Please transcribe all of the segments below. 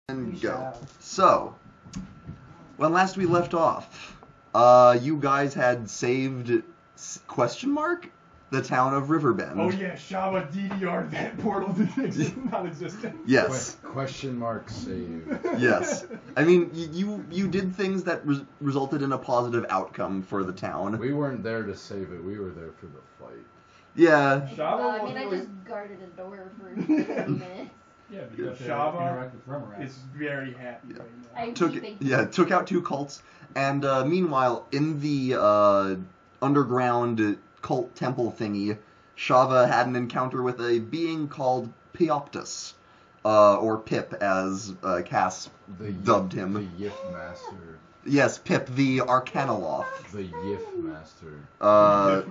And go. So, when last we left off, you guys had saved question mark the town of Riverbend. Oh yeah, Shava DDR that portal non-existent. Yes. Question mark save. Yes. I mean, you did things that resulted in a positive outcome for the town. We weren't there to save it. We were there for the fight. Yeah. Shava I just guarded a door for 30 minutes. Yeah, because Shava is very happy right now. Took out two cults, and meanwhile, in the underground cult temple thingy, Shava had an encounter with a being called Pioptus, or Pip, as Cass dubbed him. The Yif Master. Yes, Pip, the Arcanoloth. The Yif Master. The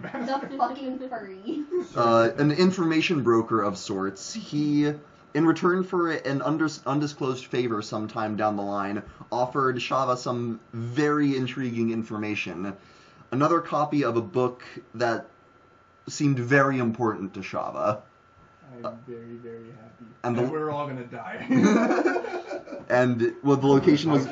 fucking furry. An information broker of sorts. He, in return for an undisclosed favor sometime down the line, offered Shava some very intriguing information. Another copy of a book that seemed very important to Shava. I'm very, very happy. And we're all gonna die. And well, the location was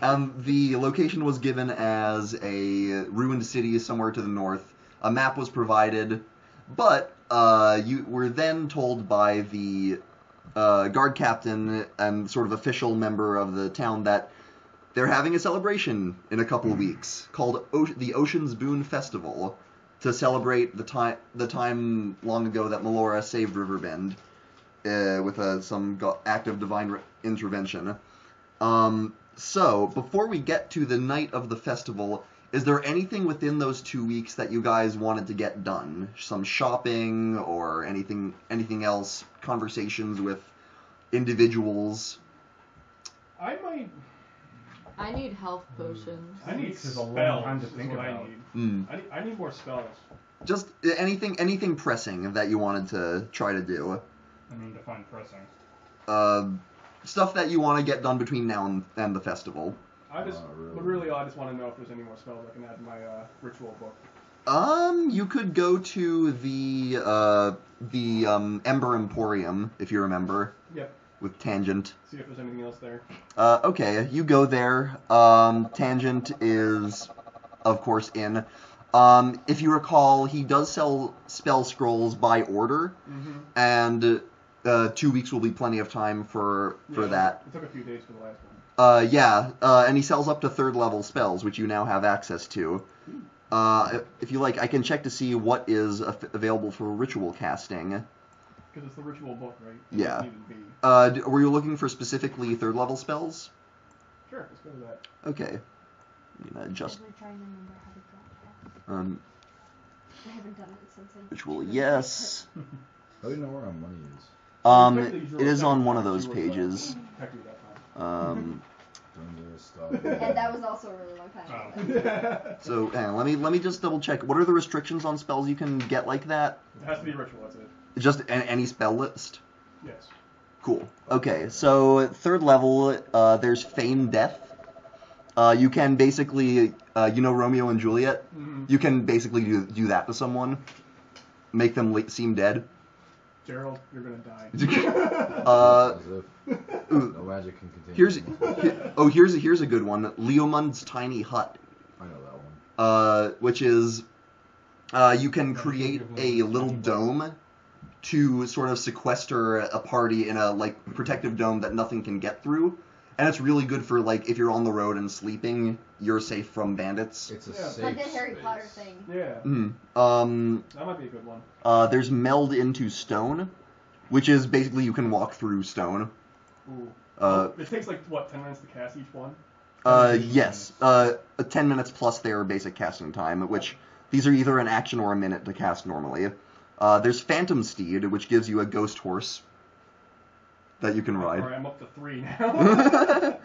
And the location was given as a ruined city somewhere to the north. A map was provided, but you were then told by the guard captain and sort of official member of the town that they're having a celebration in a couple weeks called the Ocean's Boon Festival to celebrate the time long ago that Melora saved Riverbend with some act of divine intervention. So, before we get to the night of the festival, is there anything within those 2 weeks that you guys wanted to get done? Some shopping or anything else? Conversations with individuals? I need health potions. I need spells. A long time to think about. I need more spells. Just anything pressing that you wanted to try to do. I mean, define pressing. Stuff that you want to get done between now and the festival. I just want to know if there's any more spells I can add to my ritual book. You could go to the Ember Emporium, if you remember. Yep. With Tangent. See if there's anything else there. Okay, you go there. Tangent is, of course, in. If you recall, he does sell spell scrolls by order, and 2 weeks will be plenty of time for that. It took a few days for the last one. And he sells up to 3rd level spells, which you now have access to. If you like, I can check to see what is available for ritual casting. Because it's the ritual book, right? Yeah. Were you looking for specifically 3rd level spells? Sure, let's go with that. Okay. I'm gonna adjust. I'm trying to remember how to drop that. I haven't done it since I... Ritual, yes. How do you know where our money is? It is on one of those pages. And that was also a really long time ago. So, hang on, let me just double check. What are the restrictions on spells you can get like that? It has to be ritual, that's it. Just any spell list? Yes. Cool. Okay, so 3rd level, there's Feign Death. You can basically, Romeo and Juliet? You can basically do that to someone. Make them seem dead. Gerald, you're gonna die. No magic can continue. Here's a good one. Leomund's Tiny Hut. I know that one. Which is, you can create a little dome to sort of sequester a party in a protective dome that nothing can get through, and it's really good for if you're on the road and sleeping, you're safe from bandits. It's a safe like the Harry Potter thing. Yeah. That might be a good one. There's Meld into Stone, which is basically you can walk through stone. Ooh. It takes 10 minutes to cast each one? Yes. 10 minutes plus their basic casting time, which these are either an action or a minute to cast normally. There's Phantom Steed, which gives you a ghost horse that you can ride. Alright, I'm up to 3 now.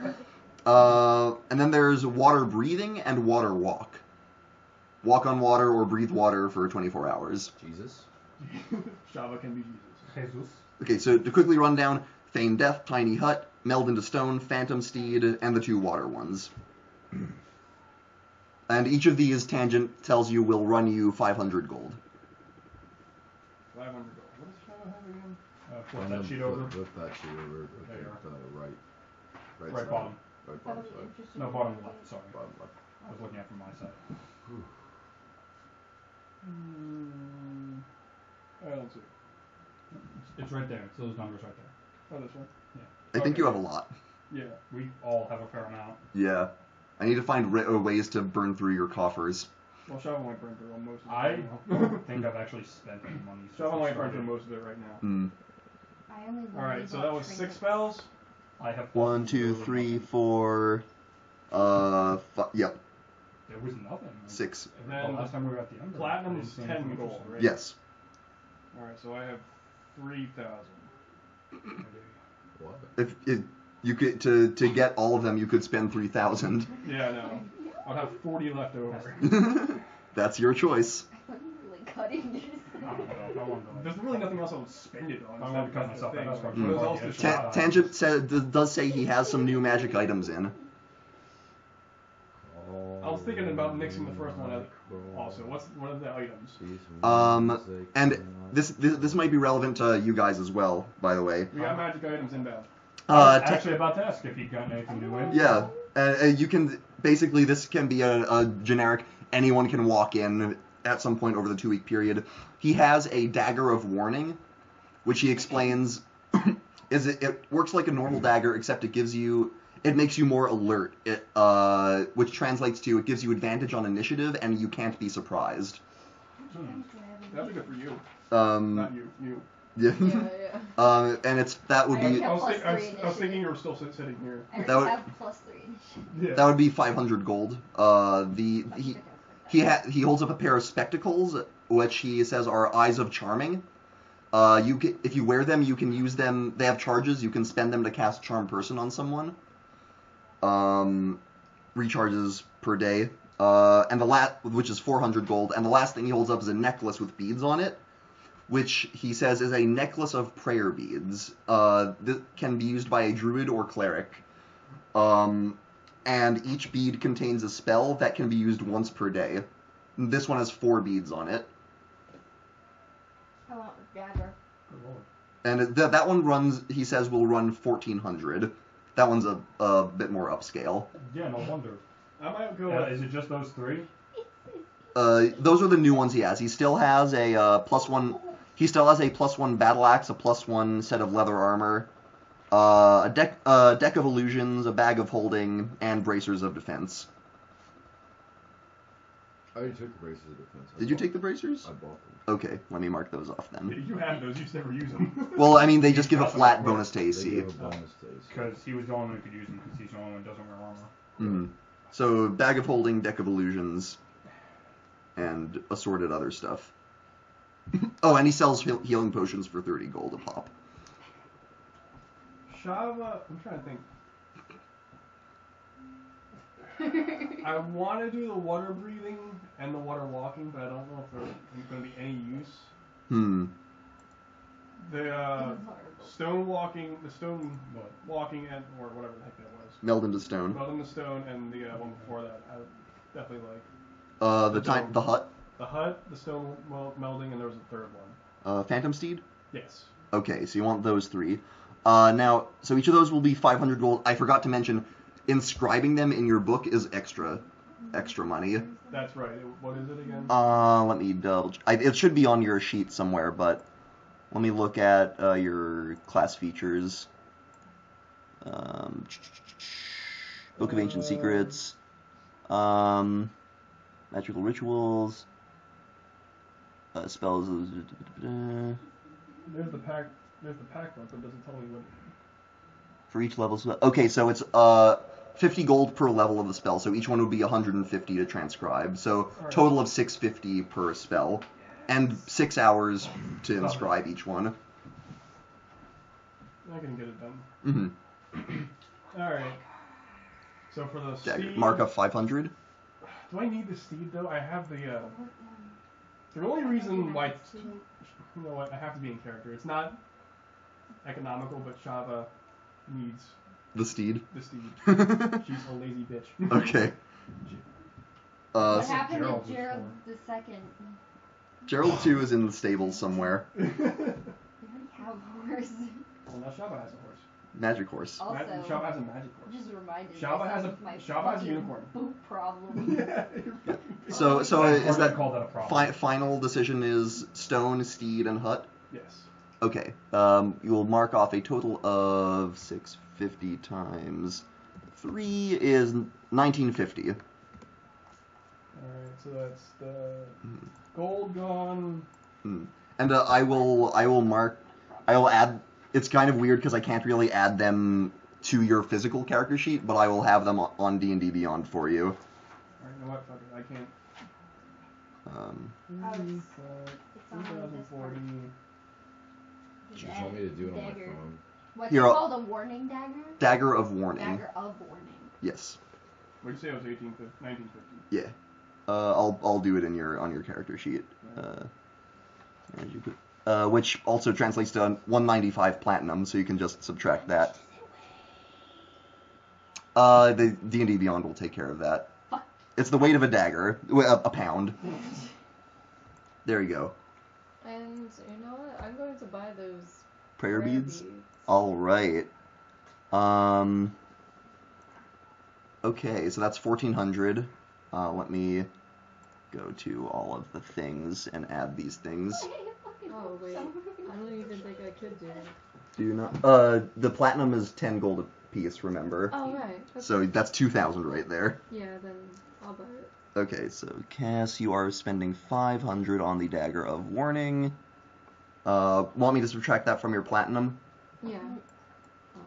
And then there's Water Breathing and Water Walk. Walk on water or breathe water for 24 hours. Jesus. Shava can be Jesus. Okay, so to quickly run down, Feign Death, Tiny Hut, Meld into Stone, Phantom Steed, and the 2 water ones. And each of these, Tangent tells you, will run you 500 gold. 500 gold. What does Shava have again? Flip that sheet over. Flip that sheet over. Okay. Right bottom. Right bottom side. No, bottom left, sorry. Bottom left. I was looking at it from my side. I don't see. It's right there. It's those numbers right there. Oh, this one? I think you have a lot. Yeah. We all have a fair amount. Yeah. I need to find ways to burn through your coffers. Well, Shovel might burn through most of it. I don't think I've actually spent any money. Shovel might burn through most of it right now. Alright, so that was 6 spells. I have 1, 2, 3, 4. Yep. There was nothing. 6. And then last time we were at the end. Platinum is 10 gold, right? Yes. Alright, so I have 3,000. What? If you could to get all of them, you could spend 3,000. Yeah, no. I'll have 40 left over. That's your choice. Really cutting yourself. There's really nothing else I would spend it on. I'm going to cut myself. Tangent does say he has some new magic items in. I was thinking about mixing the first one out also. What are the items? And this might be relevant to you guys as well, by the way. We got magic items inbound. I was actually about to ask if you got anything new in. Yeah. You can, basically, this can be a generic, anyone can walk in at some point over the 2-week period. He has a Dagger of Warning, which he explains it works like a normal dagger, except it makes you more alert, which translates to it gives you advantage on initiative, and you can't be surprised. That'd be good for you. Not you. Yeah. And that would be. I was thinking you were still sitting here. That would have +3 initiative. That would be 500 gold. He holds up a pair of spectacles, which he says are Eyes of Charming. If you wear them, you can use them. They have charges. You can spend them to cast Charm Person on someone. Recharges per day. And which is 400 gold. And the last thing he holds up is a necklace with beads on it, which he says is a necklace of prayer beads. That can be used by a druid or cleric. And each bead contains a spell that can be used once per day. This one has 4 beads on it. I want a dagger. And that one he says, will run 1,400. That one's a bit more upscale. Yeah, no wonder. I might go. Is it just those 3? Those are the new ones he has. He still has a +1. He still has a +1 battle axe, a +1 set of leather armor, a deck of illusions, a bag of holding, and bracers of defense. I already took the bracers of defense. Did you take the bracers? I bought them. Okay, let me mark those off then. You have those, you just never use them. Well, I mean, they just give a flat bonus to AC. They give a bonus to AC. Because he was the only one who could use them, because he's the only one who doesn't wear armor. Mm-hmm. So, bag of holding, deck of illusions, and assorted other stuff. Oh, and he sells healing potions for 30 gold a pop. Shava, I'm trying to think. I want to do the water breathing and the water walking, but I don't know if they're going to be any use. The stone walking, and or whatever the heck that was. Meld into stone. Meld into stone, and the one before that, I definitely like. The hut. The hut, the stone melding, and there was a third one. Phantom Steed? Yes. Okay, so you want those 3. Now, so each of those will be 500 gold. I forgot to mention, inscribing them in your book is extra money. That's right. What is it again? Let me double check. It should be on your sheet somewhere, but let me look at your class features. Book of Ancient Secrets. Magical Rituals. Spells. There's the pack book, but it doesn't tell me what. For each level spell. Okay, so it's 50 gold per level of the spell, so each one would be 150 to transcribe. So total of 650 per spell, and 6 hours to inscribe each one. I can get it done. Mm-hmm. All right. So for the steed, mark up 500. Do I need the steed though? I have the. The only reason why, you know what, I have to be in character. It's not economical, but Shava needs the steed. The steed. She's a lazy bitch. Okay. What happened to Gerald the second? Gerald 2 is in the stable somewhere. They already have a horse. Well, now Shava has a horse. magic horse. Also, Shaba has a magic horse. just reminded Shaba has myself of my Shaba has a fucking unicorn. boot problem. Yeah. So is that call that a problem? final decision is stone, steed, and hut? Yes. Okay. You will mark off a total of 650 times 3 is 1950. Alright, so that's the gold gone. And I will add. It's kind of weird because I can't really add them to your physical character sheet, but I will have them on D&D Beyond for you. Alright, you know what? Fuck it. I can't. It's on this 2040. Did you tell me to do it on my phone? What's Here, it called? A warning dagger? Dagger of Warning. Dagger of warning. Yes. What did you say it was 1950? Yeah. I'll do it on your character sheet. Which also translates to 195 platinum, so you can just subtract that. The D&D Beyond will take care of that. Fuck. It's the weight of a dagger, a pound. There you go. And you know what? I'm going to buy those Prayer beads. beads. All right. Okay, so that's 1400. Let me go to all of the things and add these things. Oh wait, I don't even think I could do it. Do you not? The platinum is 10 gold a piece. Remember. Oh right. Okay. So that's 2,000 right there. Yeah, then I'll buy it. Okay, so Cass, you are spending 500 on the Dagger of Warning. Want me to subtract that from your platinum? Yeah. Oh.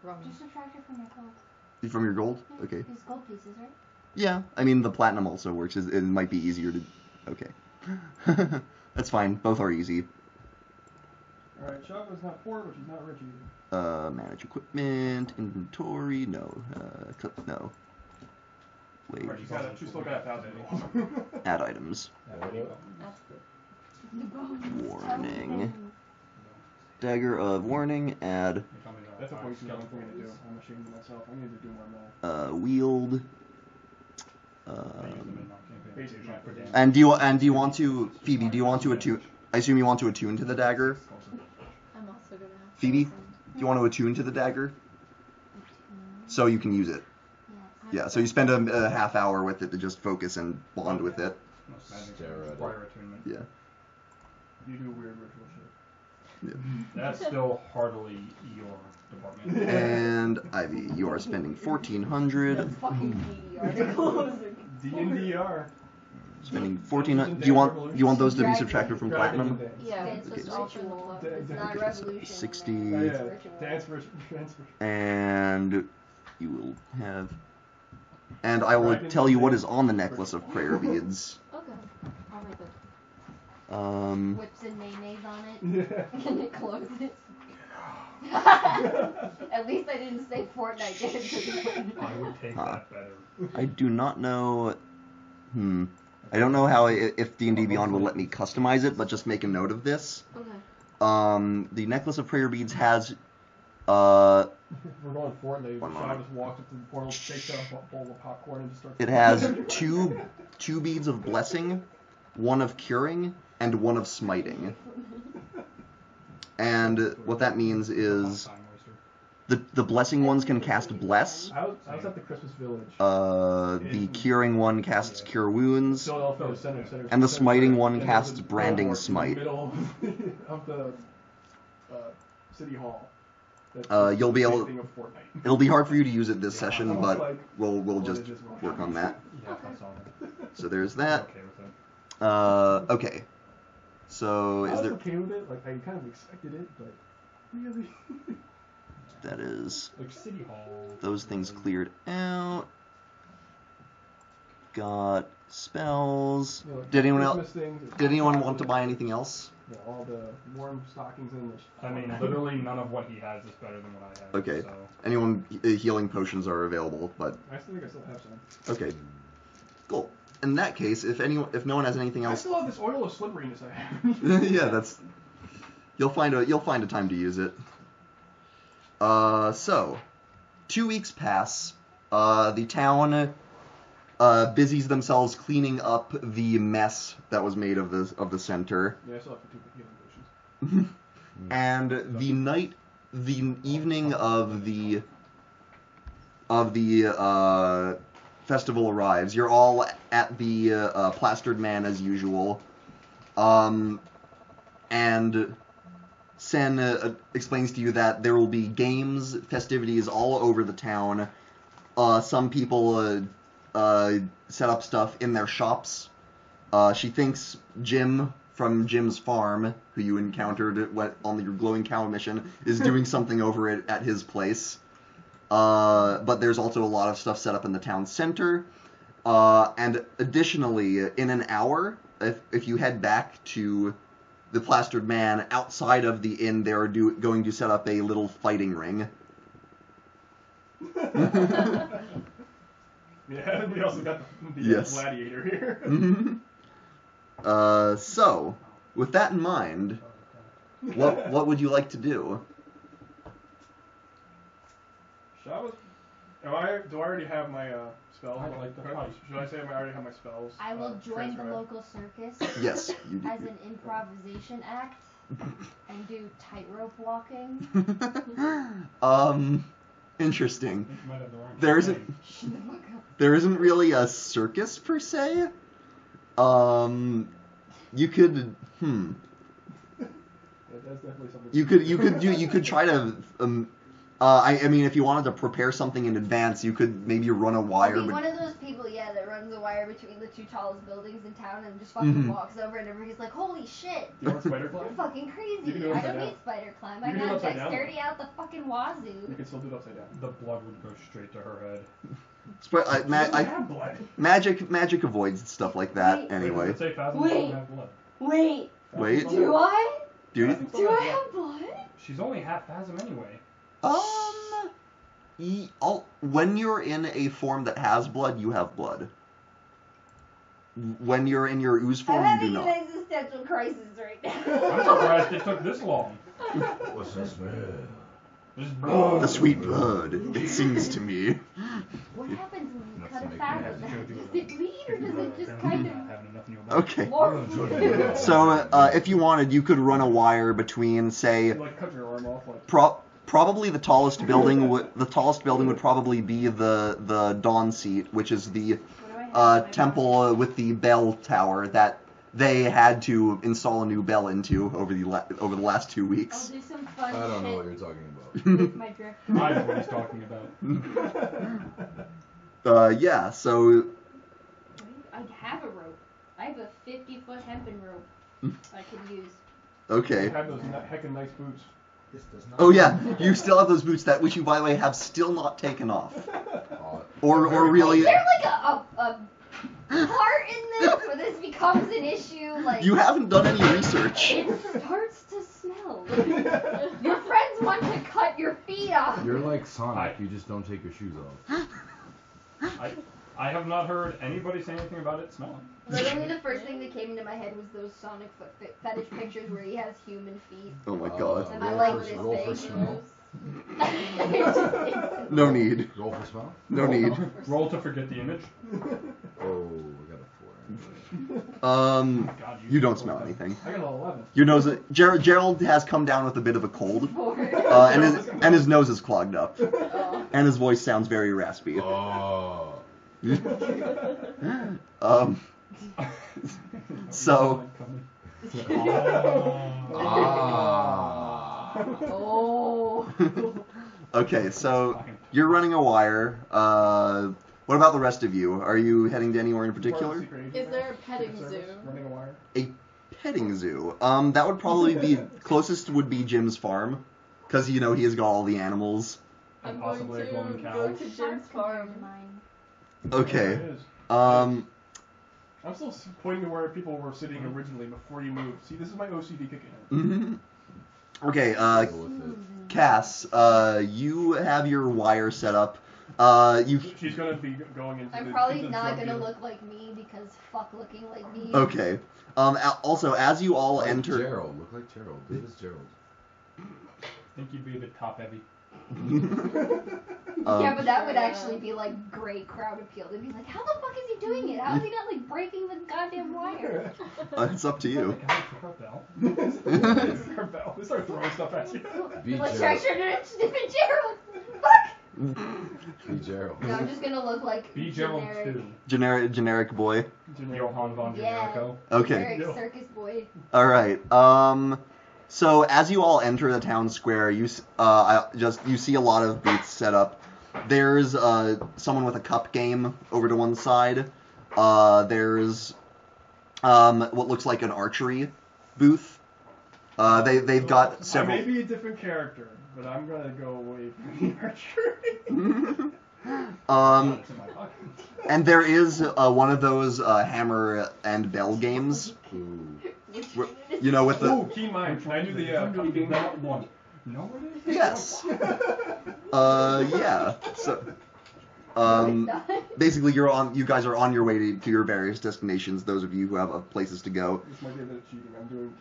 Wrong. Just subtract it from your gold. From your gold? Okay. These gold pieces, right? Yeah, I mean the platinum also works. It might be easier to. Okay. That's fine. Both are easy. Alright, Shaba's not poor, but she's not rich either. Manage equipment, inventory. No. No. Wait. Right, she's still got 1,000 gold. Add items. That's good. Warning. Dagger of Warning. Add. That's a way too young for me to do. I'm ashamed of myself. I need to do more math. Wield. Basically, And do you want to, Phoebe? Do you want to attune? I assume you want to attune to the dagger. I'm also gonna have Phoebe, 1,000. do you want to attune to the dagger so you can use it? Yes. Yeah. So you spend a half hour with it to just focus and bond with it. Stare at it. Prior attunement. Yeah. You do weird ritual shit. That's still hardly your department. And Ivy, you are spending 1,400. Fucking DD articles. D&DR. Spending 1,400. Do you want those to be subtracted from platinum? Yeah, It's it's just all from the ritual. plus. It's not revolution. 60. Oh, It's yeah. ritual. Dance for. And you will have. And I will tell you what is on the necklace of prayer beads. Okay, I'll write that. Whips and mayonnaise on it. Yeah. And it closes. At least I didn't say Fortnite did it. I would take that better. I do not know. I don't know how if D&D Beyond will let me customize it, but just make a note of this. Okay. The necklace of prayer beads has. We're going Fortnite. One Shaw moment. just walked up to the portal, shakes out a bowl of popcorn, and just starts. It has two beads of blessing, one of curing, and one of smiting. And what that means is Time waster. the blessing ones can cast bless. I was at the Christmas Village. The curing one casts cure wounds. Philadelphia Center. And the smiting one And there's casts a branding billboard smite. In the middle of the city hall. You'll be able- Thing of Fortnite. It'll be hard for you to use it this I session, was but like, we'll what just is this? work on that. Yeah, I saw that. So there's I'm that. okay with it. Okay. So I is was there? okay with it. Like I kind of expected it, but really. That is Like City Hall. those things cleared out. Got spells. You know, like Did anyone else? Christmas things, Did anyone want to buy anything else? You know, all the warm stockings in the. I mean, literally none of what he has is better than what I have. Okay. So. Anyone healing potions are available, but I still think I still have some. okay. Cool. In that case, if no one has anything I else, still have this oil of slipperiness I have. yeah, that's you'll find a time to use it. So 2 weeks pass. The town busies themselves cleaning up the mess that was made of the center. Yeah, I still have 2 healing potions. And the night the evening of the festival arrives, you're all at the Plastered Man as usual, and Sen explains to you that there will be games, festivities all over the town. Some people set up stuff in their shops. She thinks Jim from Jim's farm, who you encountered on your glowing cow mission, is doing something over it at his place. But there's also a lot of stuff set up in the town center. And additionally, in an hour, if you head back to the Plastered Man, outside of the inn, they're going to set up a little fighting ring. Yeah, we also got the Yes. gladiator here. So, with that in mind, what would you like to do? Do I already have my spells? Should I say I already have my spells? I will join the transcribed? local circus Yes, you do. as an improvisation act and do tightrope walking. Interesting. You might have the wrong There name. there isn't really a circus per se. You could Yeah, that's definitely something. you could try to I mean, if you wanted to prepare something in advance, you could maybe run a wire. I'll be one of those people, that runs a wire between the two tallest buildings in town and just fucking walks over and everybody's like, holy shit, You want spider you're climb? fucking You crazy. can do it I upside don't down. need spider climb. You I can do it got upside down. dexterity out the fucking You wazoo. can still do it upside down. The blood would go straight to her head. have blood. Magic avoids stuff like that Wait. anyway. Let's say Phasm Wait. doesn't have blood. Wait, Wait. do I? Do you? Do I have blood? She's only half Phasm anyway. When you're in a form that has blood, you have blood. When you're in your ooze I'm form, you having do an not. existential crisis right I'm now. surprised it took this long. What's that smell? This The sweet blood, it sings to me. What happens when you cut a make fat me with happy. that? Does it bleed or does it just kind of Having enough new Okay. morph? So, if you wanted, you could run a wire between, say, You, like, cut your arm off, like... probably the tallest building. The tallest building would probably be the Dawn Seat, which is the temple with the bell tower that they had to install a new bell into over the last 2 I'll weeks. do some fun I don't know what shit you're talking about. with my drift. I know what he's talking about. Yeah. So, I have a rope. I have a 50-foot hempen rope I could use. okay. You have those heckin' nice boots. This does not. Oh yeah, you still have those boots which you, by the way, have still not taken off, or really. Is there like a part in this where this becomes an issue? Like You haven't done any research. it starts to smell. Your friends want to cut your feet off. You're like Sonic. You just don't take your shoes off. I have not heard anybody say anything about it smelling. Literally, the first thing that came into my head was those Sonic foot fetish pictures where he has human feet. Oh my god. And I roll like for- what his roll for face smell. shows. No need. Roll for smell. No need. Roll to forget the image. Oh, we got a 4. God, You don't smell anything. I got an 11. Your nose. Gerald has come down with a bit of a cold, and his nose is clogged up, Oh. and his voice sounds very raspy. Oh. So. Ah. Oh. Okay, so you're running a wire. What about the rest of you? Are you heading to anywhere in particular? Is there a petting zoo? Running a wire. A petting zoo. That would probably be closest would be Jim's farm, because he has got all the animals. I'm And going possibly a to glowing cow. go to Jim's farm. Okay. It is. Um. I'm still pointing to where people were sitting originally before you moved. See, this is my OCD kicking in. Mhm. Okay. Deal with it. Cass, you have your wire set up. She's gonna be going into I'm the probably into the not drug gonna dealer. look like me because fuck looking like me. Okay. Also, as you all Like enter. Gerald. Look like Gerald. This is Gerald. I think you'd be a bit top heavy. Yeah, but that would actually be like great crowd appeal. They'd be like, how the fuck is he doing it? How is he not like breaking the goddamn wire? It's up to you. Can I pick our bell? Pick our bell. They start throwing stuff at you. Be Like, Gerald. Gerald. Fuck! Be Gerald. No, I'm just gonna look like Be Gerald generic, 2. Generic boy. Johann von Yeah. Generico. Okay. generic circus boy. All right. So as you all enter the town square, you see a lot of booths set up. There's someone with a cup game over to one side. There's what looks like an archery booth. They've got several. I may be a different character, but I'm gonna go away from the archery. It's in my pocket. And there is one of those hammer and bell games. Ooh. You know, with the Oh, keen mind. Can I do the cup game? That one. No, it is. yes. Yeah. So. Basically, you guys are on your way to your various destinations. Those of you who have places to go. This might be a bit of cheating. I'm doing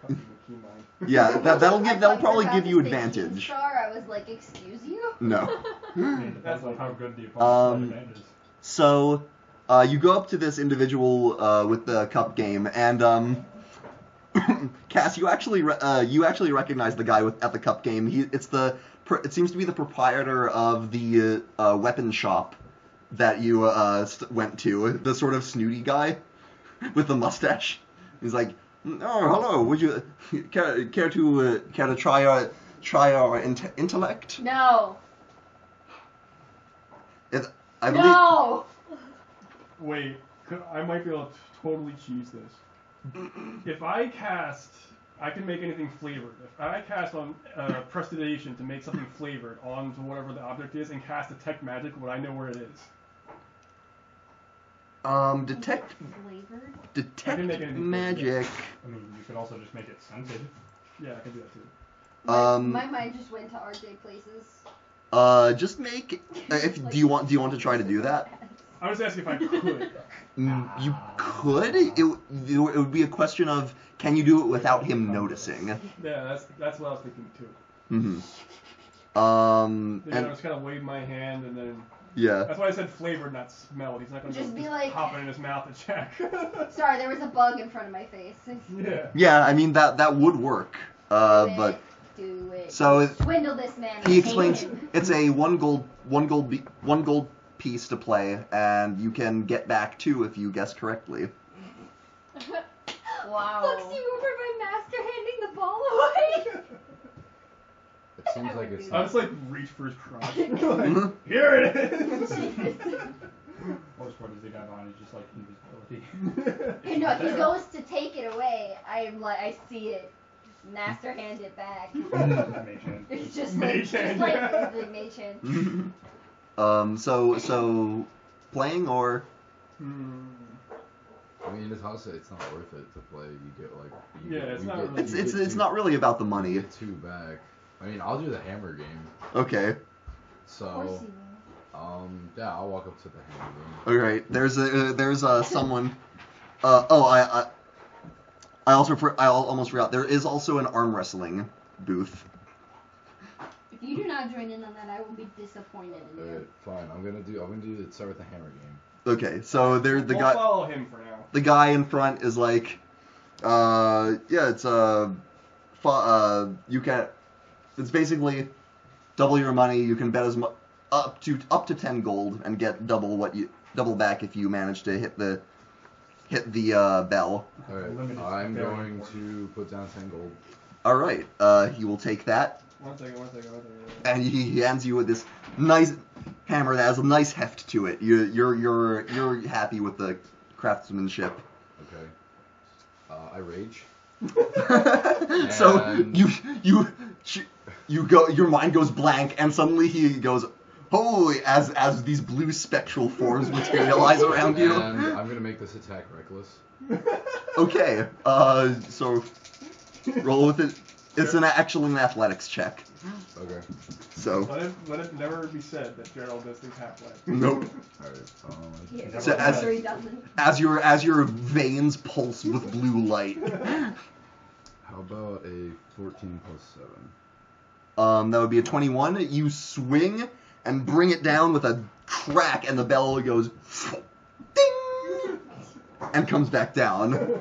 cup game with keen mind. Yeah, that'll probably About give to you say advantage. Star, I was like, excuse you? No. I mean, it depends on how good the opponent's advantage is. So, you go up to this individual with the cup game, and Cass, you actually recognize the guy at the cup game. It seems to be the proprietor of the weapon shop that you went to. The sort of snooty guy with the mustache. He's like, "Oh, hello. Would you care to try our intellect?" No. I believe. No! Wait, I might be able to totally cheese this. If I cast, I can make anything flavored. If I cast on prestidigitation to make something flavored onto whatever the object is and cast detect magic, would I know where it is? Detect Flavored? detect I can make anything magic. I mean, you could also just make it scented. Yeah, I can do that too. My mind just went to RJ places. Just make. Do you want to try to do that? I was asking if I could. You could. It would be a question of can you do it without him noticing. Yeah, that's what I was thinking too. Mm-hmm. Then I just kind of wave my hand and then. Yeah. That's why I said flavored, not smelled. He's not gonna Just go be like- pop it in his mouth and check. Sorry, there was a bug in front of my face. Yeah. Yeah, I mean that would work. But Do it. so Swindle this man. he I hate explains him. it's a one gold piece to play, and you can get back 2 if you guess correctly. Wow. Fucks you over by master handing the ball away. It seems like it's I just like reach for his crotch. Like, here it is. Worst part is the guy behind is just like invisibility. You know, he goes to take it away. I see it. Master hand it back. Mage hand. It's just Mage like, hand, just like yeah. the mage hand. So playing or I mean, it's honestly, it's not worth it to play. You get like. Yeah, it's not really- it's not really about the You money. get 2 back. I mean, I'll do the hammer game. Okay. Of course So, you will. yeah, I'll walk up to the hammer game. All right. There's someone. I almost forgot. There is also an arm wrestling booth. If you do not join in on that, I will be disappointed in you. Alright, fine. I'm gonna start with the hammer game. Okay, so there's the We'll guy. follow him for now. The guy in front is like, yeah, it's you can. It's basically double your money. You can bet as much up to 10 gold and get double back if you manage to hit the bell. Alright, Limited I'm very going important. to put down 10 gold. All right, he will take that. One second. And he hands you with this nice hammer that has a nice heft to it. You're happy with the craftsmanship. Okay. I rage. So And- you go. Your mind goes blank, and suddenly he goes, "Holy!" As these blue spectral forms materialize around you. And I'm gonna make this attack reckless. Okay. So roll with it. It's actually an athletics check. Okay. So Let it never be said that Gerald does things halfway. nope. Alright. Yeah, So as- he doesn't. As your veins pulse with blue light. How about a 14 plus 7? That would be a 21. You swing, and bring it down with a crack, and the bell goes ding, and comes back down.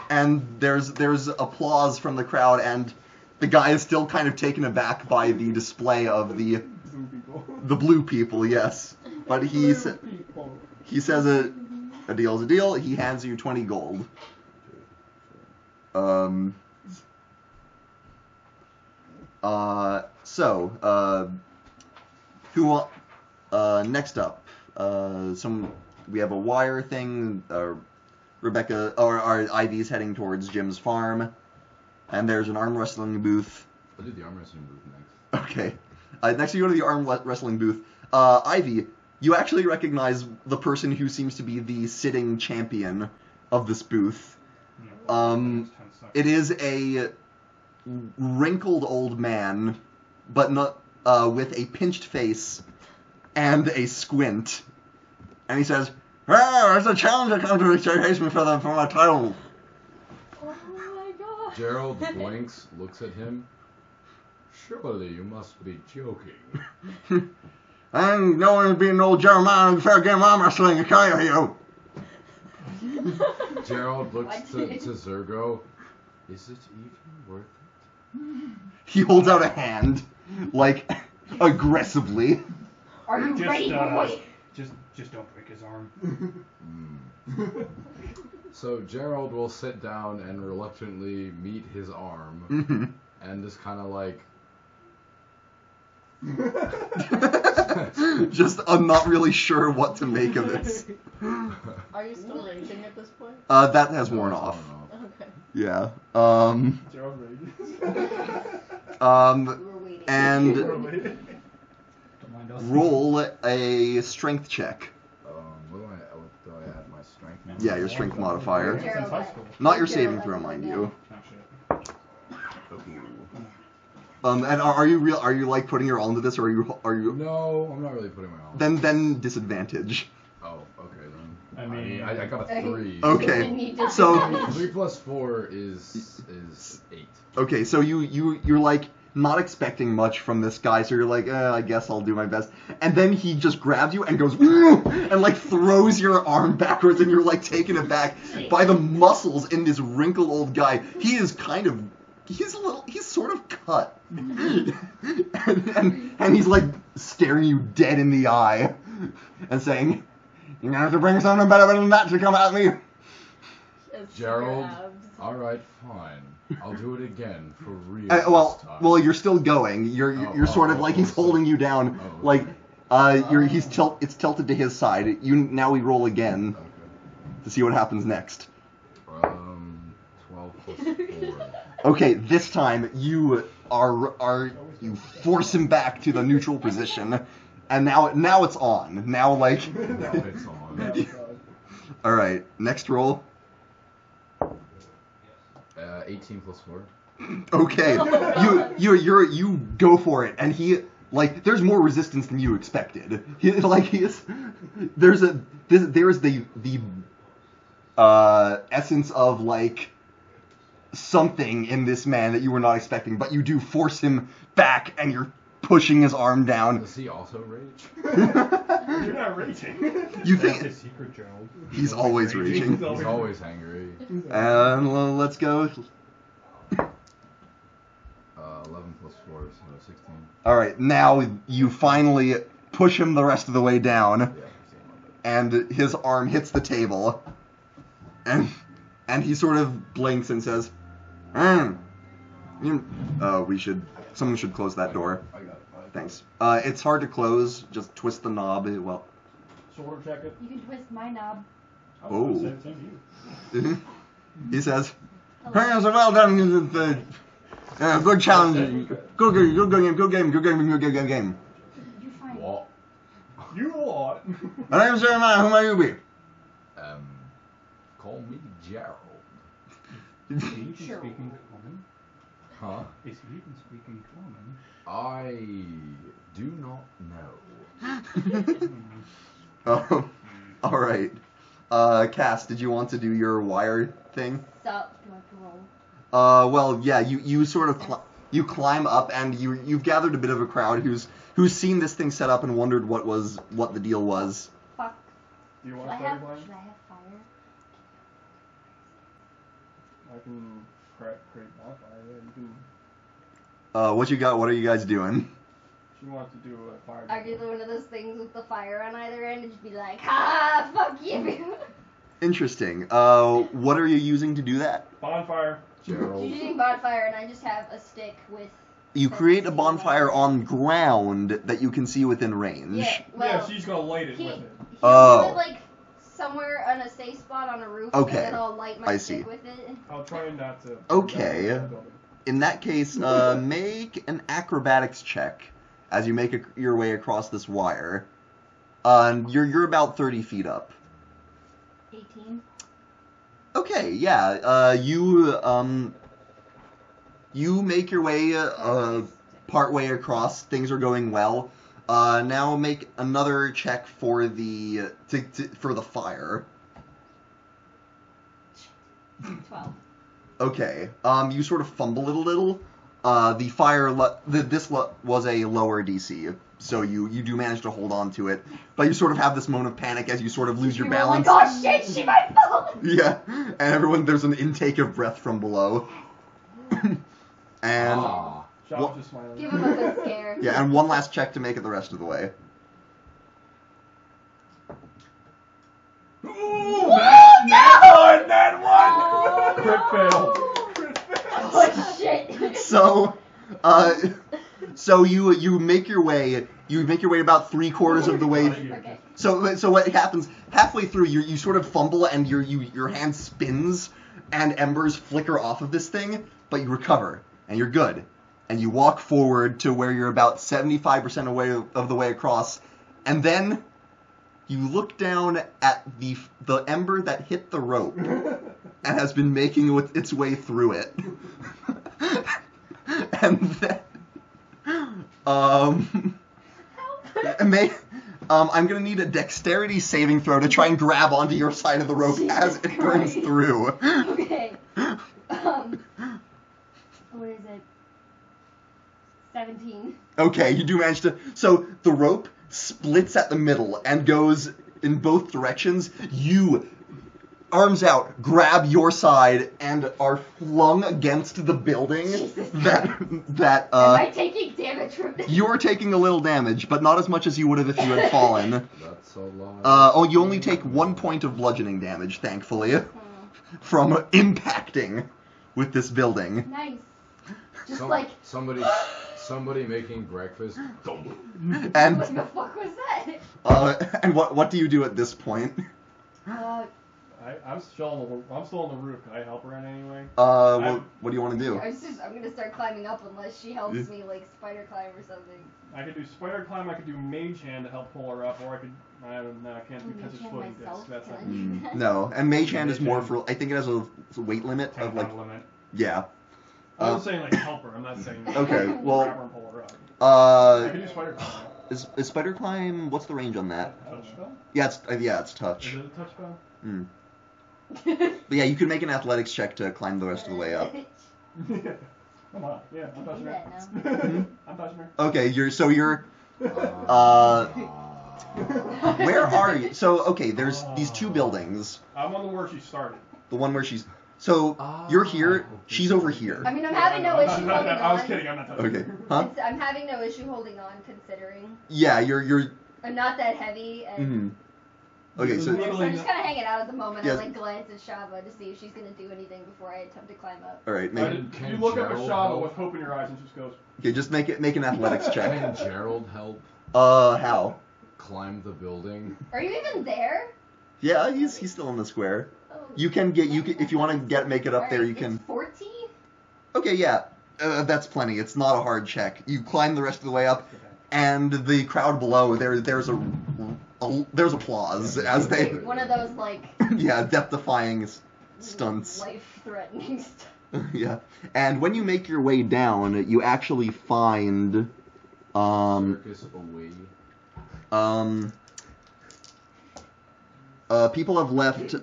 And there's applause from the crowd, and the guy is still kind of taken aback by the display of the blue people, yes. But he says a deal's a deal. He hands you 20 gold. Who next up? We have a wire thing. Rebecca or Ivy's heading towards Jim's farm, and there's an arm wrestling booth. I'll do the arm wrestling booth next. Okay. Next you go to the arm wrestling booth. Ivy, you actually recognize the person who seems to be the sitting champion of this booth. It is a wrinkled old man, but not with a pinched face and a squint. And he says, "Well, it's a challenge I come to face me for my title." Oh my god. Gerald blinks, looks at him. Surely you must be joking. And no one being old Jeremiah in the fair game arm wrestling, I tell you. Gerald looks to Zergo. Is it even worth it? He holds out a hand, like, aggressively. Are you ready, boy? Just don't break his arm. So Gerald will sit down and reluctantly meet his arm, and just kind of like. I'm not really sure what to make of this. Are you still raging at this point? That has worn off. Okay. Yeah. Gerald rages. We're waiting. And Don't mind us. roll a strength check. What do I add my strength now? Yeah, your strength modifier. Since high school. Not your saving throw, mind you. Oh, shit. And are you like putting your all into this, or are you? No, I'm not really putting my all. Then disadvantage. Oh, okay then. I mean, I got a 3. Okay. So 3 plus 4 is 8. okay, so you're like not expecting much from this guy, so you're like, I guess I'll do my best. And then he just grabs you and goes, and like throws your arm backwards, and you're like taken aback by the muscles in this wrinkled old guy. He is kind of, he's sort of cut. and he's like staring you dead in the eye and saying, "You're gonna have to bring something better than that to come at me." Gerald, alright, fine. I'll do it again, for real this time. Well, you're still going. You're sort of like he's holding you down. Like, it's tilted to his side. Now we roll again to see what happens next. 12 plus 4. Okay, this time you you force him back to the neutral position, and now it's on. Now like. Now it's on. All right, next roll. 18 plus 4. Okay, you go for it, and he like there's more resistance than you expected. There's the essence of like something in this man that you were not expecting, but you do force him back, and you're pushing his arm down. Does he also rage? You're not raging. You That's think his secret, Gerald. he's always raging? He's always angry. And let's go. 11 plus 4, so 16. All right, now you finally push him the rest of the way down, Yeah, 16 and his arm hits the table, and he sort of blinks and says, someone should close that door. I got it. Thanks. It's hard to close. Just twist the knob. Well. Sword check it. You can twist my knob. Oh. Same to you. He says, well done. Good challenge. Good game. You're fine. What? You what? My name's Jeremiah. Who may you be? Call me Gerald. Is he even Sure. speaking common? Huh? Is he even speaking common? I do not know. Oh, all right. Cass, did you want to do your wire thing? Sup? Do I have to roll? Well, yeah. You sort of You climb up, and you've gathered a bit of a crowd who's seen this thing set up and wondered what the deal was. Fuck. Do you Should want I spider have climb? fire? I can create bonfire. Yeah, you can. What you got? What are you guys doing? She wants to do a fire. I do one of those things with the fire on either end and just be like, ha, fuck you. Interesting. What are you using to do that? Bonfire. Gerald. She's using bonfire and I just have a stick with. You create a bonfire on ground that you can see within range. Yeah, well, Yeah, she's gonna light it he, with it. Oh. do it like somewhere on a safe spot on a roof. Okay. And then I'll light my I stick see. with it. I'll try not to. Okay. In that case, make an acrobatics check as you make your way across this wire. You're about 30 feet up. 18. Okay, yeah. You make your way part way across. Things are going well. Now make another check for the for the fire. 12. Okay. You sort of fumble it a little. The fire was a lower DC, so you do manage to hold on to it, but you sort of have this moment of panic as you sort of lose your You were balance. like, oh shit, she might fall. Yeah, and there's an intake of breath from below. And Ah. Shop What- just smiling. Give him a good scare. yeah, and one last check to make it the rest of the way. Ooh, that one! Crit fail. Oh shit. So you make your way about 3/4 of the way. Okay. So what happens halfway through? You sort of fumble and your hand spins and embers flicker off of this thing, but you recover and you're good. And you walk forward to where you're about 75% of the way across, and then you look down at the ember that hit the rope and has been making its way through it. And then I'm gonna need a dexterity saving throw to try and grab onto your side of the rope as it burns Christ. through. Okay. What is it? 17. Okay, you do manage to. So the rope splits at the middle and goes in both directions. You, arms out, grab your side and are flung against the building. Jesus. That Am I taking damage from this? you are taking a little damage, but not as much as you would have if you had fallen. That's a lot. You only take 1 point of bludgeoning damage, thankfully, from impacting with this building. Nice. Just Some- like, somebody making breakfast. And what the fuck was that? and what do you do at this point? I'm still on the roof. Can I help her in any way? What do you want to do? I'm gonna start climbing up unless she helps me, like spider climb or something. I could do spider climb. I could do mage hand to help pull her up, or I could. I can't do Mage Tensor's hand floating myself, disc. That's not. can I do that? No, and mage hand is Mage more hand. for. I think it has a weight limit 10 of like. pound limit. Yeah. I'm just saying like help her. I'm not saying. Okay, well, grab her and pull her up. I could do spider climb. Is spider climb? What's the range on that? Touch spell? Yeah, it's touch. Is it a touch spell? Mm. But yeah, you can make an athletics check to climb the rest of the way up. Come on. Yeah, I'm touching Do her. that now. I'm touching her. Okay, you're. Where are you? So okay, there's these two buildings. I'm on the where she started. The one where she's. So you're here. She's over here. I mean, I'm having no issue holding on. I was kidding. I'm not touching Okay. her. Huh? I'm having no issue holding on, considering Yeah, you're. I'm not that heavy, and Mhm. Okay, so so I'm just kind of hanging out at the moment. Yes. I like glance at Shava to see if she's gonna do anything before I attempt to climb up. all right, make, You look up at Gerald Shava help? with hope in your eyes, and she just goes. okay, just make an athletics check. Can Gerald help How? climb the building? Are you even there? Yeah, he's still in the square. Oh. You can if you want to make it up there, you Alright, can. It's 14. Okay, yeah, that's plenty. It's not a hard check. You climb the rest of the way up, and the crowd below there's applause as they One of those like yeah death-defying stunts. life-threatening stuff. Yeah, and when you make your way down, you actually find Circus away. people have left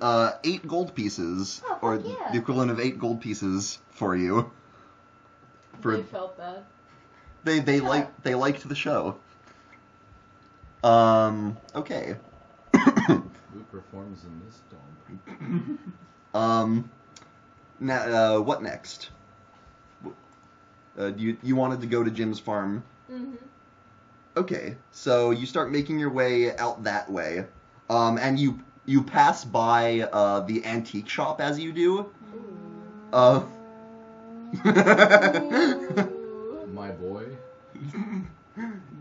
8 gold pieces, Oh, or fuck yeah. the equivalent of 8 gold pieces for you. They felt bad. They liked the show. Okay. Who performs in this dome? Now, what next? You wanted to go to Jim's farm. Mm-hmm. Okay, so you start making your way out that way, and you pass by the antique shop as you do. My boy.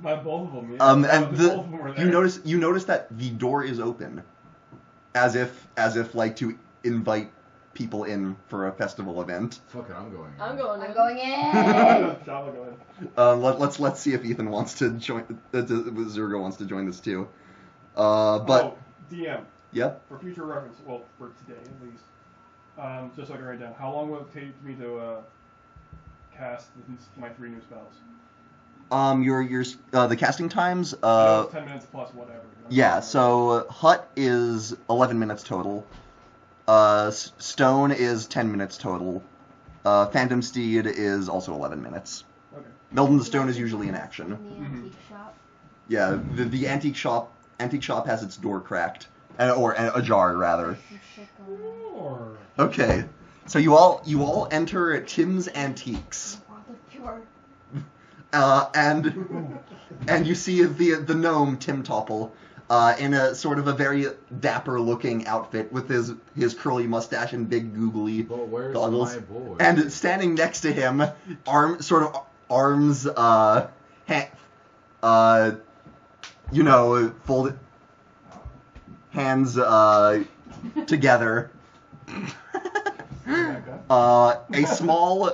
By both of them. Yeah. And both of them were there. you notice that the door is open, as if like to invite people in for a festival event. Fuck it, I'm going. I'm going. I'm going in. Shall go in. Let's see if Ethan wants to join. Zergo wants to join this too. But DM. Yep. For future reference, well, for today at least, just so I can write down, how long will it take me to cast my 3 new spells? Your the casting times. 10 minutes plus whatever. Yeah. So Hut is 11 minutes total. Stone is 10 minutes total. Phantom Steed is also 11 minutes. Okay. Meldon the Stone is usually in action. In the antique shop. Yeah, the antique shop has its door cracked, or ajar rather. Some shit going on. Or Okay, so you all enter Tim's Antiques, World of Pure. and you see the gnome Tim Topple, in a sort of a very dapper looking outfit with his curly mustache and big googly But where's goggles, my boy? and standing next to him, arms folded, hands together. A small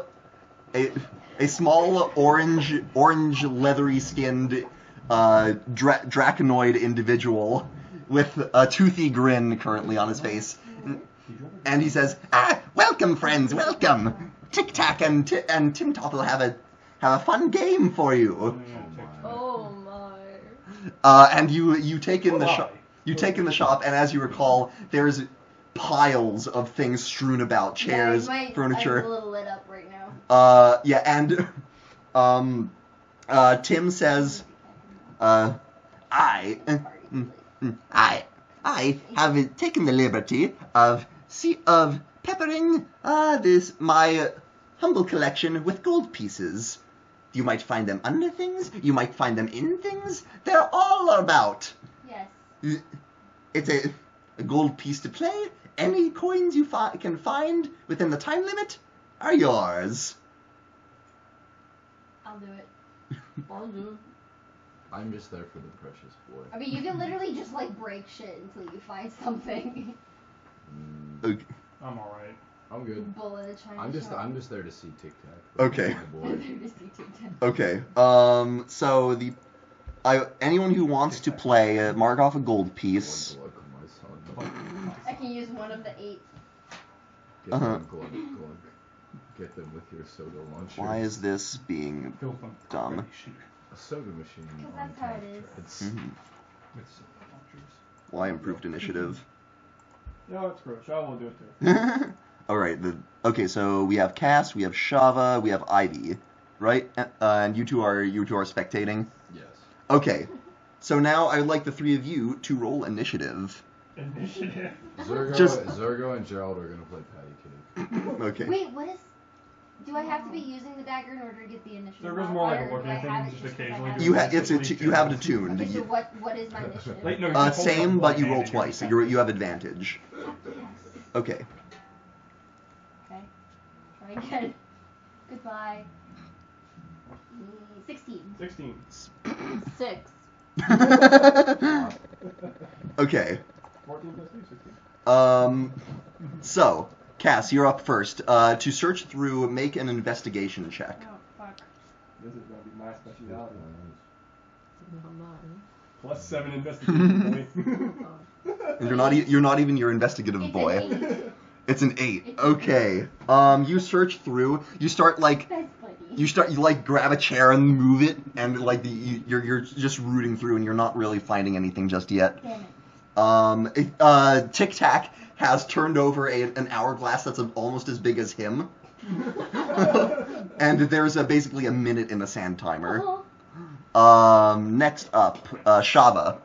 orange leathery skinned draconoid individual with a toothy grin currently on his face, and he says, welcome friends, welcome. Tic Tac and Tim Topple have a fun game for you. Oh my. And you take in the shop. You take in the shop, and as you recall, there's piles of things strewn about, chairs, furniture. I'm a little lit up right now. Yeah, and Tim says, I have taken the liberty of peppering this my humble collection with gold pieces. You might find them under things. You might find them in things. They're all about. Yes. It's a gold piece to play. Any coins you can find within the time limit are yours. I'll do it. I'll do. I'm just there for the precious boy. I mean, you can literally just like break shit until you find something. Okay. I'm alright. I'm good. Bull in a china I'm just shop. there to see Tic Tac. Okay. My boy. Okay. So anyone who wants to play, mark off a gold piece. Glug, glug, my son. I can use one of the 8. Get them, glug, glug. Get them with your soda launcher. Why is this being Filth and dumb? creation a soda machine Because on that's how top it is. threads? with soda launchers. Why improved initiative? No, it's gross. I will do it too. All right. Okay. So we have Cass, we have Shava, we have Ivy, right? And you two are spectating. Yes. Okay. So now I would like the 3 of you to roll initiative. Initiative. Zergo and Gerald are gonna play patty cake. Okay. Wait, what is... Do I have to be using the dagger in order to get the initiative? There goes more like a modifier, or looking do I thing, have it just because I occasionally have do You it. have you have it attuned. Okay, so what is my initiative? Like, no, you just hold it Same, up but you one roll hand and twice. you're You have advantage. Yes. Okay. Okay. Try again. Goodbye. 16. 16. 6. Okay. 14 plus 2, 16. So, Cass, you're up first. To search through, make an investigation check. Oh, fuck. This is going to be my specialty. Not mine. Plus 7 investigation points. And you're not even your investigative It's boy. an 8. It's an 8. Okay. You search through. You start like That's funny. you like grab a chair and move it, and like you're just rooting through, and you're not really finding anything just yet. Damn it. Tic Tac has turned over an hourglass that's almost as big as him, And there's basically a minute in the sand timer. Next up, Shava.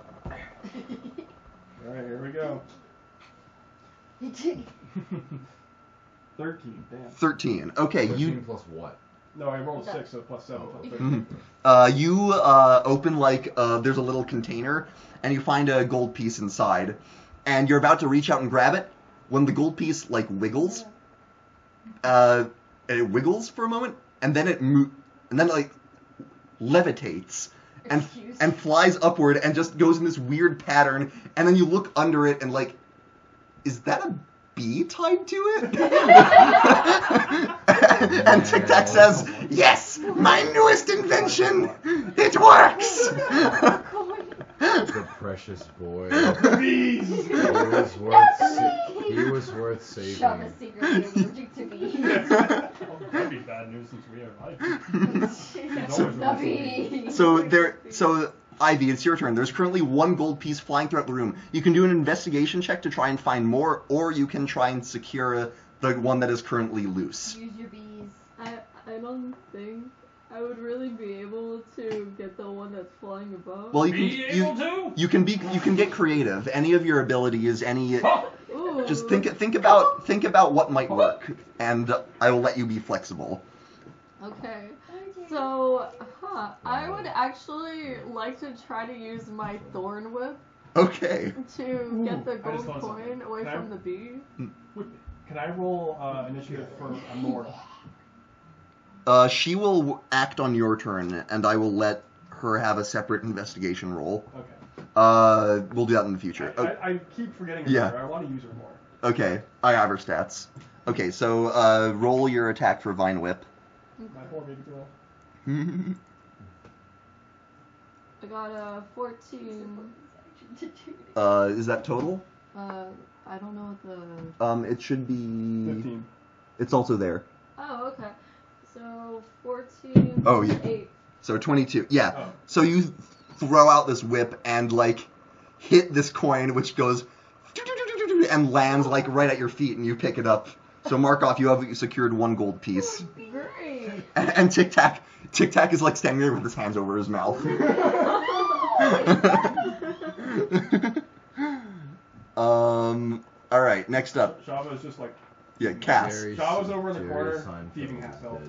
Alright, here we go. 13, damn. 13. Okay, 13 plus what? No, I rolled 6, so plus 7. Oh. Plus 13. You open there's a little container, and you find a gold piece inside, and you're about to reach out and grab it when the gold piece wiggles. It wiggles for a moment, and then it levitates and flies upward and just goes in this weird pattern, and then you look under it and is that a bee tied to it? And Tic Tac says, "Yes, my newest invention. It works." The precious boy. Bees! He was worth saving. Shava's secretly allergic to bees. That'd be bad news since we have life. So Ivy, it's your turn. There's currently one gold piece flying throughout the room. You can do an investigation check to try and find more, or you can try and secure the one that is currently loose. Use your bees. I don't think I would really be able to get the one that's flying above. Well, you can get creative. Any of your abilities, Ooh. just think about what might work, and I will let you be flexible. Okay. So, I would actually like to try to use my thorn whip Okay. to get the I just gold thought coin something. away Can I- from the bee. Can I roll initiative for Amor? She will act on your turn, and I will let her have a separate investigation roll. Okay. We'll do that in the future. I keep forgetting her. Yeah. I want to use her more. Okay, I have her stats. Okay, so roll your attack for Vine Whip. My poor baby girl. I got a 14. Is that total? I don't know what the. It should be. 15. It's also there. Oh, okay. So 14. Oh, yeah. 8. So 22. Yeah. Oh. So you throw out this whip and hit this coin, which goes and lands right at your feet, and you pick it up. So mark off. You have secured one gold piece. Great. And Tic Tac is standing there with his hands over his mouth. All right. Next up. Shava is just Cass. Shava's over in the corner, Seinfeld thieving is half elf.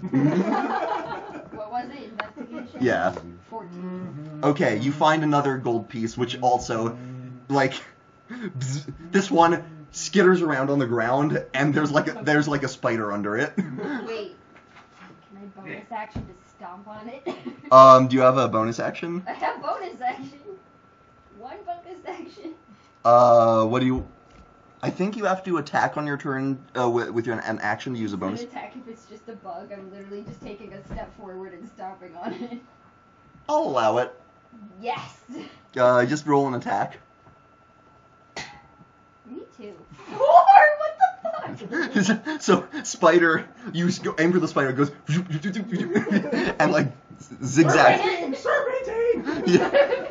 What was it? Investigation? Yeah. 14. Okay, you find another gold piece, which also, this one skitters around on the ground, and there's a spider under it. Wait. Can I bonus action to stomp on it? Do you have a bonus action? I have bonus action. One bonus action. What do you? I think you have to attack on your turn with an action to use a bonus. An attack if it's just a bug. I'm literally just taking a step forward and stomping on it. I'll allow it. Yes. Just roll an attack. Me too. 4. What the fuck? So spider, you aim for the spider, it goes and zigzag. Serpentine! Yeah.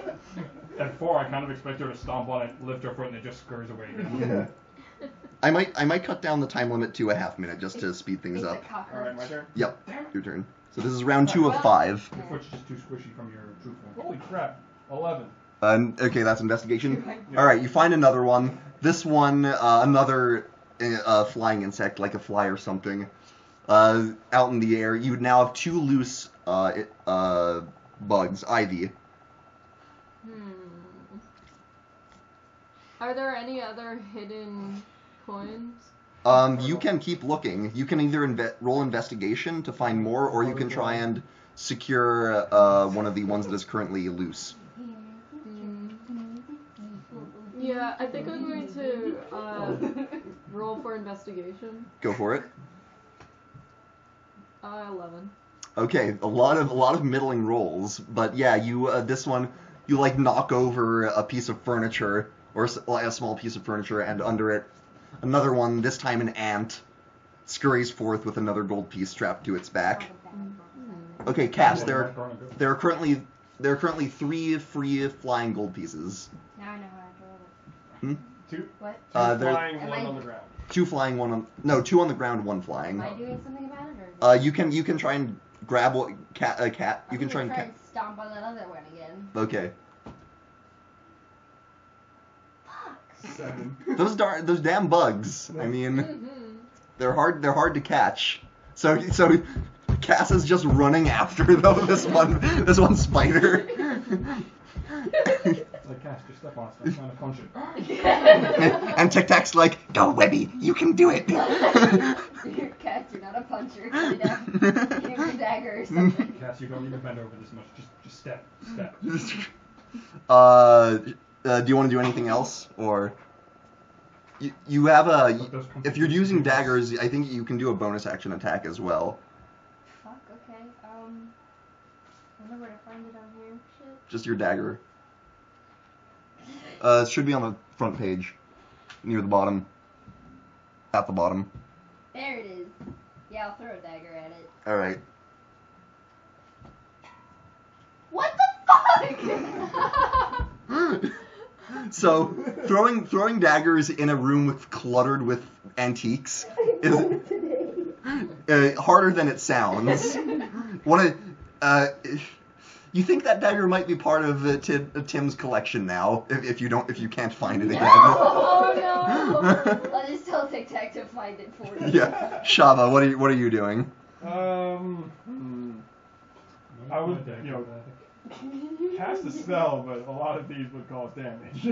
At 4, I kind of expect her to stomp on it, lift her foot, and it just scurries away again. I might cut down the time limit to a half minute just to speed things It's a up. cockroach. Alright, my turn. Yep, your turn. So this is round 2 of 5. Your foot's just too squishy from your truthful. Holy crap. 11. Okay, that's investigation. Yeah. All right, you find another one. This one, another flying insect, like a fly or something, out in the air. You now have 2 loose bugs. Ivy. Are there any other hidden coins? You can keep looking. You can either roll investigation to find more, or you can try and secure one of the ones that is currently loose. Yeah, I think I'm going to roll for investigation. Go for it. 11. Okay, a lot of middling rolls, but yeah, you this one you knock over a piece of furniture or a small piece of furniture, and under it another one. This time an ant scurries forth with another gold piece strapped to its back. Okay, Cass, there are currently 3 free flying gold pieces. Now I know how to roll it. 2? What? 2 there- flying, Am 1 I- on the ground. 2 flying, 2 on the ground, 1 flying. Am I doing something about it? Or You can try and grab a cat. You can try and and stomp on that other one again. Okay. Fuck. 7. Those damn bugs. I mean, they're hard to catch. So Cass is just running after this one spider. It's like, Cass, just step on it. I'm trying to punch it. And Tic Tac's like, go Webby, you can do it. Cass, you're not a puncher. Put it down. Give me a dagger or something. Cass, you don't need to bend over this much. Just step. Do you want to do anything else, or you have if you're using daggers, I think you can do a bonus action attack as well. Fuck. Okay. I don't know where to find it on here. Shit. Just your dagger. It should be on the front page, near the bottom. At the bottom. There it is. Yeah, I'll throw a dagger at it. All right. What the fuck? So throwing daggers in a room cluttered with antiques is harder than it sounds. You think that dagger might be part of Tim's collection now? If you can't find it again. Oh no! I'll just tell Tic Tac to find it for you. Yeah, Shava, what are you doing? I would, cast a spell, but a lot of these would cause damage.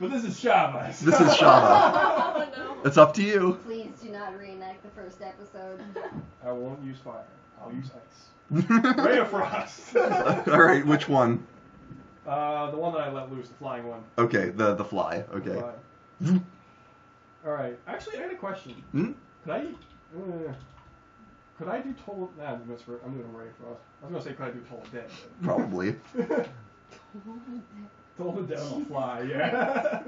But this is Shava. This is Shava. Oh no. It's up to you. Please do not reenact the first episode. I won't use fire. I'll use ice. Ray of Frost. All right, which one? The one that I let loose, the flying one. Okay, the fly. Okay. Fly. All right. Actually, I had a question. Hmm? Could I do total? Nah, I'm doing Ray of Frost. I was gonna say could I do total dead? Probably. Total dead on the fly. Yeah.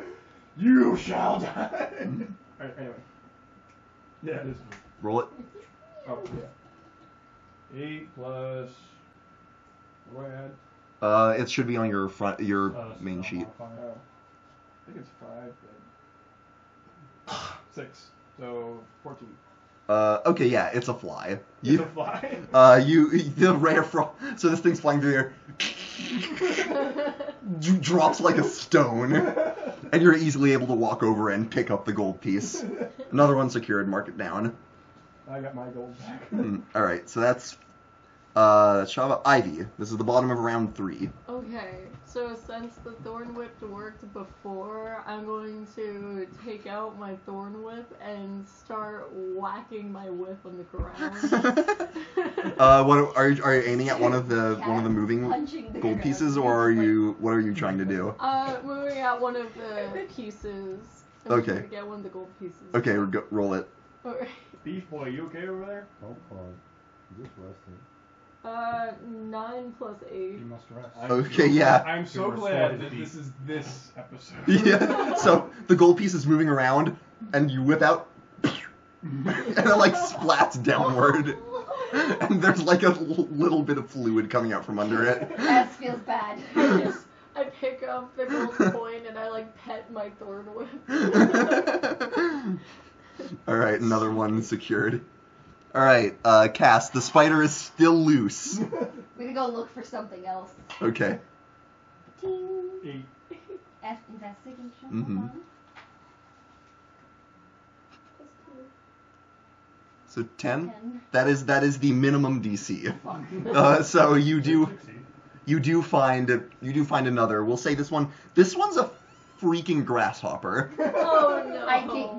You shall die. All right. Anyway. Yeah, it is. Roll it. Oh yeah. 8 plus. What do I add? It should be on your main sheet. I think it's 5. But 6. So 14. Okay, yeah, it's a fly. It's a fly. The ray of frost. So this thing's flying through the air, drops like a stone, and you're easily able to walk over and pick up the gold piece. Another one secured. Mark it down. I got my gold back. All right, so that's Shava. Ivy. This is the bottom of round 3. Okay, so since the thorn whip worked before, I'm going to take out my thorn whip and start whacking my whip on the ground. What are you aiming at? One of the moving Punching the gold ground. pieces, or what are you trying to do? Moving out one of the pieces. I'm Okay. gonna get one of the gold pieces. Okay, roll it. Okay. Beef boy, you okay over there? Oh, just resting. 9 plus 8. You must rest. Okay, yeah. I'm so To glad restore the that beef. this is this episode. Yeah. So the gold piece is moving around, and you whip out, and it like splats downward, and there's like a little bit of fluid coming out from under it. That feels bad. I pick up the gold coin and I like pet my thorn whip. All right, another one secured. All right, Cass, the spider is still loose. We're gonna go look for something else. Okay. Ting. 8. Investigation. Mhm. Hold on. So 10. 10. That is the minimum DC. So you do find another. We'll say this one's a freaking grasshopper. Oh no.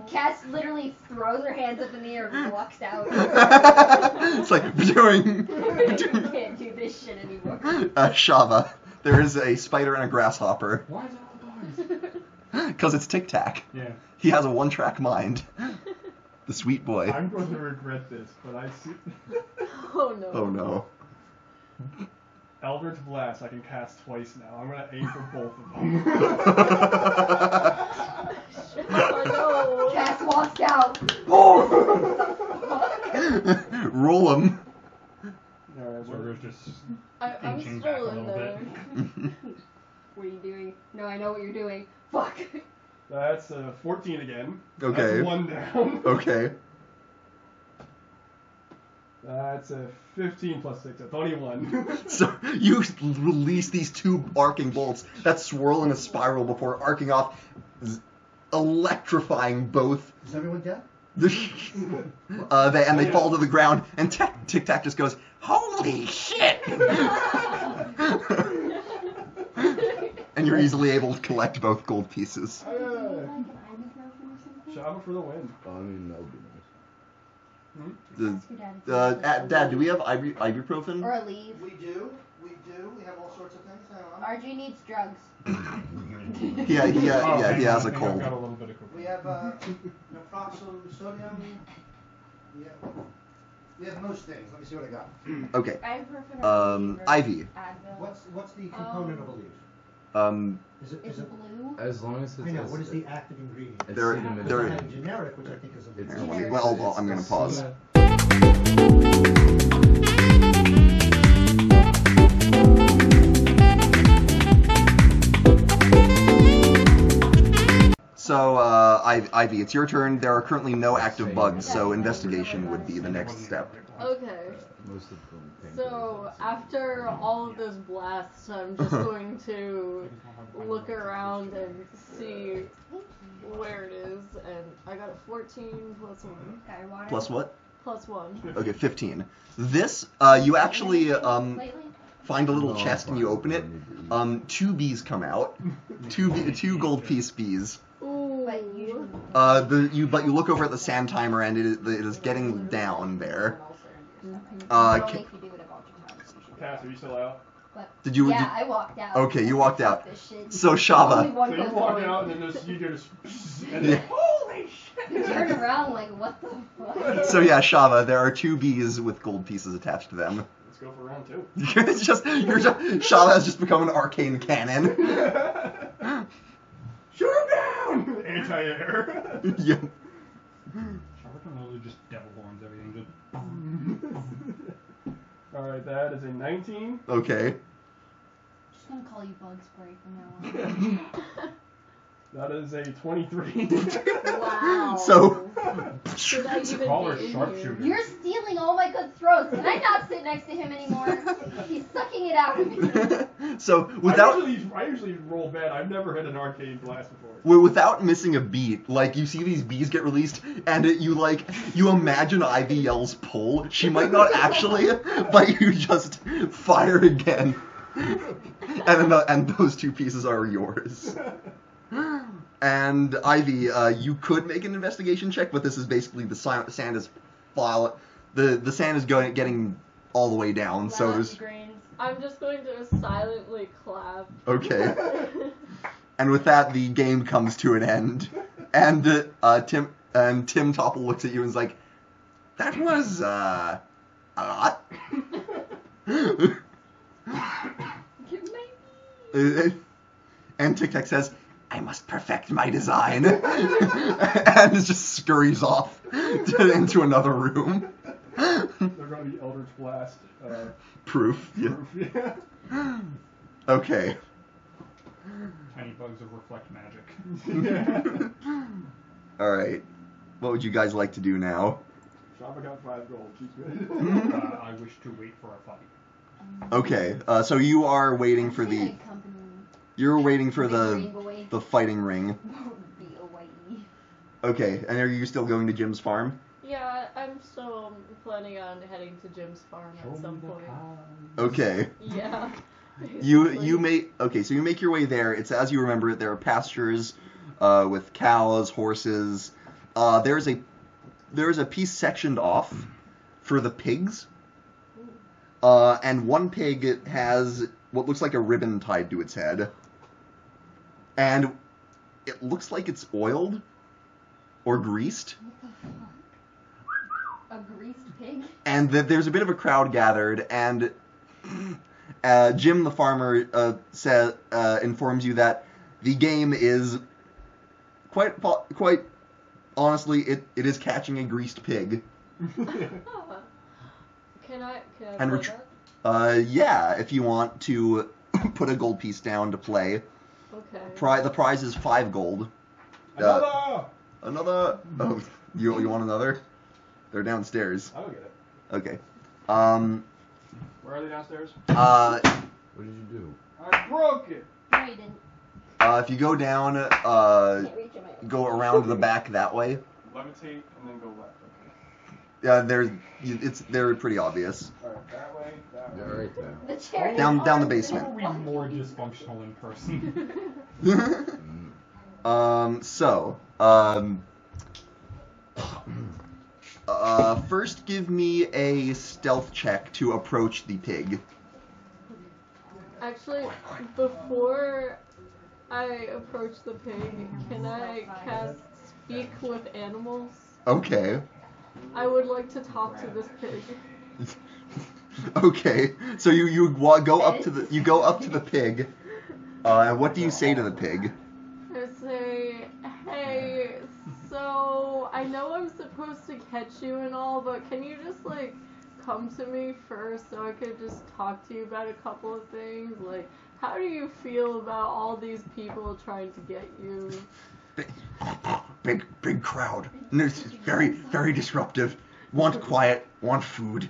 Cass literally throws her hands up in the air and walks out. It's like doing. Can't do this shit anymore. Shava, there is a spider and a grasshopper. Why is it all boys? Because it's Tic Tac. Yeah. He has a one-track mind. The sweet boy. I'm going to regret this, but I see. Oh no. Oh no. Eldritch Blast I can cast twice now. I'm gonna aim for both of them. Oh no. Cass walks out. Roll him. Alright, Sorger's just I'm inching back a still in little there. What are you doing? No, I know what you're doing. Fuck. That's 14 again. Okay. That's 1 down. Okay. That's a 15 plus 6, a 21. So you release these 2 arcing bolts that swirl in a spiral before arcing off, electrifying both. Is everyone dead? They fall to the ground, and Tic Tac just goes, "Holy shit!" And you're easily able to collect both gold pieces. Shava for the win. I mean, that would be nice. Dad, do we have ibuprofen? Or a leave. We do. We have all sorts of things. Hang on. RG needs drugs. Yeah, he has a I cold. got a little bit of We have naproxen sodium. We have most things. Let me see what I got. Okay. Ibuprofen or leave or Ivy. Advil. What's the component of a leaf? Is It's it? blue. As long as it's. I know. What is the active ingredient? It's There- cinnamon. there- I have a generic, which I think is a It's little. Here, well, I'm gonna pause. So, Ivy, it's your turn. There are currently no active bugs, so investigation would be the next step. Okay. Most of them pink. So after all of this blast, I'm just going to look around and see where it is, and I got a 14 plus 1. Got your water? Plus what? Plus 1. Okay, 15. This, you actually, Lately? find a little No, chest and you open it. 2 bees come out. 2 gold piece bees. Ooh. But usually. But you look over at the sand timer and it is getting down there. Only if you do it a bunch of times. Cass, are you still out? But Did you? yeah, I walked out. Okay, you walked Fuck out. this shit. So Only Shava. one So you goes walk away. out and then you just and Yeah. then, holy shit! You turn around like, what the fuck? So yeah, Shava. There are 2 bees with gold pieces attached to them. Let's go for round 2. Shava has just become an arcane cannon. Shoot him down! Anti-air. Yeah. Charlotte literally just devil horns everything. Just Alright, that is a 19. Okay. I'm just gonna call you Bug Spray from now on. That is a 23. Wow. So. Should I even call her be in sharpshooter. You're stealing all my good throws. Can I not sit next to him anymore? He's sucking it out of me. So without. I usually roll bad. I've never hit an arcade blast before. Without missing a beat, like, you see these bees get released, and you imagine Ivy yells pull. She might not actually, but you just fire again. And those 2 pieces are yours. And Ivy, you could make an investigation check, but this is basically the sand is the sand is getting all the way down, so there's Grains. I'm just going to silently clap. okay. And with that, the game comes to an end. And Tim Topple looks at you and is like, "That was a lot." And Tic Tac says, "I must perfect my design," and just scurries off into another room. They're going to be Eldritch Blast Proof. Yeah. proof. Yeah. Okay. tiny bugs that reflect magic. All right. What would you guys like to do now? Shava got 5 gold. She's good. I wish to wait for a fight. Okay. So you are waiting for the. You're waiting for the fighting ring. Okay. And are you still going to Jim's farm? Yeah, I'm still planning on heading to Jim's farm at some point. Okay. Yeah. You make so you make your way there. It's as you remember it. There are pastures with cows, horses. There's a piece sectioned off for the pigs, and one pig has what looks like a ribbon tied to its head, and it looks like it's oiled or greased. A greased pig? And there's a bit of a crowd gathered, and Jim the farmer informs you that the game is quite honestly, it is catching a greased pig. Can I And play that? Yeah, if you want to put a gold piece down to play. Okay. The prize is 5 gold. Another. Oh, you want another? They're downstairs. I'll get it. Okay. Where are they downstairs? What did you do? I broke it. No, you didn't. If you go down, Can't reach it. go around the back that way. Levitate and then go left. Okay. Yeah, they're pretty obvious. All right, that way. Yeah, right there. The chair. Down the How are basement. we more dysfunctional in person? First give me a stealth check to approach the pig. Actually, before I approach the pig, can I cast Speak with Animals? Okay. I would like to talk to this pig. Okay. So you go up to the pig. And what do you say to the pig? I say, hey, so I know I'm supposed to catch you and all, but can you just like come to me first so I could just talk to you about a couple of things? Like, how do you feel about all these people trying to get you? Big crowd. It's very, very disruptive. Want quiet, want food.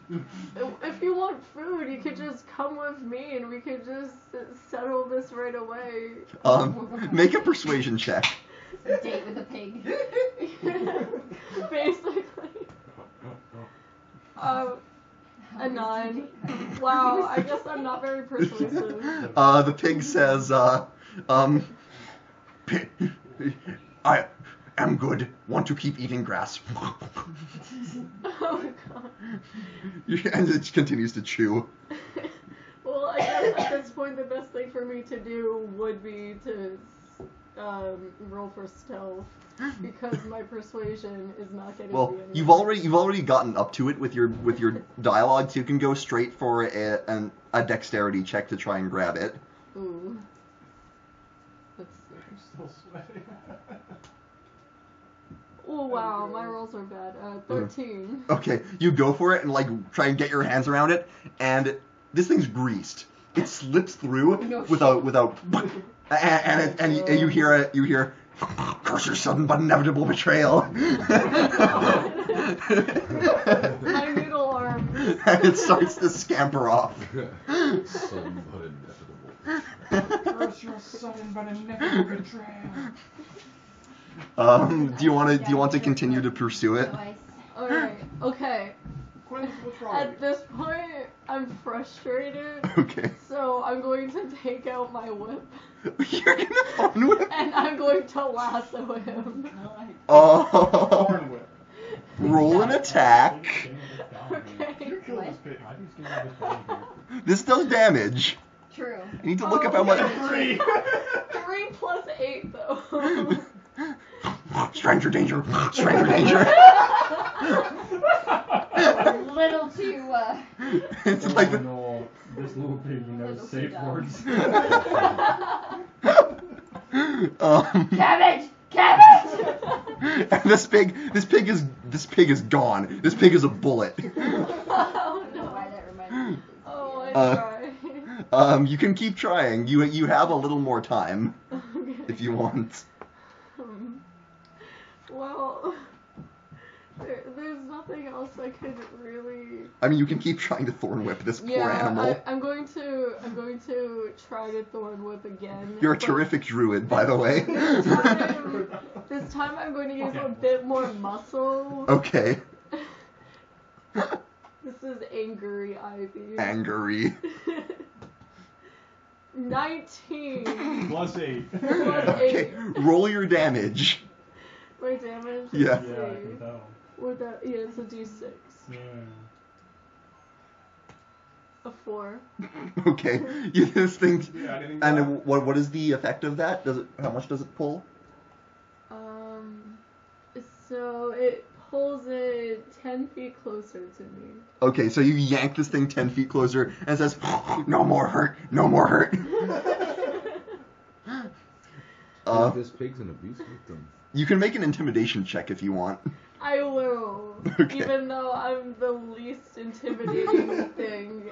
If you want food, you could just come with me and we could just settle this right away. Make a persuasion check. Date with a pig. Basically. A 9. Wow, I guess I'm not very persuasive. The pig says, I am good. Want to keep eating grass. Oh my god. And it continues to chew. Well, I guess at this point the best thing for me to do would be to roll for stealth, because my persuasion is not getting Well, me you've anywhere. already gotten up to it with your dialogue, so you can go straight for a dexterity check to try and grab it. Ooh. Let's see. I'm still sweating. Oh wow, my rolls are bad. 13. Okay, you go for it and like try and get your hands around it, and this thing's greased. It slips through without and you hear curse your sudden but inevitable betrayal. My noodle arm. And it starts to scamper off. Sudden but inevitable. Curse your sudden but inevitable betrayal. Do you want to continue to pursue it? Alright, okay. Quinn, what's wrong At with this point, I'm frustrated. Okay. So I'm going to take out my whip. You're gonna thorn whip? And I'm going to lasso him. Oh. Thorn whip. Roll an attack. Okay. Kill this pig. How do you skin this dog here? This does damage. True. You need to look up how much. 3. 3 plus 8 though. Stranger danger. Stranger danger. A little too, It's like the, no, this little pig knows Little safe dumb. words. Cabbage! Cabbage! and this pig is gone. This pig is a bullet. Oh I don't know no. why that reminded me. Oh, I try. You can keep trying. You have a little more time Okay. if you want. Well, there's nothing else I could really. I mean, you can keep trying to thorn whip this poor animal. I'm going to try to thorn whip again. You're a but terrific druid, by the way. this time I'm going to use a bit more muscle. Okay. This is angry ivy. Angry. +8. 19. Okay. Roll your damage. My damage. Yeah. Let's Yeah, I see. can tell. With that, yeah, it's a d6. Yeah. A 4. Okay. This thing. Yeah, anything And else? what is the effect of that? How much does it pull? So it pulls it 10 feet closer to me. Okay, so you yank this thing 10 feet closer and it says, "No more hurt, no more hurt." This pig's an abuse victim. You can make an intimidation check if you want. I will. Okay. Even though I'm the least intimidating thing.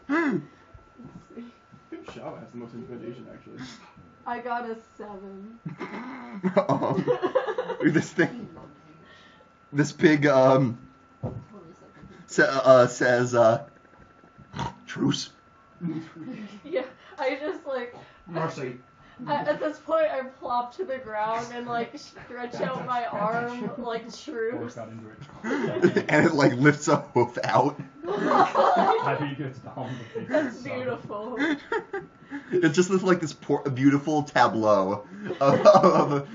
I think Shava has the most intimidation, actually. I got a 7. This pig, says, truce. Yeah, I just like Mercy. at this point I plop to the ground and like stretch out my arm like Forrest truce. got into it. And it like lifts a hoof out. Ivy gets down the face. That's beautiful. It's just this beautiful tableau of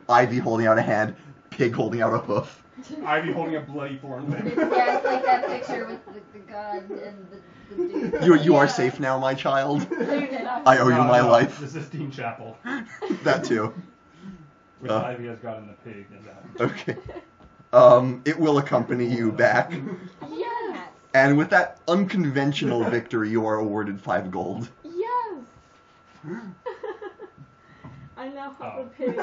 Ivy holding out a hand, Pig holding out a hoof. Ivy holding a bloody thorn limb. Yeah, it's like that picture with the gun and the dude. You are safe now, my child. Exactly. I owe you my life. This is Dean Chapel. That too. Which Ivy has gotten the pig in that. Okay. It will accompany you back. Yes. And with that unconventional victory, you are awarded 5 gold. Yes. I now have a pig.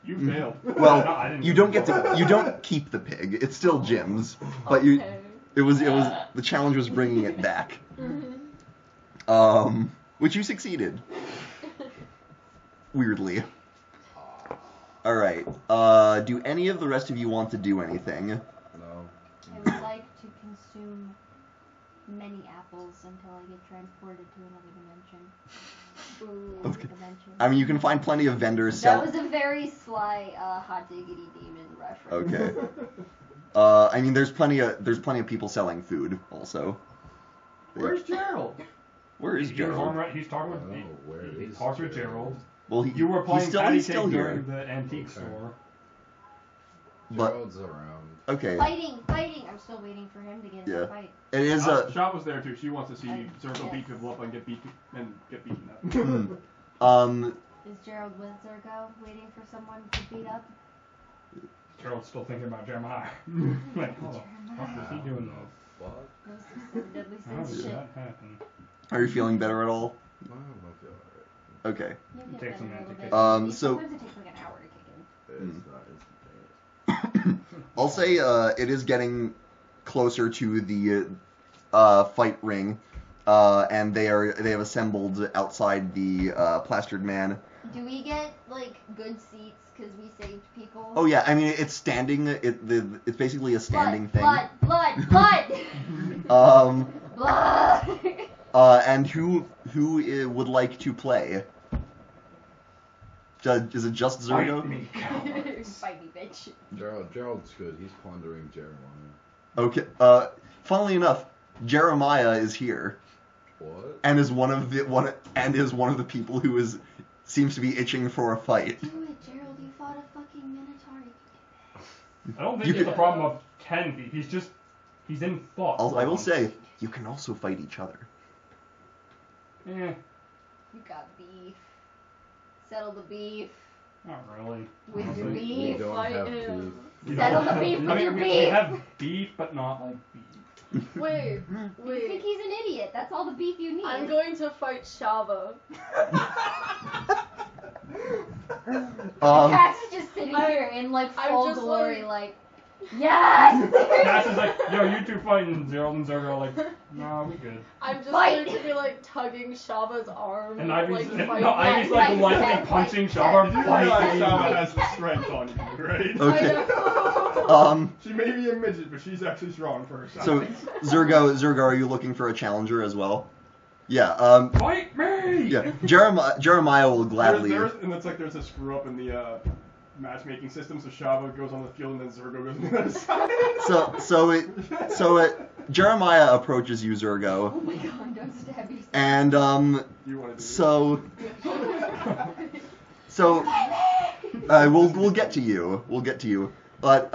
You failed. Well, No, I didn't you don't keep the pig. It's still Jim's, but Okay. the challenge was bringing it back. Mhm. Which you succeeded. Weirdly. All right. Do any of the rest of you want to do anything? No. I would like to consume many apples until I get transported to another dimension. Ooh. Okay. I mean, you can find plenty of vendors sell. That was a very sly hot diggity demon reference. Okay. I mean, there's plenty of people selling food also. Where's Gerald? Where is He was on Gerald? right. He's talking I with. don't know where He is talks with Gerald. Gerald. Well, You were playing he's still patty cake here. during the antique store. But Gerald's around. okay, Fighting! I'm still waiting for him to get in Yeah. a fight. it is Shop was there too. She wants to see Zergo Yes. beat people up and get beaten up. Is Gerald with Zergo waiting for someone to beat up? Gerald's still thinking about Jeremiah. Like, oh, what was he doing though? What? Those are some deadly How sins did shit. that happen? Are you feeling better at all? No, I don't feel alright. Okay. You'll get Take better some a little anti- bit. so- Sometimes it takes like an hour to kick in. It's not instantaneous. I'll say it is getting closer to the fight ring, and they have assembled outside the plastered man. Do we get like good seats because we saved people? Oh yeah, I mean it's standing. It's basically a standing blood, thing. blood. Blood. And who would like to play? Is it just Zergo? Fight me, bitch. Gerald's good. He's plundering Jeremiah. Okay. Funnily enough, Jeremiah is here What? and is one of the people who seems to be itching for a fight. Do it, Gerald. You fought a fucking minotaur. I don't think You it's could- a problem of 10 feet. He's in thought. I will say you can also fight each other. Eh, You got beef. Settle the beef not really. with your honestly. We beef. don't Fight have him. beef. We Settle don't- the beef I with mean, your we beef. have beef, but not like beef. Wait, You think wait. he's an idiot? That's all the beef you need. I'm going to fight Shava. Cass is just sitting here in like I'm full just glory, like- like yes. Cass is like, yo, you two fighting. Gerald and Zergo are like, no, we good. I'm just Fight! going to be like tugging Shava's arm. And like, Ivy's, fighting Ivy's him. like Fight, lightly fight, punching fight. Shava. You realize Fight. Shava has some strength on you, right? Okay. I know. She may be a midget, but she's actually strong for her size. So Zergo, are you looking for a challenger as well? Yeah. Fight me! Yeah. Jeremiah will gladly. and it's like there's a screw up in the matchmaking system, so Shava goes on the field and then Zergo goes on the other side. So Jeremiah approaches you, Zergo, Oh my god! Don't stab yourself. and You want to do we'll get to you. We'll get to you. But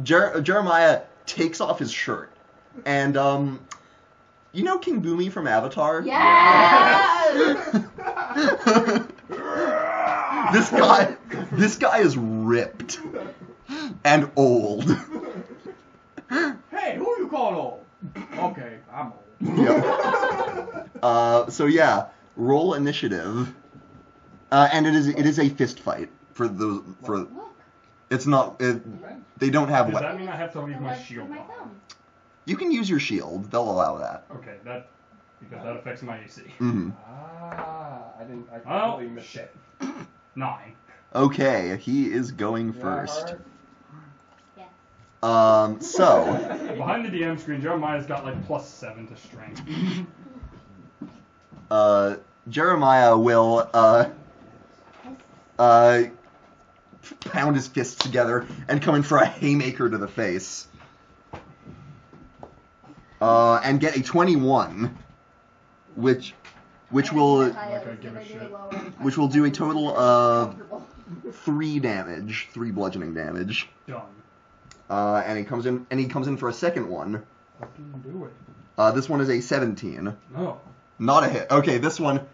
Jeremiah takes off his shirt, and you know King Boomy from Avatar? Yes. This guy is ripped and old. Hey, who are you calling old? Okay, I'm old. Yep. So yeah, roll initiative, and it is a fist fight for those for. Look. It's not. They don't have Does weapons. that mean I have to leave The my legs shield from my on? thumb. You can use your shield. They'll allow that. Okay, because that affects my AC. Hmm. I Oh, completely missed shit. it. 9. Okay, he is going first. Yes. So Behind the DM screen, Jeremiah's got like +7 to strength. Jeremiah will pound his fists together and come in for a haymaker to the face. And get a 21, which will do a total of 3 damage, 3 bludgeoning damage. Done. And he comes in for a second one. Fucking do it. This one is a 17. No. Not a hit. Okay, this one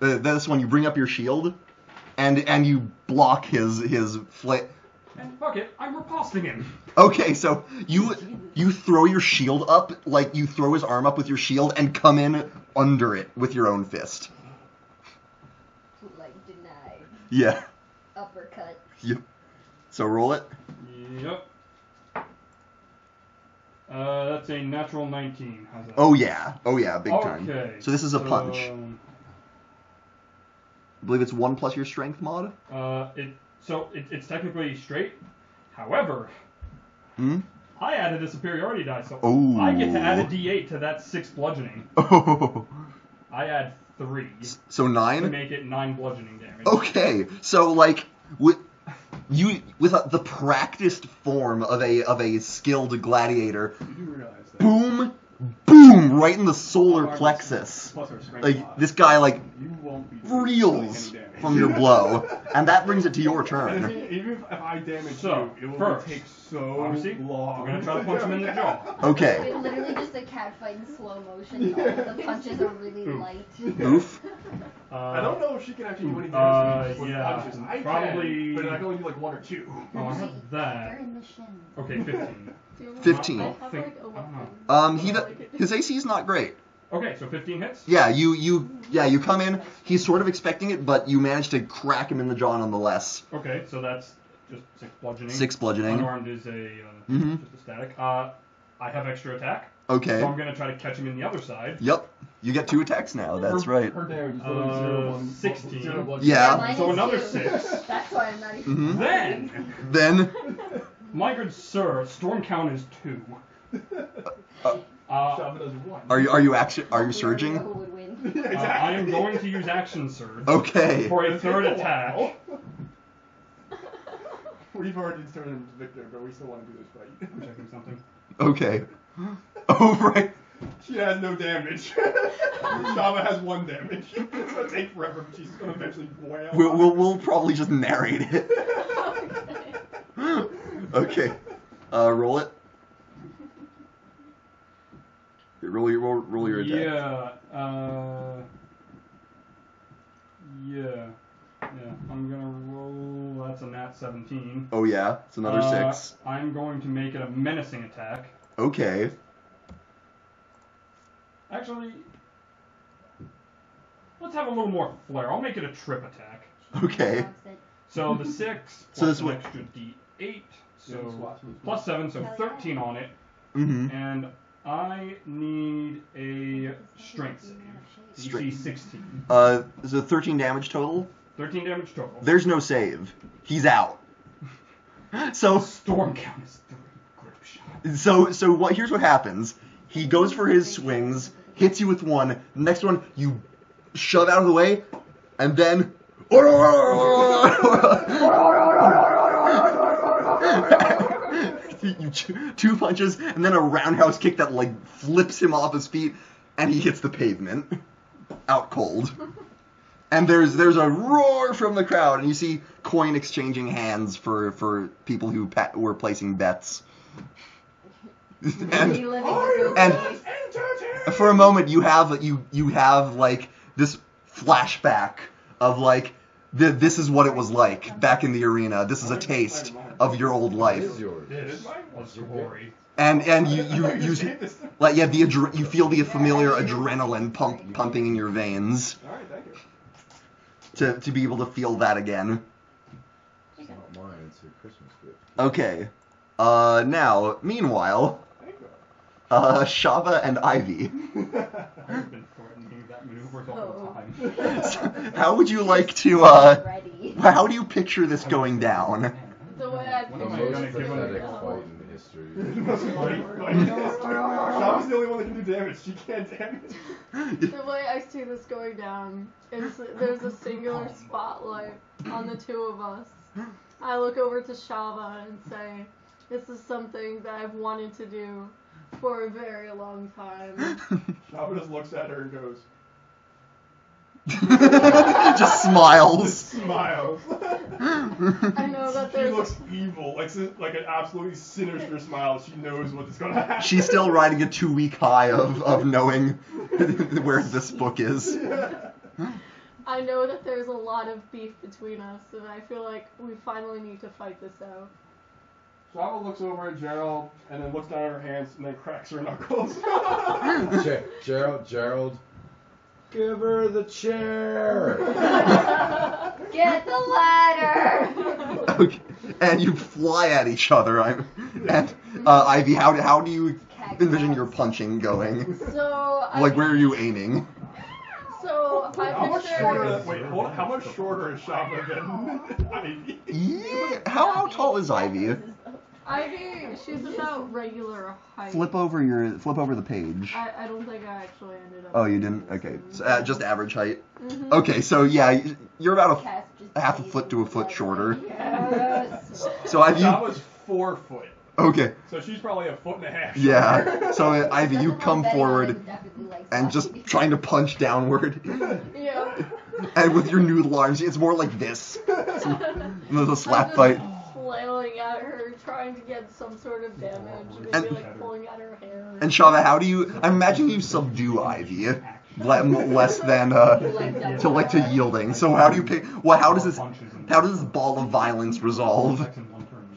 you bring up your shield, and you block his flame. And fuck it, I'm riposting him. Okay, so you throw your shield up, like you throw his arm up with your shield and come in under it with your own fist. Like denied. Yeah. Uppercut. Yep. So roll it. Yep. That's a natural 19. How's that? Oh yeah, big time. Okay. So this is a punch. I believe it's 1 plus your strength mod. It's technically straight. However, I added a superiority die, so I get to add a D8 to that 6 bludgeoning. Oh. I add 3. So 9? To make it 9 bludgeoning damage. Okay, so like with the practiced form of a skilled gladiator, You do realize that. boom, right in the solar plexus. Plus our strength Like mod. this guy like You won't be reels doing any damage. from your blow, and that brings it to your And turn. even if I damage So, you, it will first, take so obviously, long. I'm gonna try to punch him in the jaw. Okay. It's literally just a cat fight in slow motion. All of the punches are really light. Oof. I don't know if she can actually do any damage with yeah, punches. I probably- can, but I can only do like 1 or 2. Oh, I have They're that. in the shin. Okay, 15. 15. I have Think- like a weapon. His AC is not great. Okay, so 15 hits? Yeah, you come in. He's sort of expecting it, but you manage to crack him in the jaw nonetheless. Okay, so that's just 6 bludgeoning. 6 bludgeoning. Unarmed is just a static. I have extra attack. Okay. So I'm gonna try to catch him in the other side. Yep. You get 2 attacks now. That's right. Her damage is literally 0, 1, 16. 0 blood. Yeah. Mine So is another 2. 6. That's why I'm not even. Then, Then my good sir, storm count is 2. Shava does 1. are you surging? Who would win? I am going to use action surge Okay. for a third attack. We've already turned Victor, but we still want to do this fight. I'm checking something. Okay. Oh right. She has no damage. Shava has 1 damage. It's gonna take forever, but she's gonna eventually wail. We'll probably just narrate it. Okay. Roll it. Roll your attack. Yeah. I'm gonna roll. That's a nat 17. Oh yeah, it's another 6. I'm going to make it a menacing attack. Okay. Actually, let's have a little more flair. I'll make it a trip attack. Okay. So the 6 So plus this an one- extra d8, so Swaps with- plus 7, so 13 on it, Mm-hmm. and I need a strength save. DC Strength. 16. So 13 damage total. 13 damage total. There's no save. He's out. So Storm count is 3 grip shot. so what? Here's what happens. He goes for his swings, hits you with one. Next one, you shove out of the way, and then. You 2 punches, and then a roundhouse kick that like flips him off his feet, and he hits the pavement, out cold. And there's a roar from the crowd, and you see coin exchanging hands for people who were placing bets. And for a moment, you have like this flashback of like this is what it was like back in the arena. This is a taste of your old life. It is yours. This was glory. And you like you feel the familiar adrenaline pumping in your veins Alright, thank you. to be able to feel that again. It's not mine, it's your Christmas gift. Okay. Now, meanwhile, Shava and Ivy. I've been threatening that maneuver the whole time. How would you like to Ready. how do you picture this going down? The way I The Am I most gonna give him pathetic No. fight in history. Must bite. Shama's the only one that can do damage. She can't damage. The way I see this going down is there's a singular spotlight on the two of us. I look over to Shava and say, this is something that I've wanted to do for a very long time. Shava just looks at her and goes, just smiles. Smiles. I know that She there's looks evil, like an absolutely sinister smile. She knows what's going to happen. She's still riding a 2-week high of knowing where this book is. I know that there's a lot of beef between us, and I feel like we finally need to fight this out. Shava looks over at Gerald and then looks down at her hands and then cracks her knuckles. Gerald, give her the chair. Get the ladder. Okay. And you fly at each other. Ivy, how do you envision your punching going? So Like, where are you aiming? So How I much picture. shorter? Wait, hold on. How much shorter is Shava than Ivy? Yeah. How tall is Ivy? Ivy, she's about regular height. Flip over the page. I don't think I actually ended up. Oh, you didn't? Okay. So, just average height. Mm-hmm. Okay, so yeah, you're about Cass just a half a plays foot to a foot with shorter. Yes. So Ivy. Shava's 4 foot. Okay. So she's probably a foot and a half. Yeah. So Ivy, you come Betting forward on it definitely likes and just Ivy. trying to punch downward. Yeah. And with your noodle arms, it's more like this. The slap I'm fight. just flailing at her, trying to get some sort of damage, maybe And- like pulling at her hair. And Shava, how do you? I imagine you subdue Ivy, less than to yielding. So how do you pick? How does this ball of violence resolve?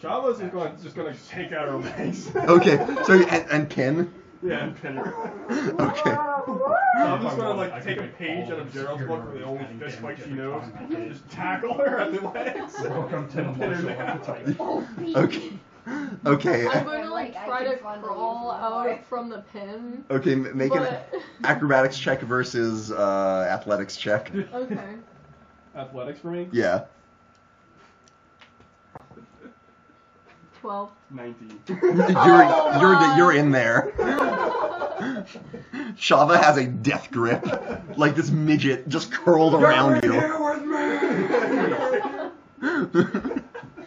Shava's just gonna take out her legs. Okay, so and pin. Yeah, and pin her. Okay. I'm just gonna take a page out of Gerald's book for the only fist fight she knows, just tackle her at the legs. Welcome to and pin her emotional down. appetite. Oh, baby. Okay. Okay. I'm going to Like, like I try can to fondle crawl you for out from the pin. Okay. Make an But acrobatics check versus athletics check. okay. Athletics for me? Yeah. 12. 19. You're in there. Shava has a death grip, like this midget just curled around you.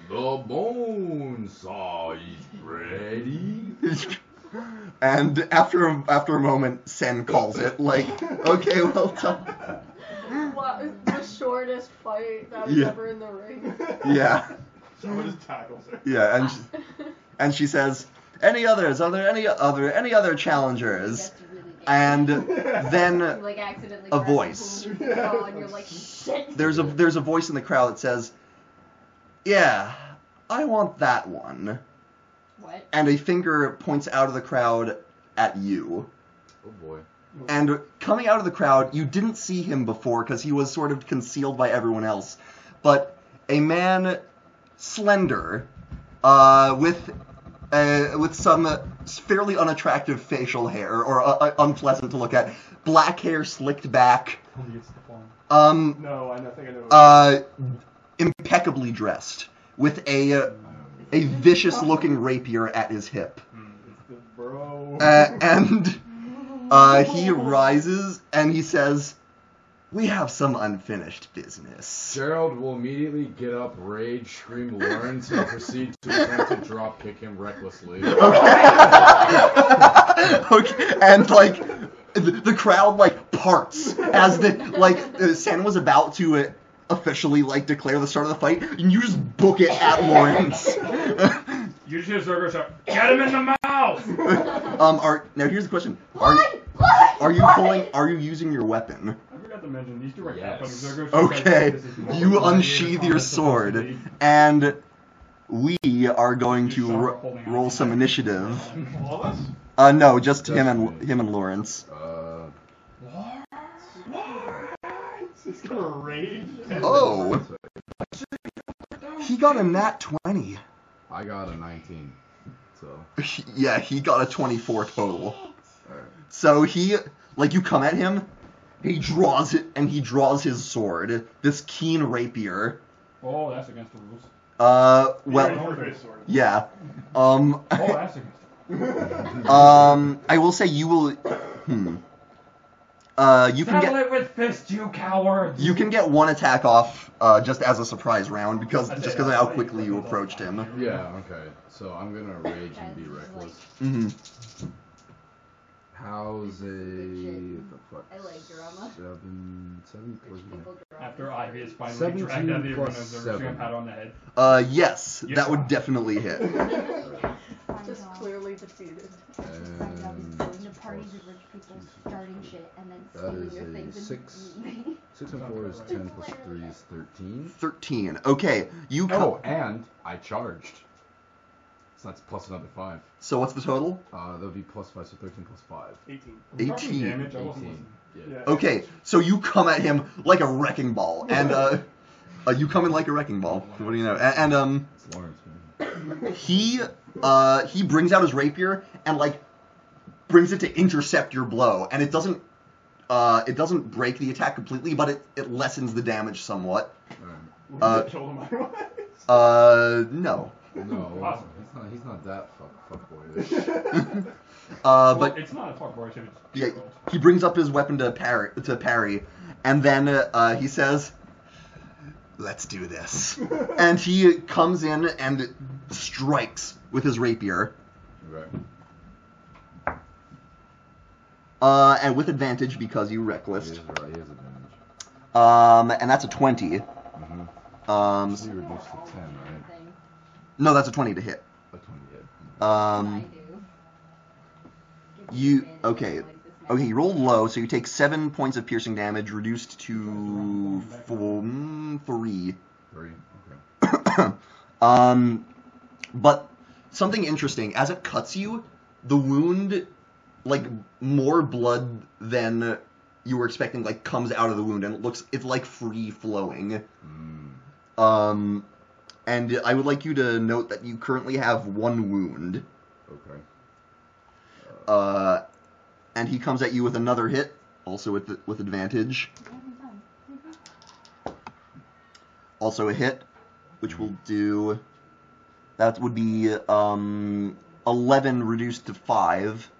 The bone saw is ready. And after a moment, Sen calls it like, okay, well done. Wow, the shortest fight that was Yeah. ever in the ring. Yeah, Shava just tackles her. yeah, and she says, any others? Are there any other challengers? That's really gay. And You, then like, accidentally a grab voice. the pool and go, and you're like, shit. there's a voice in the crowd that says, yeah, I want that one. What? And a finger points out of the crowd at you. Oh boy. And coming out of the crowd, you didn't see him before because he was sort of concealed by everyone else. But a man, slender, with some fairly unattractive facial hair, or unpleasant to look at, black hair slicked back, No, I think I know. impeccably dressed, with a vicious-looking rapier at his hip. It's the bro. And he rises and he says, we have some unfinished business. Gerald will immediately get up, rage, scream Lawrence, and proceed to attempt to drop kick him recklessly. Okay, and like the crowd like parts as Sen was about to officially like declare the start of the fight, and you just book it at Lawrence. You just hear Zergo shout, get him in the mouth! Now here's the question: What? Are you using your weapon? I forgot to mention, these two are Yes. Catholic. Zergo Okay, this is more you than unsheath your sword, and we are going to roll some initiative. All of us? No, just him and Lawrence. It's gonna rage. Oh, he got a nat 20. I got a 19. So. Yeah, he got a 24 total. So you come at him, he draws it, and he draws his sword, this keen rapier. Oh, that's against the rules. Well, North-face sword. yeah. Oh, that's against the rules. I will say you will. You can Settle get it with fist, you cowards! you can get one attack off just as a surprise round because of how quickly you approached him. Yeah, okay. So I'm gonna rage and be reckless. Mm-hmm. How's a the fuck? I like drama. 7 plus After Ivy is finally 17 dragged out of the arena, plus is there a 7. pat on the head? Yes, Yes, that sir. would definitely hit. Just clearly defeated. And Going to parties with rich people, starting shit, and then that stealing is your a things and 6. leaving. 6 and 4 is 10 plus 3 is 13. 13. Okay, you. Oh, and I charged. So that's plus another 5. So what's the total? That would be plus 5, so 13 plus 5. 18. 18. Damage, I wasn't 18. listening. Yeah. Okay, so you come at him like a wrecking ball, and you come in like a wrecking ball. What do you know? And It's Lawrence, man. he brings out his rapier and like brings it to intercept your blow, and it doesn't break the attack completely, but it lessens the damage somewhat. Would you kill him otherwise? No. No, he's not that fuckboyish. But it's not a fuckboy, it's yeah, he brings up his weapon to parry, and then he says, "Let's do this." And he comes in and strikes with his rapier. Okay. And with advantage because you He reckless. has advantage. And that's a 20. Mm-hmm. So you reduced to 10, right? No, that's a 20 to hit. A 20 hit. I do. Okay, you rolled low, so you take 7 points of piercing damage, reduced to 3. 3, okay. But something interesting, as it cuts you, the wound, like, more blood than you were expecting, like, comes out of the wound, and it's like free flowing. And I would like you to note that you currently have 1 wound. Okay. And he comes at you with another hit, also with advantage. Also a hit, which will do. That would be 11 reduced to 5.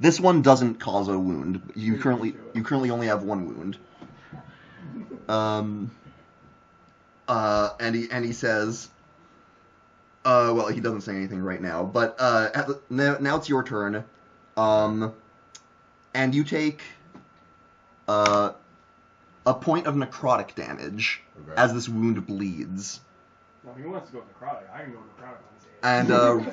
This one doesn't cause a wound. You currently only have 1 wound. And he says, well, he doesn't say anything right now, but now it's your turn, and you take a point of necrotic damage as this wound bleeds. No, he wants to go necrotic. I can go necrotic on his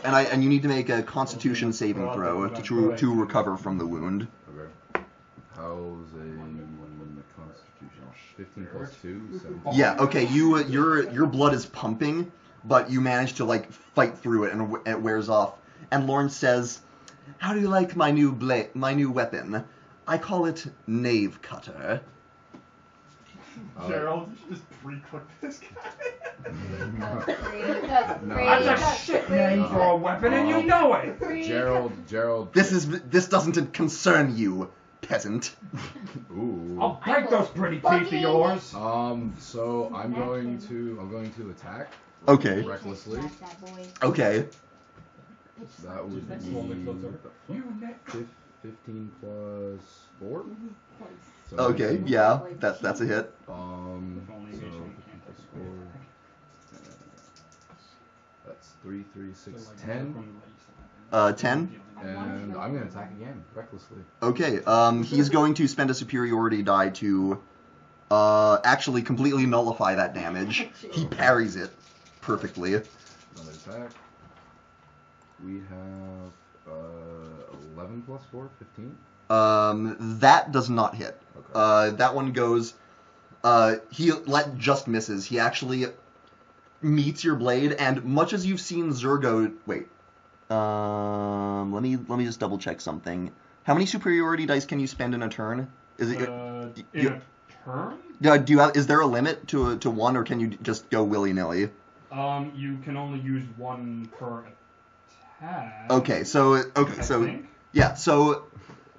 head. And you need to make a Constitution saving throw to recover from the wound. Okay. How's a Constitution? 15 plus 2, 17. Yeah. Okay. Your blood is pumping, but you manage to like fight through it, and it wears off. And Lawrence says, "How do you like my new weapon? I call it Knave Cutter." Gerald, you should just pre-cook this guy. That's a shit name for a weapon, and you know it! Gerald. This doesn't concern you, peasant. Ooh. I'll break those pretty teeth of yours! So I'm going to attack. Okay. Recklessly. Okay. That would be 15 plus 4. So Okay. Yeah. That's a hit. So 15 plus 4. That's 3, 6, 10. 10. And I'm gonna attack again, recklessly. Okay. He's going to spend a superiority die to actually completely nullify that damage. He parries it perfectly. Another attack. We have 11 plus 4, 15. That does not hit. Okay. That one goes. He just misses. He actually meets your blade, and much as you've seen Zergo. Wait. Let me just double check something. How many superiority dice can you spend in a turn? Is it In a turn? do you have? Is there a limit to 1, or can you just go willy nilly? You can only use 1 per attack. Okay, so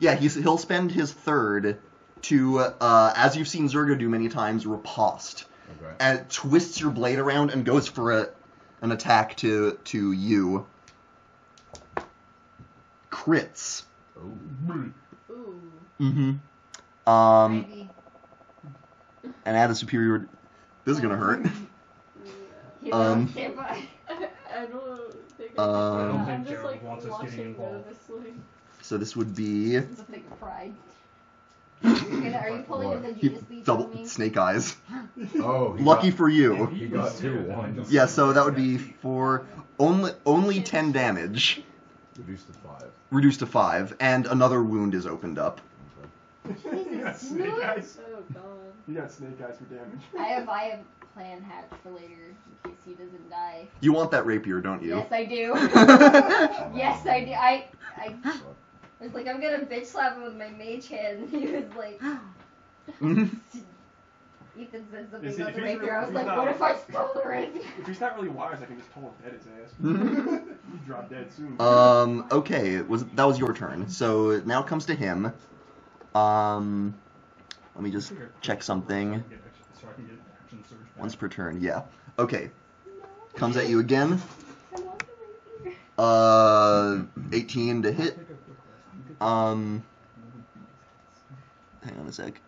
he'll spend his third to, as you've seen Zergo do many times, riposte. Okay. And it twists your blade around and goes for an attack to you. Crits. Oh. Ooh. Mm-hmm. Ivy. And add a superior. This is gonna hurt. You know, stand by. I don't think Um, I don't I'm think just Gerald like wants us getting watching involved. nervously. So this would be It's a thing of pride. Are you pulling in the he Judas Beats double on me? snake eyes. Oh, he Lucky got, for you. he got 2 ones. Yeah, so that would be for only 10 damage, Reduced to 5. reduced to 5, and another wound is opened up. You got snake eyes. Oh god. You got snake eyes for damage. I have plan hatched for later in case he doesn't die. You want that rapier, don't you? Yes, I do. Yes, I do. I was like, I'm gonna bitch slap him with my mage hand. And he was like, Mhm. Ethan said Is something he- about if the he's rapier. I was if like, he's what not- if I stole the rapier? If he's not really wise, I can just total dead his ass. Mhm. You drop dead soon. Okay, that was your turn. So now it comes to him. Let me just check something. So I can get action surge back. Once per turn, yeah. Okay. Comes at you again. I want the rapier. 18 to hit. Hang on a sec.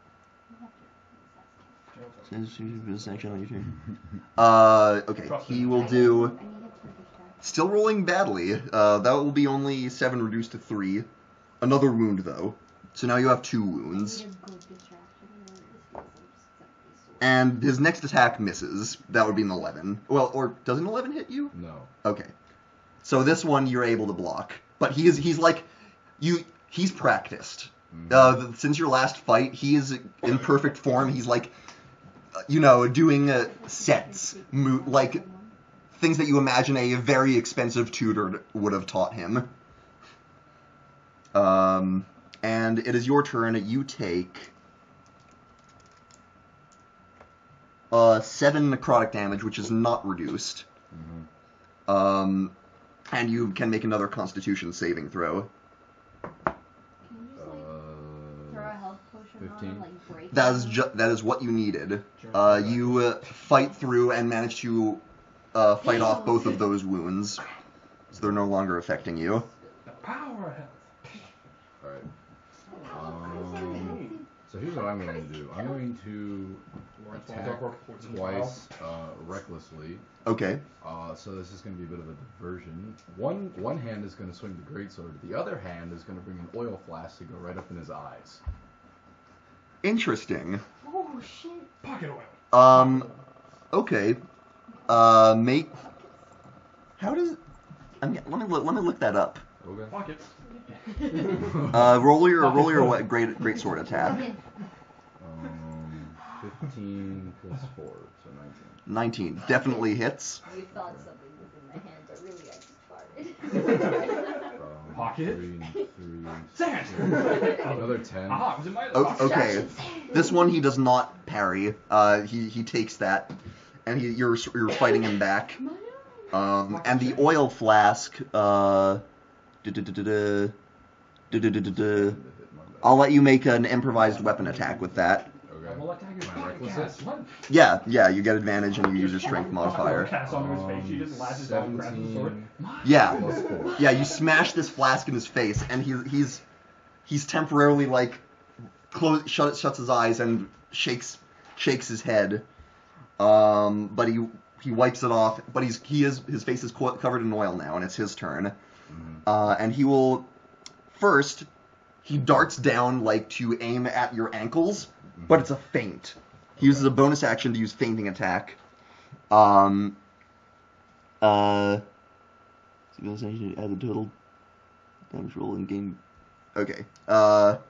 Okay, he will do. I need it for distraction. Still rolling badly. That will be only 7 reduced to 3. Another wound though. So now you have 2 wounds. I need a good distraction. I know this feels like just somebody's And his next attack misses. That would be an 11. Well, or does an 11 hit you? No. Okay. So this one you're able to block. But he's like he's practiced. Since your last fight, he is in perfect form. He's like doing sets, like things that you imagine a very expensive tutor would have taught him. And it is your turn. You take 7 necrotic damage, which is not reduced. And you can make another Constitution saving throw. Can you just like throw a health potion on 15. and like break That is what you needed. You fight through and manage to fight off both of those wounds, so they're no longer affecting you. The power of health. Alright. So here's what I'm going to do. I'm going to attack twice recklessly. Okay. So this is going to be a bit of a diversion. One hand is going to swing the greatsword. The other hand is going to bring an oil flask to go right up in his eyes. Interesting. Oh shit. Pocket oil. Okay. Make. How does? Let me look that up. Okay. Pockets. Roll your what? Great sword attack. 15 plus 4, so 19 definitely hits. You thought something was in my hand, but really I just farted. 19. Pocket. 3, Sand. another 10. Aha, it was in my Okay. This one he does not parry. He takes that, and you're fighting him back. And the oil flask. I'll let you make an improvised weapon attack with that. Okay. Well, attack is Am I reckless? cast. What? Yeah, you get advantage and you use your strength modifier. Cast onto his face. She just latches on, grabs the sword. 17 Yeah, plus 4. yeah, you smash this flask in his face, and he's temporarily like shuts his eyes and shakes his head. But he wipes it off. But his face is covered in oil now, and it's his turn. And he will first. He darts down like to aim at your ankles, but it's a feint. He uses a bonus action to use feinting attack. Bonus action to add the total damage roll in game. Okay. That's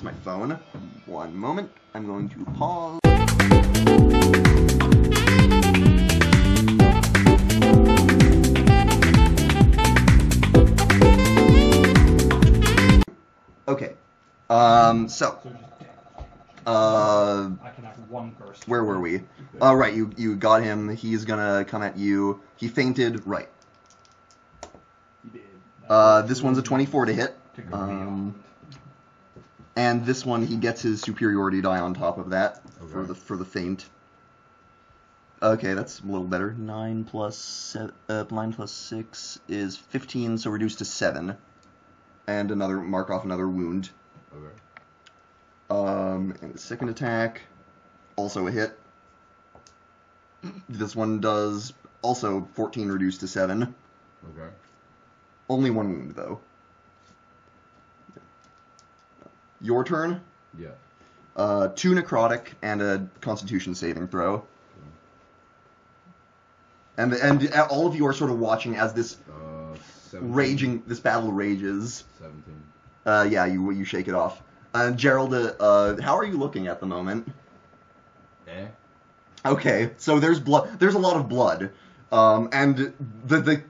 my phone. One moment. I'm going to pause. Okay. So. I can have one burst. Where were we? Right, you got him. He's gonna come at you. He fainted. Right. He did. This one's a 24 to hit. To go beyond. And this one he gets his superiority die on top of that Okay. for the feint. Okay, that's a little better. 9 plus 6 is 15, so reduced to 7. And mark off another wound. Okay. And the second attack, also a hit. This one does also 14 reduced to 7. Okay. Only one wound, though. Your turn. Yeah. 2 necrotic and a Constitution saving throw. And all of you are sort of watching as this 17. this battle rages. 17. Yeah, you shake it off. Gerald, how are you looking at the moment? Okay, so there's blood. There's a lot of blood, and the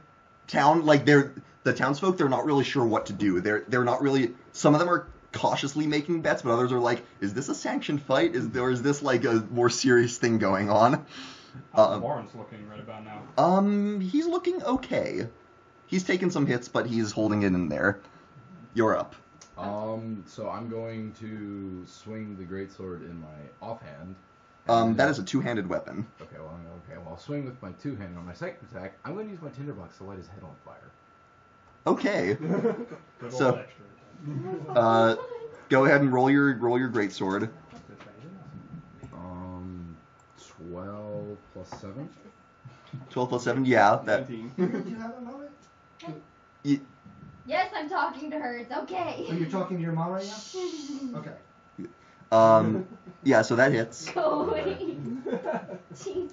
town, like the townsfolk, they're not really sure what to do. They're not really. Some of them are cautiously making bets, but others are like, "Is this a sanctioned fight? Is this like a more serious thing going on?" How's Lawrence looking right about now? He's looking okay. He's taken some hits, but he's holding it in there. You're up. So I'm going to swing the greatsword in my offhand. That is a two-handed weapon. Okay, well, I'll swing with my two-handed. On my second attack, I'm going to use my tinderbox to light his head on fire. Okay. Good So- old extra. Go ahead and roll your greatsword. 12 plus 7. 12 plus 7, yeah. That. 17. Do you have a moment? Yes, I'm talking to her. It's Oh, okay. you're talking to your mom right now? Okay. Yeah, so that hits. Go away. Jesus.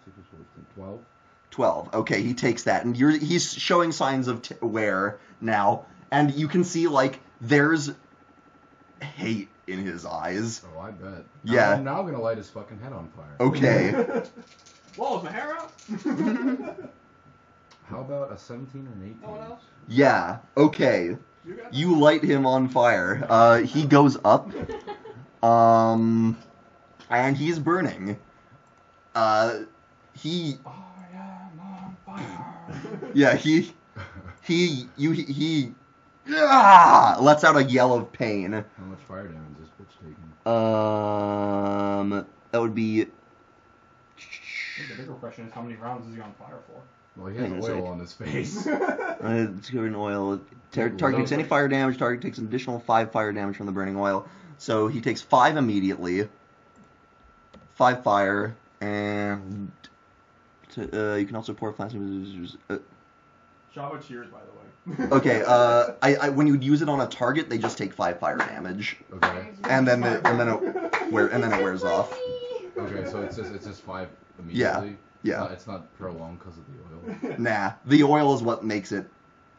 6 to 12. 12. Okay, he takes that, and he's showing signs of wear now, and you can see like there's hate in his eyes. Oh, I bet. Yeah. I'm now gonna light his fucking head on fire. Okay. Whoa, is my hair out? How about a 17 or an 18? No one else? Yeah. Okay. You got You light him on fire. He goes up. And he's burning. He. I am on fire. Yeah. He lets out a yell of pain. How much fire damage is this bitch taking? That would be. I think the bigger question is how many rounds is he on fire for? Well, he has Hang on a oil sec. on his face. It's covered in oil. Target takes any fire damage. Target takes an additional 5 fire damage from the burning oil. So he takes 5 immediately. 5 fire, and you can also pour plasma. Java cheers, by the way. Okay. I when you use it on a target, they just take 5 fire damage, Okay. and then it wears off. Okay, so it's just 5 immediately. Yeah. It's not prolonged because of the oil. Nah, the oil is what makes it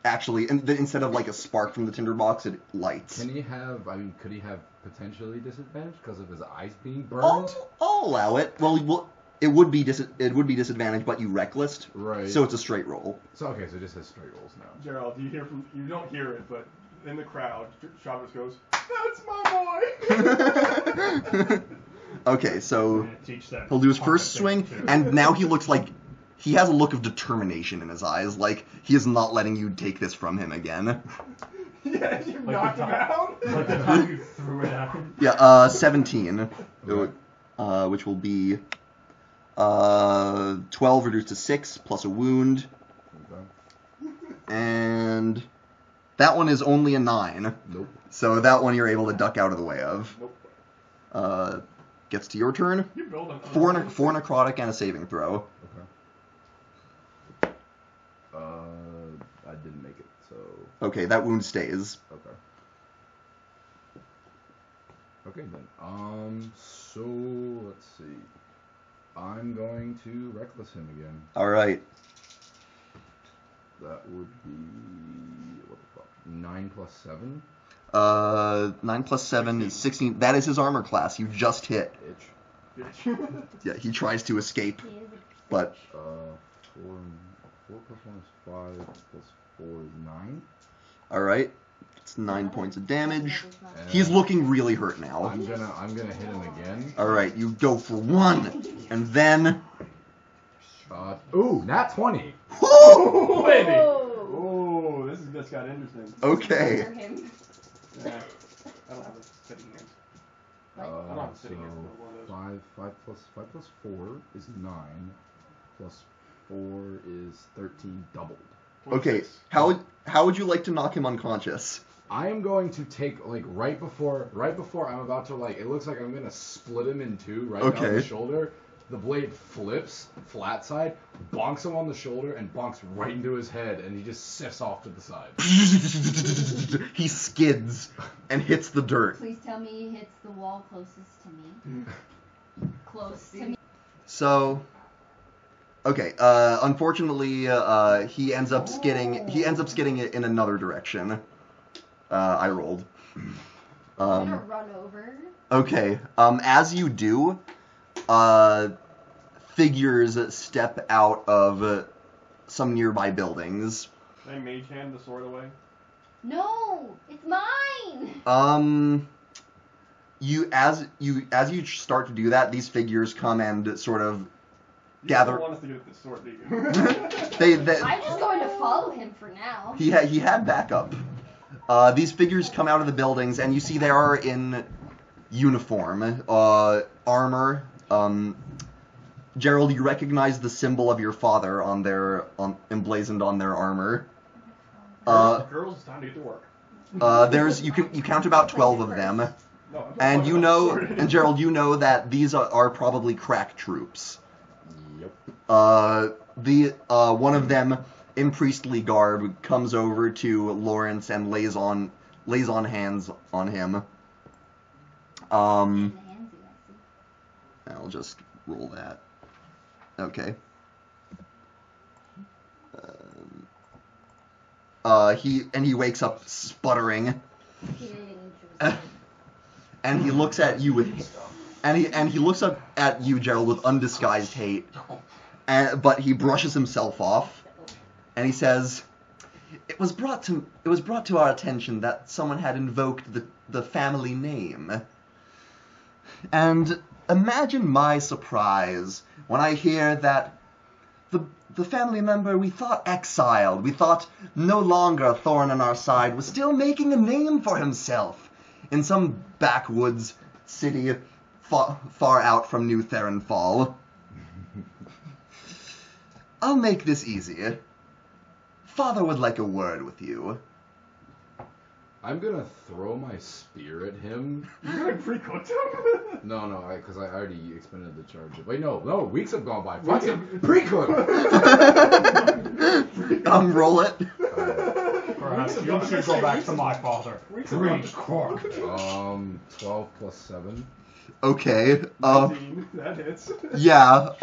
actually. Instead of like a spark from the tinderbox, it lights. Can he have? I mean, could he have potentially disadvantage because of his eyes being burned? I'll allow it. Well, it would be disadvantage, but you reckless, Right. so it's a straight roll. So okay, so it just has straight rolls now. Gerald, you don't hear it, but in the crowd, Chavez goes, "That's my boy." Okay, so Yeah, teach that he'll do his punk first thing, swing, too. and now he looks like he has a look of determination in his eyes, like he is not letting you take this from him again. Yeah, you Like knocked the him time- out. Like the time you threw it at him. Yeah, 17, Okay. which will be 12 reduced to 6 plus a wound, Okay. and that one is only a 9. Nope. So that one you're able to duck out of the way of. Nope. Gets to your turn. You build him. 4 necrotic and a saving throw. Okay. I didn't make it, so Okay, that wound stays. okay. Okay then. So let's see. I'm going to reckless him again. Alright. That would be what the fuck? 9 plus 7. 9 plus 7 is 16. That is his armor class. You just hit. Bitch. Yeah, he tries to escape, but 4 plus 1 is 5 plus 4 is 9. alright. It's 9 points of damage. And He's looking really hurt now. I'm gonna hit him again. Alright, you go for 1, and then. Ooh, nat 20. Oh, baby. Oh. Oh, this just got interesting. Okay. For him. Yeah. I don't have a fitting name What? I'm not So sitting against one of those. 5 plus 4 is 9. Plus 4 is 13 doubled. Okay, 26. how would you like to knock him unconscious? I am going to take, like, right before I'm about to, like, it looks like I'm going to split him in two right down the shoulder. The blade flips, flat side, bonks him on the shoulder, and bonks right into his head, and he just sifts off to the side. He skids and hits the dirt. Please tell me he hits the wall closest to me. Close to me. So, okay. Unfortunately, he ends up skidding. He ends up skidding it in another direction. I rolled. I'm gonna run over. Okay. As you do, figures step out of some nearby buildings. Can I mage hand the sword away? No, it's mine. As you start to do that, these figures come and sort of You gather. don't want us to get this sword, do you? I'm just going to follow him for now. He had backup. These figures come out of the buildings, and you see they are in uniform, armor. Gerald, you recognize the symbol of your father emblazoned on their armor. Girls, it's time to get to work. You count about 12 of them, and and Gerald, you know that these are probably crack troops. Yep. One of them, in priestly garb, comes over to Lawrence and lays on hands on him. I'll just roll that. Okay. He wakes up sputtering, and he looks at you he looks up at you, Gerald, with undisguised hate. But he brushes himself off, and he says, "It was brought to our attention that someone had invoked the family name. And imagine my surprise when I hear that the family member we thought exiled, we thought no longer a thorn on our side, was still making a name for himself in some backwoods city far out from New Theronfall. I'll make this easier. Father would like a word with you." I'm gonna throw my spear at him. You gonna pre-cooked him? No, because I already expended the charge. Wait, no, weeks have gone by. Fuck it, pre-cook! Roll it. Perhaps you should go back to my father. Pre-cook. 12 plus 7. Okay. 19, that hits. Yeah.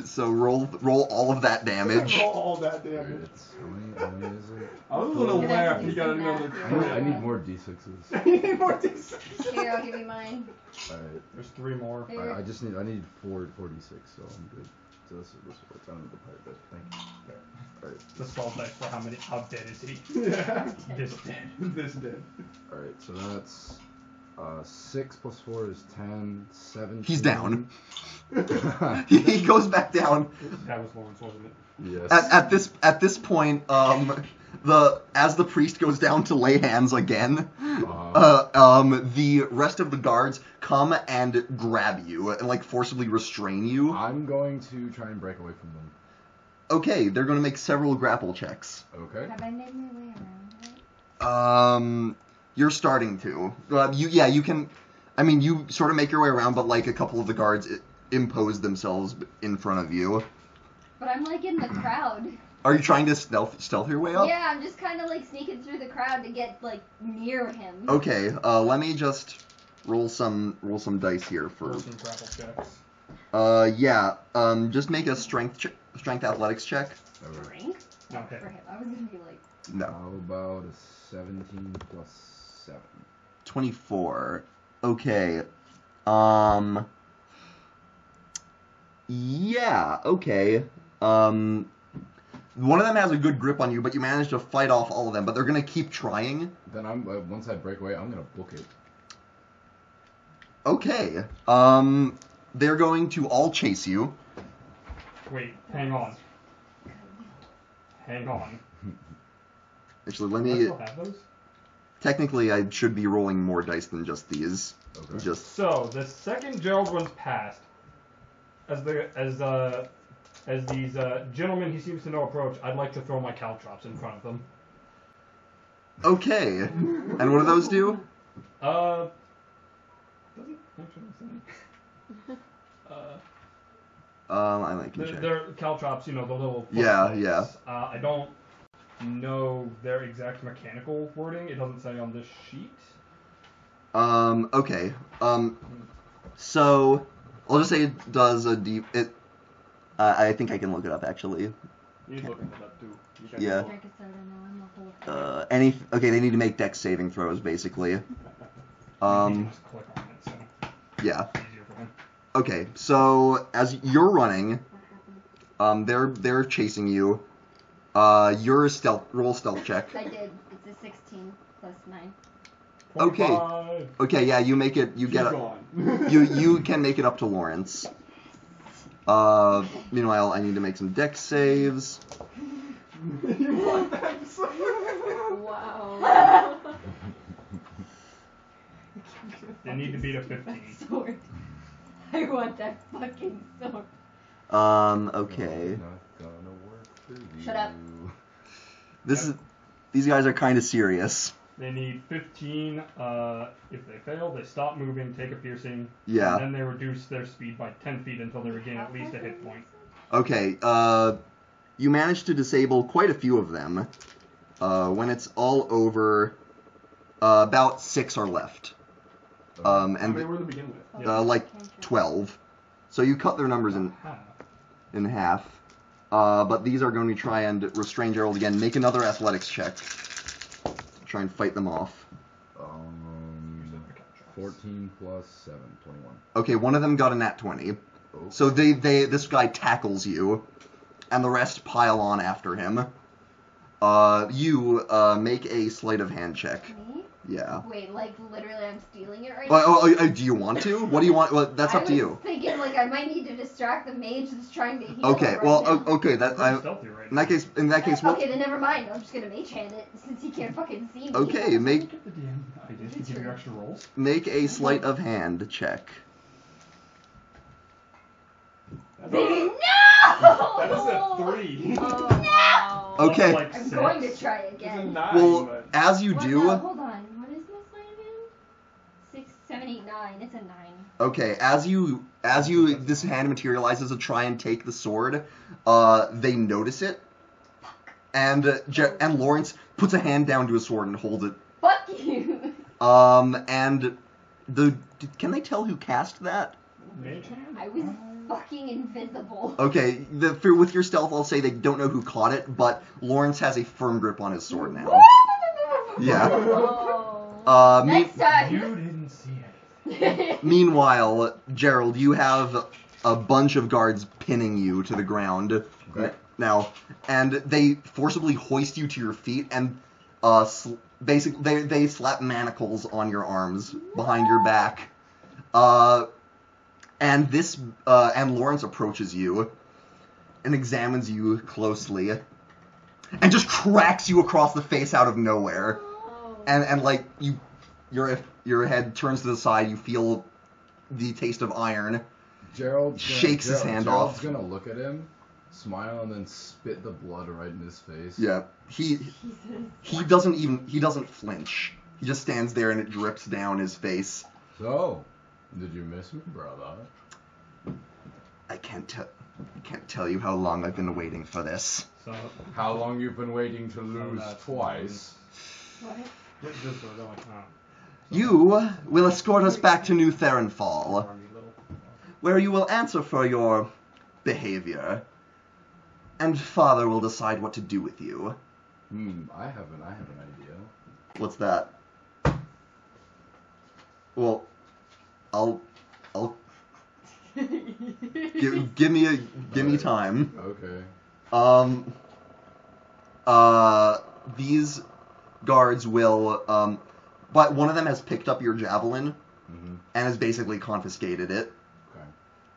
So roll all of that damage. Roll all that damage. How many is it? I was a little laugh. You got another. I need more d6s. You need more d6s. Here, I'll give you mine. Alright. There's 3 more. I need 4d6, so I'm good. So this is time of the part, but thank you. Alright. The 12 dice for how dead is he? Yeah. This dead. This dead. Alright, so that's 6 plus 4 is 10, 17. He's down. He goes back down. That was Lawrence, wasn't it? Yes. At this point, as the priest goes down to lay hands again, the rest of the guards come and grab you and like forcibly restrain you. I'm going to try and break away from them. Okay, they're going to make several grapple checks. Okay. Have I made my way around it? You're starting to. You can. I mean, you sort of make your way around, but like a couple of the guards impose themselves in front of you. But I'm like in the crowd. Are you trying to stealth your way up? Yeah, I'm just kind of like sneaking through the crowd to get like near him. Okay, let me just roll some dice here for. Roll some grapple checks. Just make a strength athletics check. Strength? Okay. For him, I was gonna be like. No. How about a 17 plus 7? 24. Okay. Yeah. Okay. One of them has a good grip on you, but you manage to fight off all of them. But they're gonna keep trying. Then once I break away, I'm gonna book it. Okay. They're going to all chase you. Wait, hang on. Hang on. Actually, let Do I me still have those? technically I should be rolling more dice than just these. Okay. Just So the second Gerald runs past, as these gentlemen he seems to know approach, I'd like to throw my caltrops in front of them. okay. And what do those do? Doesn't actually say. I can check. They're caltrops, you know, the little. Yeah, plates. yeah. I don't know their exact mechanical wording. It doesn't say on this sheet. Okay. So I'll just say it does a deep. I think I can look it up actually. He's looking at that too. You can Yeah. look. Drink a soda now. I'm a whole. Okay, they need to make dex saving throws basically. You can just click on it, so Yeah. it's easier for him. Okay, so as you're running, they're chasing you. Your roll stealth check. I did. It's a 16 plus 9. Okay. 25. Okay, yeah, you make it. You She's get gone. you can make it up to Lawrence. Meanwhile, I need to make some dex saves. You want that sword? Wow. They need to beat a 15. Sword. I want that fucking sword. Okay. Not gonna work for you. Shut up. These guys are kind of serious. They need 15. If they fail, they stop moving, take a piercing, Yeah. and then they reduce their speed by 10 feet until they regain at least a hit point. Okay, you managed to disable quite a few of them. When it's all over, about 6 are left. How many And were to begin with? like 12. So you cut their numbers Ah. in half. But these are going to try and restrain Gerald again. Make another athletics check. Try and fight them off. 14 plus 7, 21. Okay, one of them got a nat 20. Oh. So this guy tackles you, and the rest pile on after him. You make a sleight of hand check. Me? Yeah. Wait, like literally I'm stealing it right now? Do you want to? What do you want? Well, that's up to I you. was thinking like I might need to distract the mage that's trying to heal Okay, him right well, now. okay. Pretty stealthy right In that case, what? Okay, then never mind. I'm just gonna mage hand it since he can't fucking see me. Okay, make Look at the DM ideas to give you extra rolls. a sleight of hand check. Baby, That is no! a 3. Oh, wow. Okay. Like I'm 6. going to try It's a again. 9. Well, but as you What? do, No, hold on. What is my sleight of hand? 6, 7, 8, 9. It's a 9. okay, as you this hand materializes to try and take the sword, they notice it, and Lawrence puts a hand down to his sword and holds it. Fuck you. And can they tell who cast that? I was fucking invisible. Okay, with your stealth, I'll say they don't know who caught it, but Lawrence has a firm grip on his sword now. Yeah. Oh. Next time. You didn't see it. Meanwhile, Gerald, you have a bunch of guards pinning you to the ground now, and they forcibly hoist you to your feet and basically they slap manacles on your arms behind your back. And Lawrence approaches you and examines you closely and just cracks you across the face out of nowhere. Oh. And like your head turns to the side, you feel the taste of iron. Gerald Shakes his hand off. Gerald's gonna look at him, smile, and then spit the blood right in his face. Yeah, he doesn't flinch. He just stands there and it drips down his face. So, did you miss me, brother? I can't tell you how long I've been waiting for this. So, How long you've been waiting to lose that's twice? What? just sort of like, You will escort us back to New Therenfall, army little. where you will answer for your behavior, and Father will decide what to do with you. I have an idea. What's that? Well, I'll give me time. Okay. These guards will but one of them has picked up your javelin and has basically confiscated it.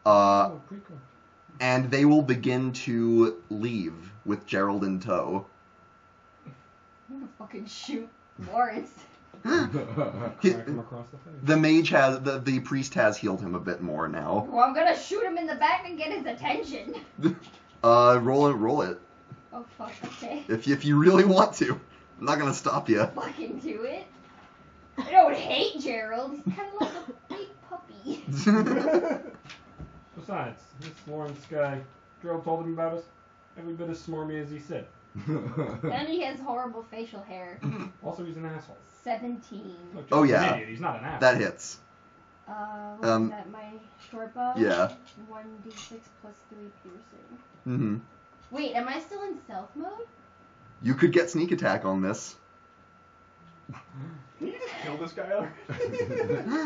Okay. Pretty cool. And they will begin to leave with Gerald in tow. I'm gonna fucking shoot Lawrence. Crack him across the face. The mage has the priest has healed him a bit more now. Well, I'm gonna shoot him in the back and get his attention. Roll it. Oh fuck. Okay. If you really want to, I'm not gonna stop you. Fucking do it. I don't hate Gerald. He's kind of like a big puppy. Besides, this Lawrence guy, Gerald told him about us. Every bit as smarmy as he said. And he has horrible facial hair. Also, he's an asshole. 17. Look, Oh, Gerald's yeah. an idiot. He's not an asshole. That hits. What is that? My short bow? Yeah. 1d6 plus 3 piercing. Mm-hmm. Wait, am I still in stealth mode? You could get sneak attack on this. Can you just kill this guy already?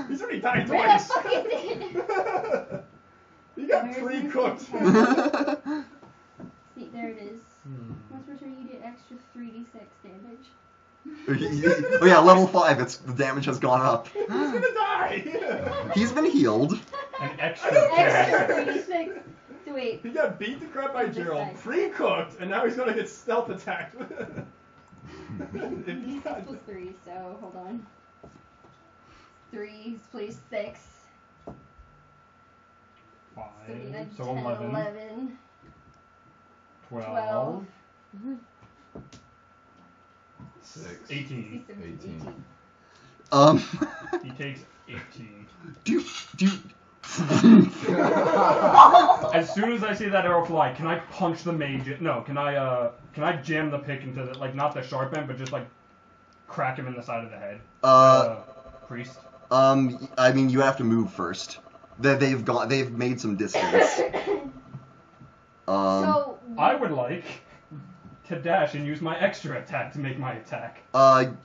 He's already died Where the twice. fuck is it? He got Where's pre-cooked. See, there it is. Once per turn, you get extra 3d6 damage. Oh yeah, level 5. The damage has gone up. He's gonna die. He's been healed. An extra Extra 36. 3d6. So wait. He got beat to crap by This Gerald, side. pre-cooked, and now he's gonna get stealth attacked. D6 plus 3, so hold on. 3 plus 6. 5. So 9, So 10, 11. 11. 12. 6. 18. 18. He takes 18. Do As soon as I see that arrow fly, can I punch the mage? No, can I jam the pick into the, like, not the sharp end, but just like crack him in the side of the head? Priest. I mean, you have to move first. They've made some distance. So I would like to dash and use my extra attack to make my attack.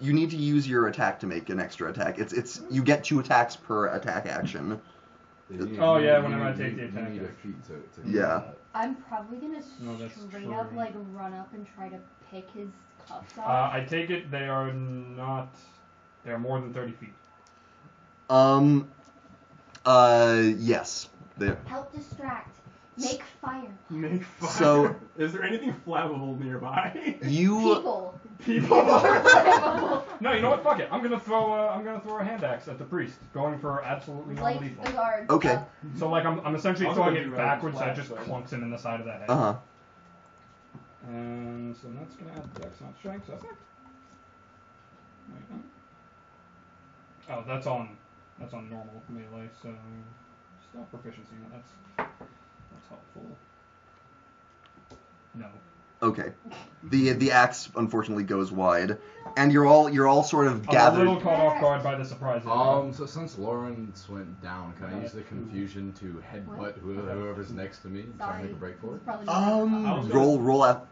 You need to use your attack to make an extra attack. It's you get 2 attacks per attack action. Oh, yeah, whenever I take the attack. You need a feat to Yeah. that. I'm probably gonna No, that's straight true. up like run up and try to pick his cuffs off. I take it they are not. They are more than 30 feet. Yes. Help distract. Make fire. Make fire. So- is there anything flammable nearby? You People. People. No, you know what? Fuck it. I'm gonna throw a hand axe at the priest, going for absolutely Like non-lethal. the guard. Okay. So like I'm essentially I was throwing gonna it do backwards, so it flash, just so- clunks him in the side of the head. Uh-huh. And so that's gonna add dex, not strength. So that's not. Wait, no. Oh, that's on normal melee. So still proficiency. That's helpful. No. Okay. The axe unfortunately goes wide, and you're all sort of I'm a gathered. little caught off guard by the surprise. So since Lawrence went down, can I use the confusion to headbutt whoever's next to me and try and make a break for it? Probably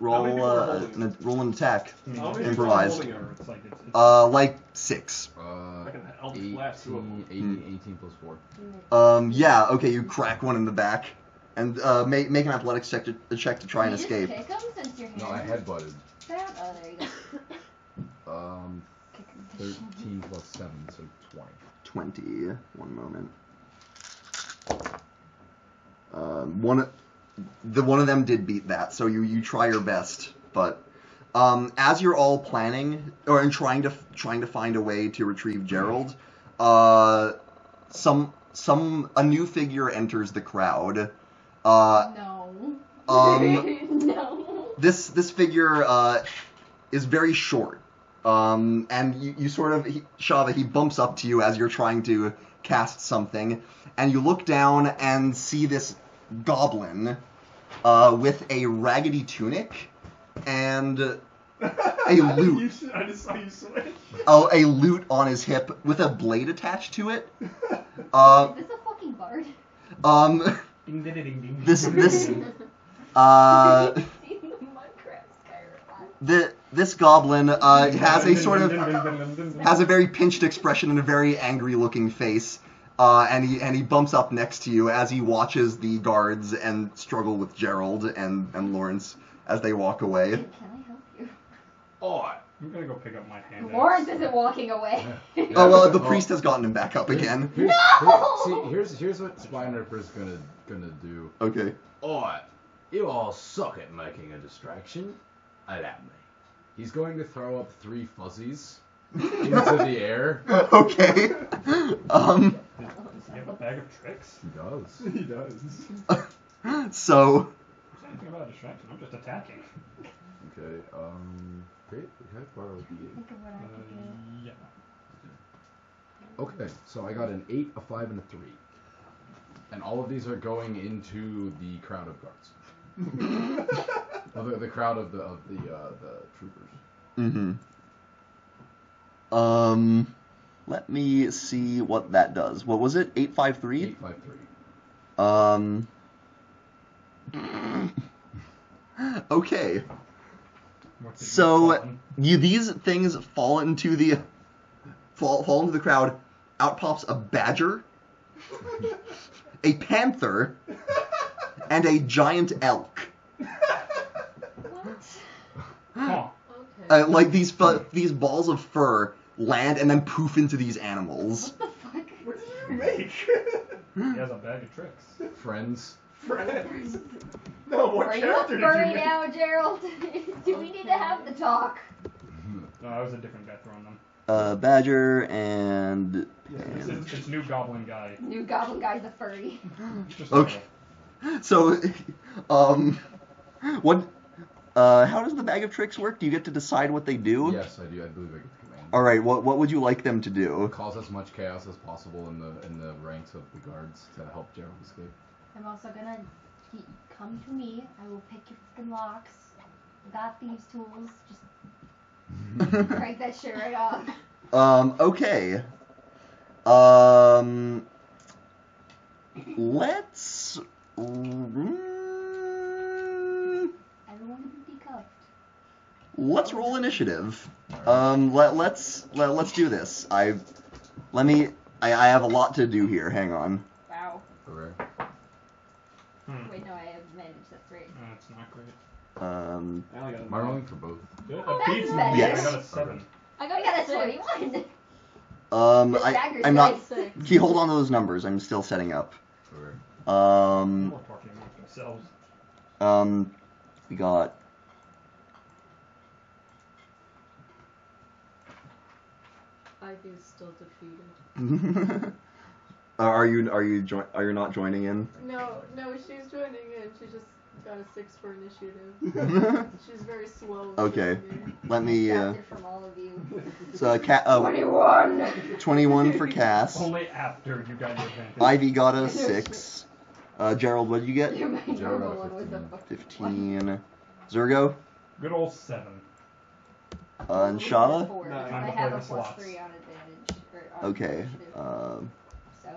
Roll an attack. Improvise. Like 6. Like an elf blast, two of them. 18 plus 4. Yeah. Okay. You crack one in the back, and make an athletics check to try and escape. Kick him since you're No, I headbutted. Oh, there you go. 13 plus 7, so 20. 20. One moment. One of them did beat that, so you try your best, but as you're all planning and trying to find a way to retrieve Gerald, a new figure enters the crowd. No. No. This figure is very short, and you sort of Shava, he bumps up to you as you're trying to cast something, and you look down and see this goblin with a raggedy tunic and a lute. I just saw you switch. Oh, a lute on his hip with a blade attached to it. Is this a fucking bard? Ding, ding, ding, ding. This Seen the Minecraft Skyrim. This goblin has a very pinched expression and a very angry looking face, and he bumps up next to you as he watches the guards and struggle with Gerald and Lawrence as they walk away. Can I help you? Oh, I'm gonna go pick up my hand. Lawrence isn't walking away. Oh well, the priest has gotten him back up again. Here's what Spinerper's gonna do. Okay. Alright, you all suck at making a distraction. Allow me. He's going to throw up 3 fuzzies into the air. Okay. Does he have a bag of tricks? He does. He does. So, There's anything about a distraction. I'm just attacking. Okay. Great. Can I borrow the Think of what I could do. Yeah. Okay, so I got an 8, a 5, and a 3. And all of these are going into the crowd of guards. Well, the crowd of the troopers. let me see what that does. What was it? 853? 853. Okay. What's it So called? these things fall into the crowd. Out pops a badger, a panther, and a giant elk. Huh. Okay. Like these balls of fur land and then poof into these animals. What the fuck? What did you make? He has a bag of tricks. Friends. Friends. No, what Are you a character did furry you make? now, Gerald? Do we need to have the talk? No, I was a different guy throwing them. Badger and... It's new goblin guy. New goblin guy's a furry. Just Okay. So, what? How does the bag of tricks work? Do you get to decide what they do? Yes, I do. I believe I get the command. All right. What would you like them to do? Cause as much chaos as possible in the ranks of the guards to help Gerald escape. I'm also gonna come to me. I will pick your fucking locks. Got thieves' tools. Just break that shit right off. Okay. Let's. Everyone can be cuffed. Let's roll initiative. Let's do this. I have a lot to do here. Hang on. Wow. Okay. Wait, no, I have advantage. That's right. That's not great. I only got Am I rolling for both? Good. Oh, A that's pizza. better. Yes. I got a 7. I got a 21. This dagger's I'm not. nice. Okay, hold on to those numbers. I'm still setting up. Okay. We're talking amongst ourselves. We got. Ivy is still defeated. Are you not joining in? No, she's joining in. She just got a 6 for initiative. She's very slow. Okay. Let me. Distracted from all of you. So 21. 21 for Cass. Only after you got your advantage. Ivy got a 6. Gerald, what did you get? My Gerald normal got one was a 15. 15. Zergo? Good old 7. And Shada? 4. No, I time to have play a the slots. +3 on advantage. Or on Okay. initiative, so.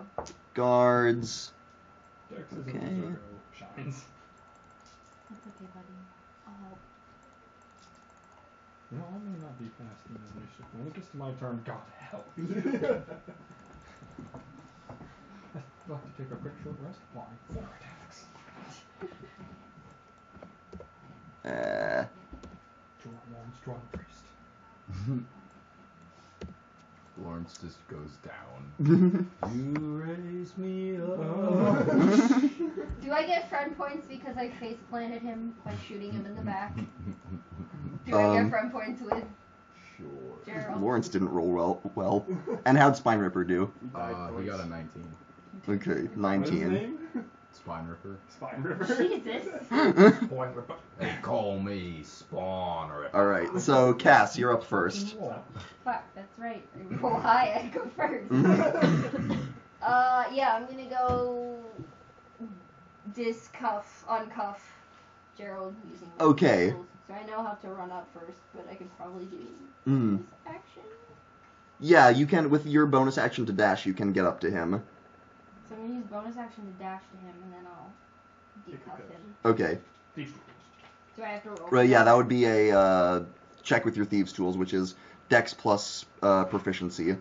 Guards. Dex is Okay. Zergo shines. That's okay, buddy. I'll help. No, I may not be fast in this initiative. When it gets to my turn, God help. I'd like to take a quick short rest. Why? 4 attacks. Draw one, strong priest. Lawrence just goes down. You raise me Do I get friend points because I face planted him by shooting him in the back? Do I get friend points with Sure. Gerald? Lawrence didn't roll well. And how'd Spine Ripper do? He got a 19. Okay, What is his 19. name? Spine Ripper. Spine River. Jesus. Point ripper. They call me Spawn Ripper. Alright, so Cass, you're up first. Fuck, that's right. I roll high, I go first. Yeah, I'm gonna go uncuff Gerald using my Okay. tools. So I know how to run up first, but I could probably do Mm. this action. Yeah, you can, with your bonus action to dash, you can get up to him. So I'm gonna use bonus action to dash to him, and then I'll decuff him. Okay. Do I have to roll? Right, yeah, that would be a check with your thieves' tools, which is Dex plus proficiency.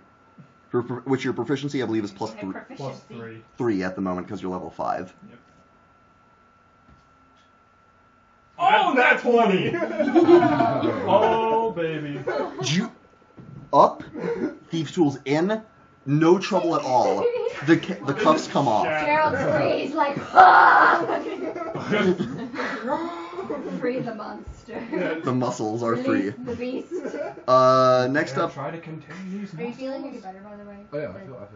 Which your proficiency, I believe, is plus My three. Plus proficiency. 3. 3 at the moment because you're level 5. Yep. Oh, that's 20! Oh, baby. You up? Thieves' tools in? No trouble at all. The cuffs come off. Gerald screams like, ah! Free the monster. The muscles are free. Release the beast. Next up, Try to contain these Are you feeling any muscles. better, by the way? Oh yeah, I feel.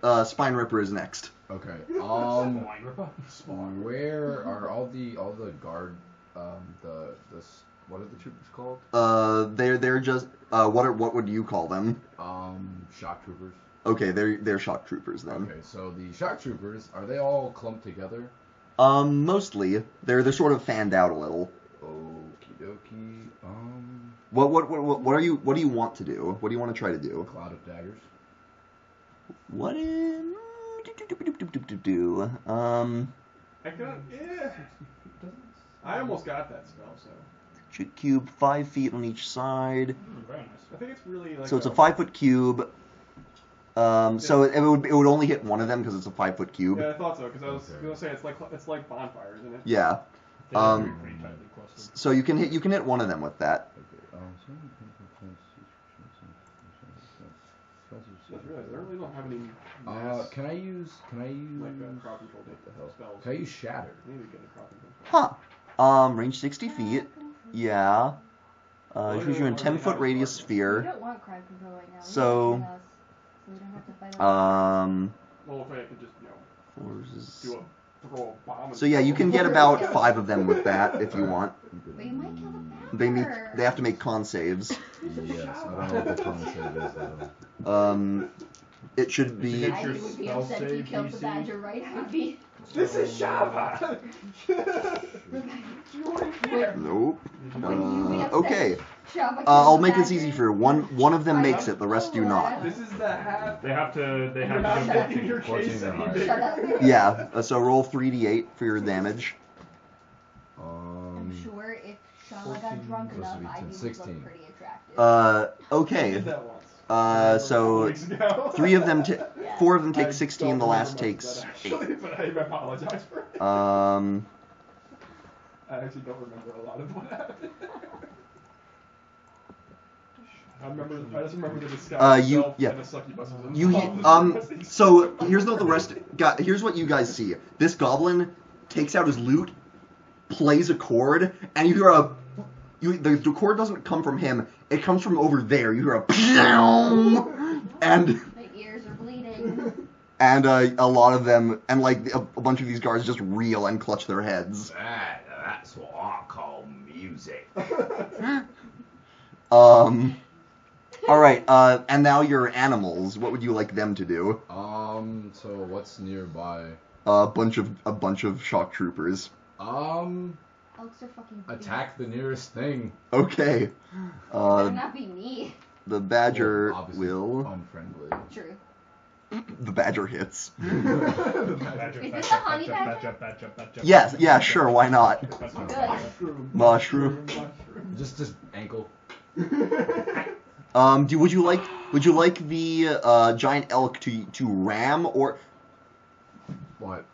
Okay. Spine Ripper is next. Okay. Wine ripper. Where are all the guard what are the troopers called? They're just what would you call them? Shock troopers. Okay, they're shock troopers then. Okay, so the shock troopers, are they all clumped together? Mostly they're sort of fanned out a little. Okie dokie. What do you want to do? What do you want to try to do? Cloud of daggers. What in? I got, yeah. I almost got that spell, so. Shoot cube 5 feet on each side. Very nice. I think it's really like. So it's a 5-foot cube. So it would only hit one of them because it's a 5-foot cube. Yeah, I thought so because I was gonna say it's like bonfire, isn't it? Yeah. They have to be pretty tightly clustered. So you can hit one of them with that. I just realized I really don't have any mass, Can I use like crowd control spells. Can I use shatter? I need to get a crowd control. Huh. Range 60 feet. Yeah. Here's your 10-foot radius We sphere. don't want crowd control right now. We So, want us, so we don't have to fight over Well, if I could just throw a bomb. So yeah, you can get about 5 of them with that if you want. But you might kill the badger. They have to make con saves. Yes, I don't know what the con save is though. It should be. I would be upset if you killed the badger, right? I would be. This is Shava. Nope. Wouldn't you be upset? Okay. Shava killed I'll the make this badger? easy for you. One of them makes it, the rest do not. This is the half. They have to Half in your 14 case. or any higher. bigger. Shut up. Yeah. So roll 3d8 for your damage. I'm sure if Shava got drunk Supposed to enough, be Ivy 10, would 16. look pretty attractive. I Okay. did that once. So 4 weeks ago. 4 of them take I 16. don't The last remember takes that 8. actually, but I apologize for it. I actually don't remember a lot of what happened. I just remember the disguise itself yeah. and the succubus was involved. So here's what the rest. Here's what you guys see. This goblin takes out his lute, plays a chord, and you hear the chord doesn't come from him. It comes from over there. You hear a and My ears are bleeding. and a lot of them and like a bunch of these guards just reel and clutch their heads. That's what I call music. All right. And now your animals. What would you like them to do? So what's nearby? A bunch of shock troopers. Elks are fucking Attack the nearest thing. Okay. Better not be me. The badger Well, obviously will. unfriendly. True. The badger hits. Is this a honey badger? Yes. Yeah. Sure. Why not? Good. Mushroom. Just ankle. Would you like the giant elk to ram or What?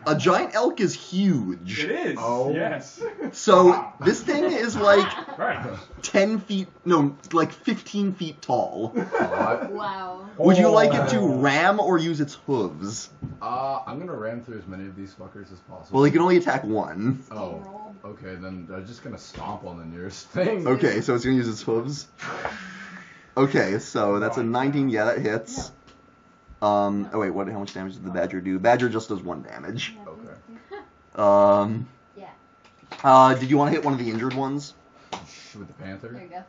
a giant elk is huge. It is. Oh. Yes. So this thing is like Very nice. 10 feet, no, like 15 feet tall. Wow. Would you like it to ram or use its hooves? I'm gonna ram through as many of these fuckers as possible. Well, he can only attack one. Oh, okay, then I'm just gonna stomp on the nearest thing. Okay, so it's gonna use its hooves. Okay, so that's a 19. Yeah, that hits. Oh wait, how much damage did the badger do? Badger just does 1 damage. Okay. Yeah. Did you want to hit one of the injured ones? With the panther? There you go.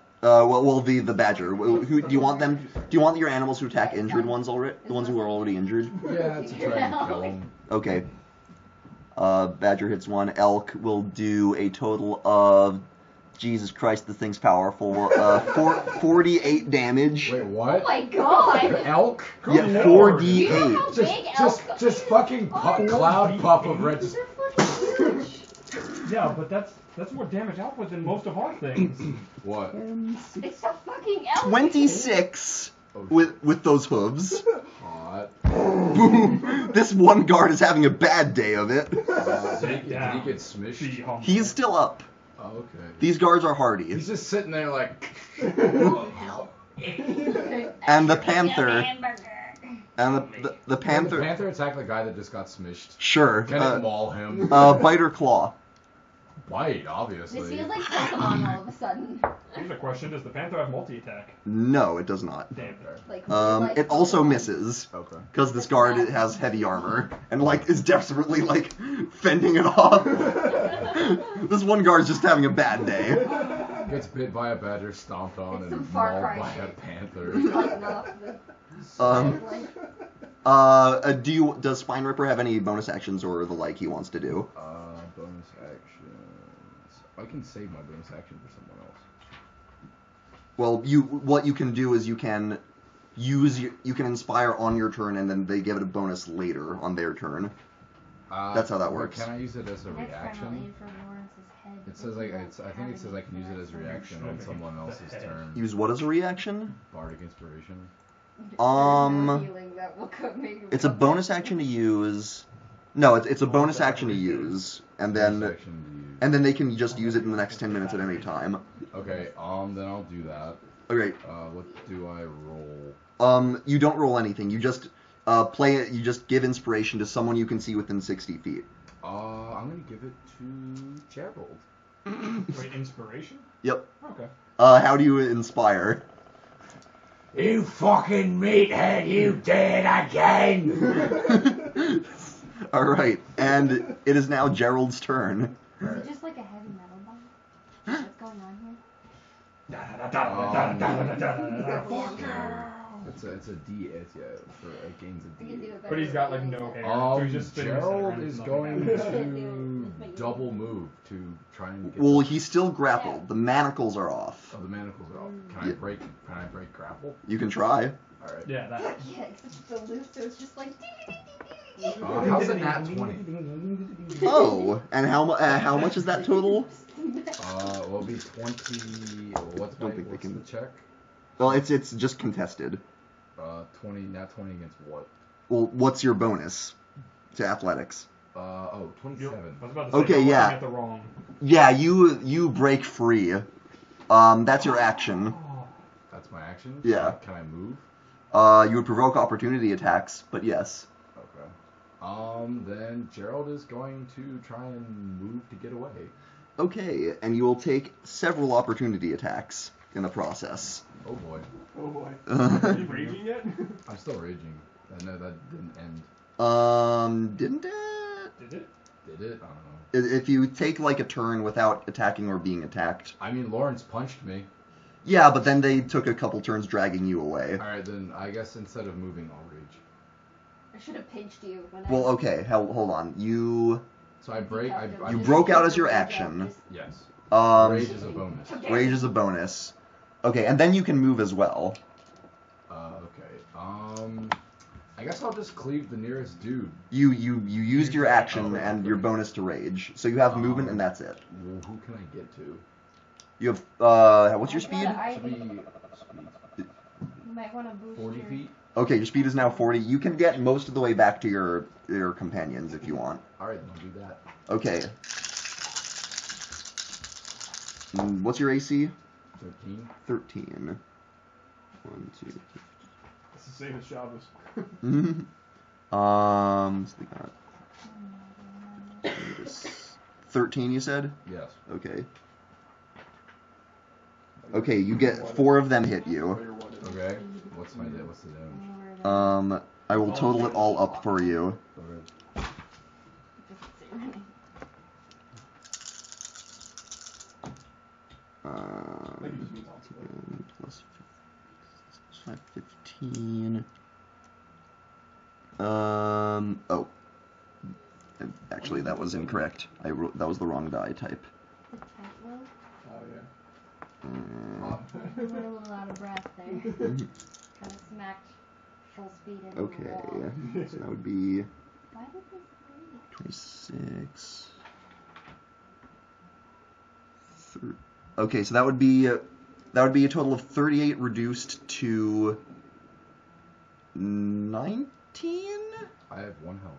The badger. Who do you want them? Do you want your animals to attack injured ones already? The ones who are already injured? Yeah, to try and kill him. Okay. Badger hits 1. Elk will do a total of, Jesus Christ, the thing's powerful. 48 damage. Wait, Oh what? my god! An elk? Yeah, Do you know 4d8. how big elks Just fucking cloud puff of red. They're fucking huge. Yeah, but that's more damage output than most of our things. What? It's a fucking elk. 26 with those hooves. Hot. Boom. This one guard is having a bad day of it. Did he get smished? He's still up. Oh, okay. These guards are hardy. He's just sitting there like. And the panther. And the Can panther. the panther attack the guy that just got smished? Sure. Can it maul him? Bite or claw. Bite, obviously. This feels like Pokemon all of a sudden. Here's a question: does the panther have multi-attack? No, it does not. Damn. Like It also misses. Okay. Because this guard has heavy armor and like is desperately like fending it off. This one guard's just having a bad day. Gets bit by a badger, stomped on, It's and some Far mauled Cry by a shit. panther. Cutting off the Does Spine Ripper have any bonus actions or the like he wants to do? Bonus actions. I can save my bonus action for someone else. Well, what you can do is you can inspire on your turn and then they give it a bonus later on their turn. That's how that works. Can I use it as a Next time I'll reaction? aim for Lawrence's head. It says like I think it says I can use it as a reaction on someone else's turn. Use what as a reaction? Bardic inspiration. It's a bonus action to use. No, it's a bonus action to use, and then they can just use it in the next 10 minutes at any time. Okay, then I'll do that. Okay. What do I roll? You don't roll anything. You just play it. You just give inspiration to someone you can see within 60 feet. I'm gonna give it to Gerald. Wait, inspiration? Yep. Okay. How do you inspire? You fucking meathead, you did it again! Alright, and it is now Gerald's turn. Is it just like a heavy metal bomb? What's going on here? It's a D. It gains a D. But he's got like no hair. So he's just spinning his head Gerald around is and going nothing. to double move to try and get. Well, he's still grappled. The manacles are off. Oh, the manacles are off. Can I break grapple? You can try. All right. Yeah, that. Yeah, except it's so loose, so it's just like. How's a nat 20? Oh, and how much is that total? Well, it'll be 20. What's the check? Well, it's just contested. 20 nat 20 against what? Well, what's your bonus to athletics? 27. I was about to say, Okay, don't yeah. get the wrong. Yeah, you break free. That's your action. That's my action? Yeah. Can I move? You would provoke opportunity attacks, but yes. Okay. Then Gerald is going to try and move to get away. Okay, and you will take several opportunity attacks in the process. Oh boy. Oh boy. Are you raging yet? I'm still raging. I know that didn't end. Didn't it? Did it? Did it? I don't know. If you take like a turn without attacking or being attacked. I mean, Lawrence punched me. Yeah, but then they took a couple turns dragging you away. Alright, then I guess instead of moving, I'll rage. I should have pinched you when Well, okay, hold on. You So I break. You broke out as your action. Yes. Rage is a bonus. Rage is a bonus. Okay, and then you can move as well. Okay. I guess I'll just cleave the nearest dude. You used your action and your bonus to rage, so you have movement and that's it. Well, who can I get to? You have what's your speed? Should be You might want to boost 40 your... feet. Okay, your speed is now 40. You can get most of the way back to your companions if you want. All right, then I'll do that. Okay. What's your AC? 13. 13. 1, 2, 3. It's the same as Shabbos. So we got 13. You said? Yes. Okay. Okay, you get 4 of them hit you. Okay. What's the damage? I will total it all up for you. Okay. Plus 5, 15. Oh. Actually, that was incorrect. That was the wrong die type. Oh yeah. We're a little out of breath there. Kind of smacked full speed into the Okay, wall. so that would be Why did this break? 26. Okay, so that would be a total of 38 reduced to 19. I have 1 health.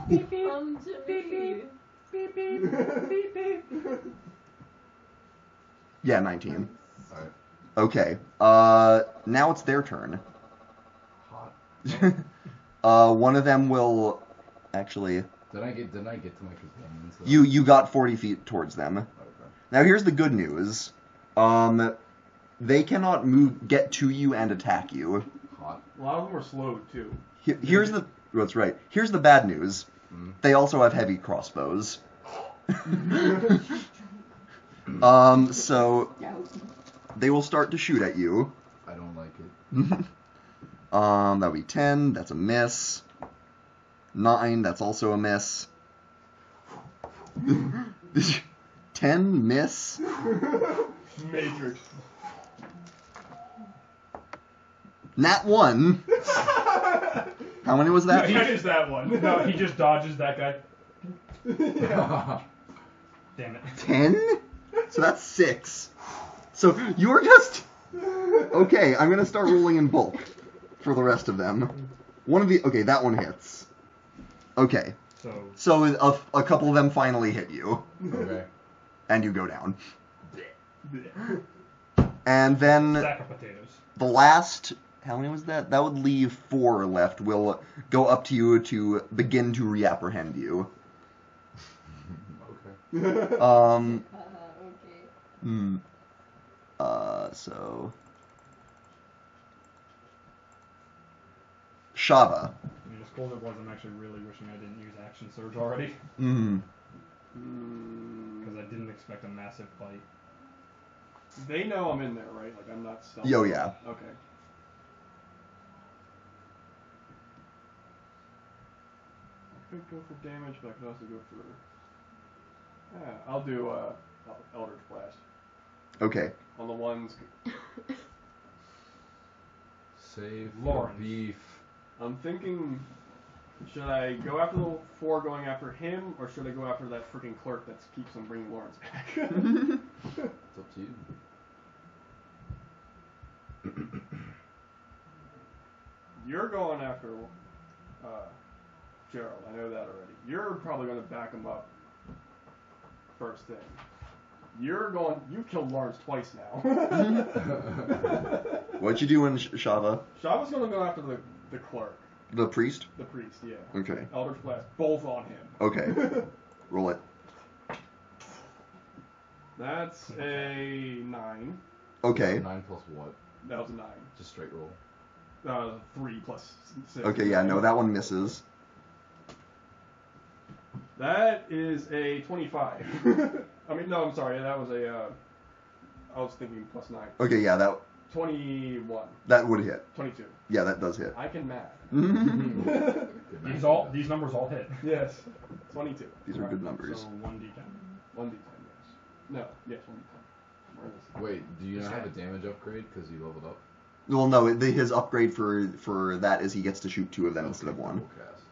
Beep, beep. Beep, beep. Beep, beep. Yeah, 19. Alright. Okay. Now it's their turn. Hot. One of them will actually. Did I get to my companions? Though? You got 40 feet towards them. Okay. Now here's the good news. They cannot get to you and attack you. Hot. A lot of them are slowed too. That's right. Here's the bad news. They also have heavy crossbows. So they will start to shoot at you. I don't like it. That'll be 10. That's a miss. 9. That's also a miss. 10 miss. Matrix. Nat 1. How many was that? He is that one. No, he just dodges that guy. Damn it. 10? So that's 6. So you're just... Okay, I'm going to start rolling in bulk for the rest of them. Okay, that one hits. Okay. So a couple of them finally hit you. Okay. And you go down. And then Sack of potatoes. the last... How many was that? That would leave 4 left. Will go up to you to begin to reapprehend you. Okay. Okay. So Shava. I mean, as cool as it was, I'm actually really wishing I didn't use action surge already. Because I didn't expect a massive fight. They know I'm in there, right? Like I'm not stealth. Yo, yeah. Okay. I could go for damage, but I could also go for. Yeah, I'll do Eldritch Blast Okay. on the ones. Save Lawrence. beef. I'm thinking, should I go after the 4 going after him, or should I go after that freaking clerk that keeps on bringing Lawrence back? It's up to you. You're going after Gerald. I know that already. You're probably going to back him up first thing. You killed Lawrence twice now. What'd you do in Shava? Shava's going to go after the clerk. The priest? The priest, yeah. Okay. Eldritch Blast, both on him. Okay. Roll it. That's a 9. Okay. 9 plus what? That was a 9. Just straight roll. 3 plus 6. Okay, yeah, no, that one misses. That is a 25. I mean, no, I'm sorry. That was a. I was thinking plus 9. Okay, yeah, 21. that would hit. 22. Yeah, that does hit. I can math. These numbers all hit. Yes. 22. These are good numbers. So 1d10. 1d10, yes. No, yes, 1d10. Where is it? Wait, do you not have a damage upgrade because you leveled up? Well, no, his upgrade for that is he gets to shoot 2 of them instead of 1. Full cast.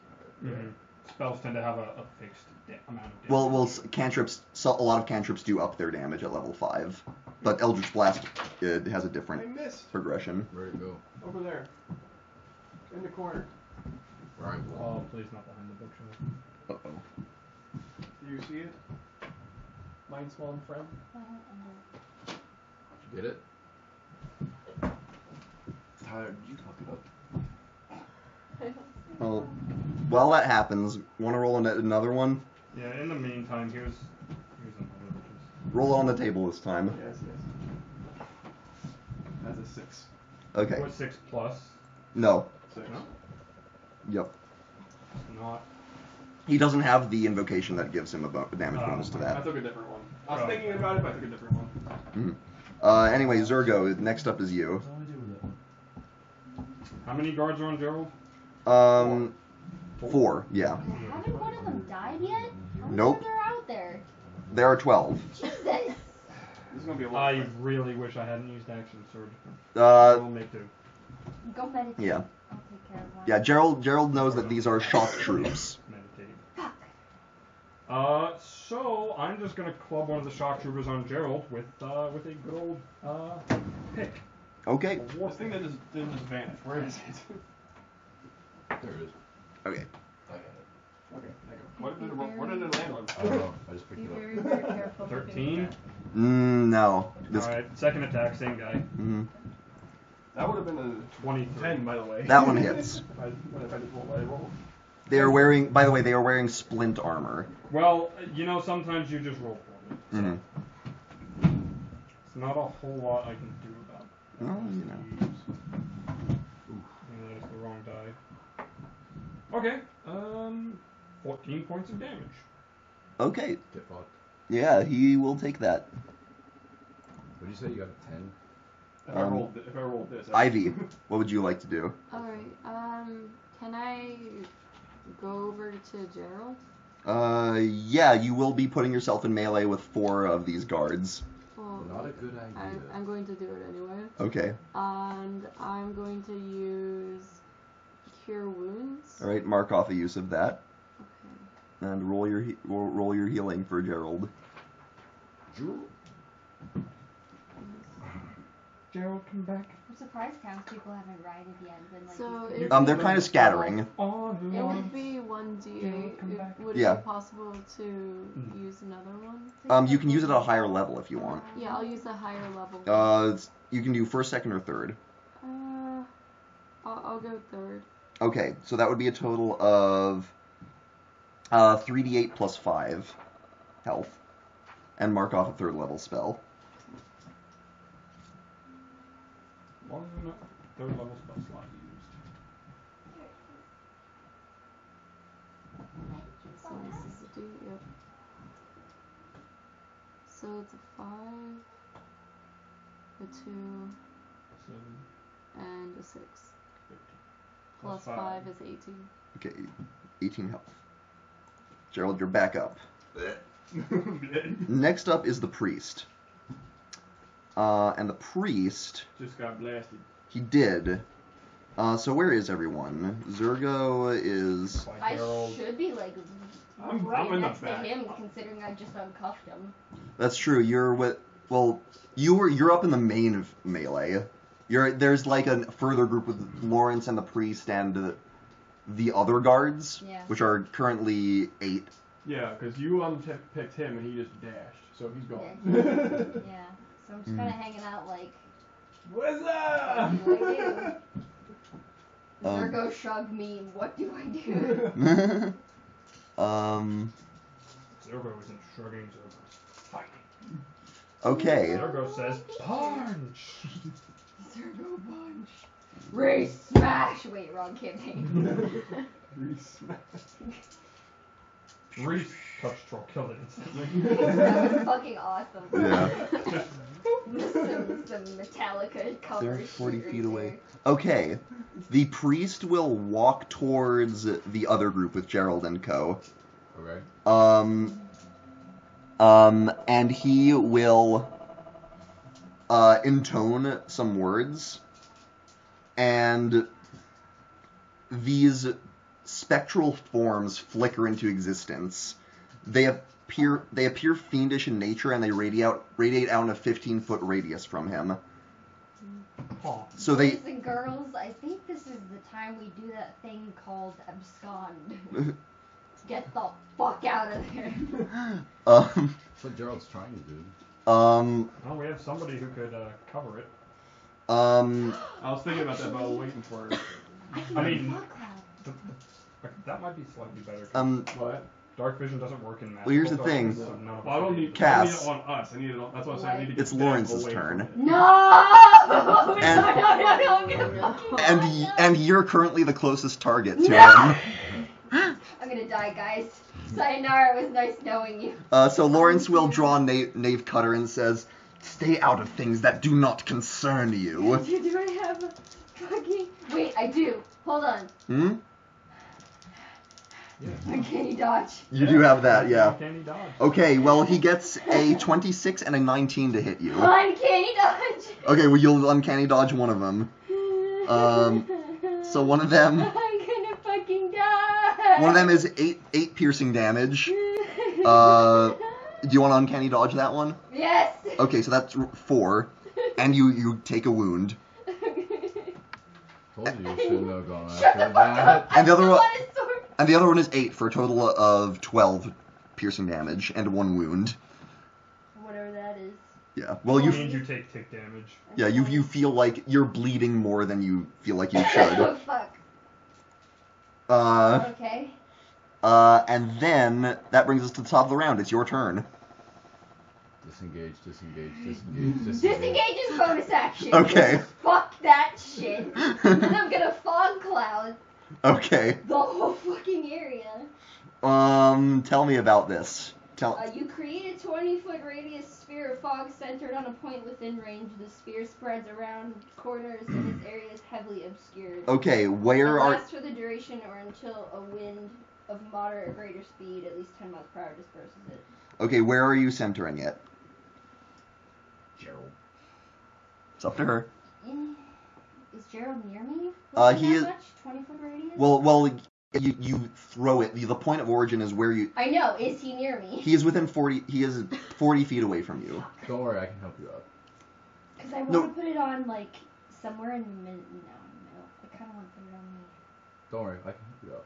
Okay. Mm-hmm. Spells tend to have a fixed amount of damage. Well, cantrips. So a lot of cantrips do up their damage at level 5, but Eldritch Blast it has a I different missed. progression. Where'd it go? Over there. In the corner. Where I belong. Oh, please not behind the bookshelf. Uh-oh. Do you see it? Mine small and friend? Get it? Tyler, did you fuck it up? I don't see Well, while that happens, want to roll another one? Yeah, in the meantime, here's another. Roll it on the table this time. Yes, yes. That's a 6. Okay. What's 6 plus? No. 6. No? Yep. It's not. He doesn't have the invocation that gives him a damage bonus to I that. took a different one. I was Oh. thinking about it, but I took a different one. Anyway, Zergo, next up is you. How many guards are on Gerald? 4, yeah. Haven't one of them died yet? How many Nope. of them are out there? There are 12. Jesus! This is going to be a lot. I really wish I hadn't used action surge. Uh, We'll make do. Go meditate. yeah. I'll take care of one. Yeah, Gerald knows that these are shock troops. Meditate. Fuck. So I'm just gonna club one of the shock troopers on Gerald with a good old pick. Okay. This thing that just didn't just vanish. Where is it? There it is. Okay. I got it. Okay, hang on. What did it land on? I don't know. I just Be picked it very, up. very careful. 13. No. This. All right, second attack, same guy. Mhm. That would have been a 23. 10, by the way. That one hits. What if I just rolled what I rolled? They are wearing. By the way, they are wearing splint armor. Well, sometimes you just roll for it. So Mm-hmm. it's not a whole lot I can do about it. Well, That is the wrong die. Okay. 14 points of damage. Okay. Get fucked. Yeah, he will take that. What did you say? You got a 10? If I rolled this. Ivy, what would you like to do? Alright, can I go over to Gerald? Yeah, you will be putting yourself in melee with 4 of these guards. Well, Not a good idea. I'm going to do it anyway. Okay. And I'm going to use Cure Wounds. All right, mark off the use of that, Okay. and roll your healing for Gerald. Gerald, come back. I'm surprised townspeople haven't rioted yet. Been like, So these- They're kind of scattering. On It and would on. be 1d8. Come back. Would Yeah. it be possible to use another one? You can use it at a higher level if you want. Yeah, I'll use a higher level. You can do first, second, or third. I'll go third. Okay, so that would be a total of 3d8 plus 5 health, and mark off a third level spell. One third level spell slot used. So this is a D, yep. So it's a 5, a 2, 7, and a 6. 13. Plus 5 is 18. Okay, 18 health. Gerald, you're back up. Next up is the priest. And the priest, Just got blasted. he did. So where is everyone? Zergo is... By I Harold. should be like I'm right in the next to back. him, considering I just uncuffed him. That's true. You're with... Well, you're up in the main of melee. There's like a further group with Lawrence and the priest and the other guards, Yeah. which are currently 8. Yeah, because you picked him and he just dashed, so he's gone. Yeah. So I'm just kind of hanging out like, What's what up? do I do? Zergo shrugged me, what do I do? Zergo isn't shrugging, Zergo's fighting. Okay. Zergo says, punch! Zergo punch. Race smash! Wait, wrong campaign. Reese touch troll killed it instantly. That was fucking awesome. Yeah. some Metallica cover. They're 40 shit feet right away. there. Okay. The priest will walk towards the other group with Gerald and co. Okay. And he will intone some words, and these spectral forms flicker into existence. They appear fiendish in nature, and they radiate out in a 15-foot radius from him. Huh. So they Boys and girls, I think this is the time we do that thing called abscond. Get the fuck out of there. That's what Gerald's trying to do. Well, we have somebody who could cover it. I was thinking about that, but I was waiting for it. I mean, Fuck that. that might be slightly better. What? Dark vision doesn't work in magic. Well, here's the thing. So none of Well, I don't us need, Cass. I don't need it on us. I need it on, that's what I'm saying. I need to get It's them Lawrence's away turn. from it. No! And- no, I'm gonna fucking and you're currently the closest target to No! him. I'm gonna die, guys. Sayonara, it was nice knowing you. So Lawrence will draw Knave Cutter and says, "Stay out of things that do not concern you." Do I have a fucking... Wait, I do. Hold on. Hmm? Uncanny dodge. You do have that, yeah. Candy dodge. Okay, well, he gets a 26 and a 19 to hit you. Uncanny dodge. Okay, well, you'll uncanny dodge one of them. So one of them... I'm gonna fucking die. One of them is 8 piercing damage. Do you want to uncanny dodge that one? Yes. Okay, so that's 4. And you take a wound. Told you shouldn't have gone Shut the after fuck up. that. And the other one- I just want And the other one is 8 for a total of 12 piercing damage and 1 wound. whatever that is. Yeah. Well, It you means you take tick damage. you feel like you're bleeding more than you feel like you should. Oh, fuck. Okay. And then that brings us to the top of the round. It's your turn. Disengage. Disengage is bonus action. Okay. Fuck that shit. And I'm gonna fog cloud Okay. the whole fucking area. Tell me about this. You create a 20-foot radius sphere of fog centered on a point within range. The sphere spreads around corners and its area is heavily obscured. Okay, It where are... lasts for the duration or until a wind of moderate or greater speed, at least 10 miles per hour, disperses it. Okay, where are you centering it? Gerald. It's up to her. Is Gerald near me? He is... Much? 20-foot radius? Well, you throw it. The point of origin is where you... I know. Is he near me? He is within 40... He is 40 feet away from you. Don't worry, I can help you out. Because I want to put it on, like, somewhere in the middle. No, I kind of want to put it on me. Don't worry, I can help you out.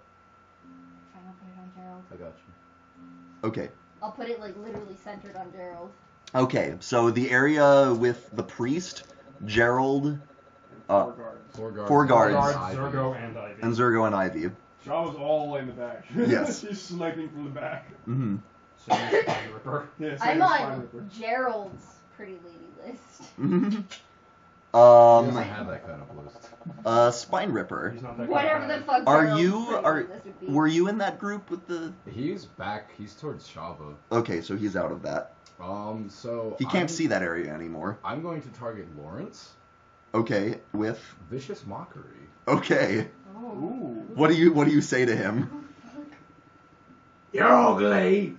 Fine, I'll put it on Gerald. I got you. Okay. I'll put it, like, literally centered on Gerald. Okay, so the area with the priest, Gerald... Four guards. Four guards. Zergo, and Ivy. And Zergo and Ivy. Java's all the way in the back. Yes. She's sniping from the back. Mm-hmm. Same Spine Ripper. Yeah, I'm same Spine on Ripper. Gerald's pretty lady list. Mm-hmm. He doesn't have that kind of list. Spine Ripper. He's not that Whatever kind the fuck Are Gerald's you... pretty list would be. Were you in that group with the... He's back. He's towards Shava. Okay, so he's out of that. So He can't see that area anymore. I'm going to target Lawrence. Okay, with... Vicious Mockery. Okay. Oh. Ooh. What do you say to him? You're ugly.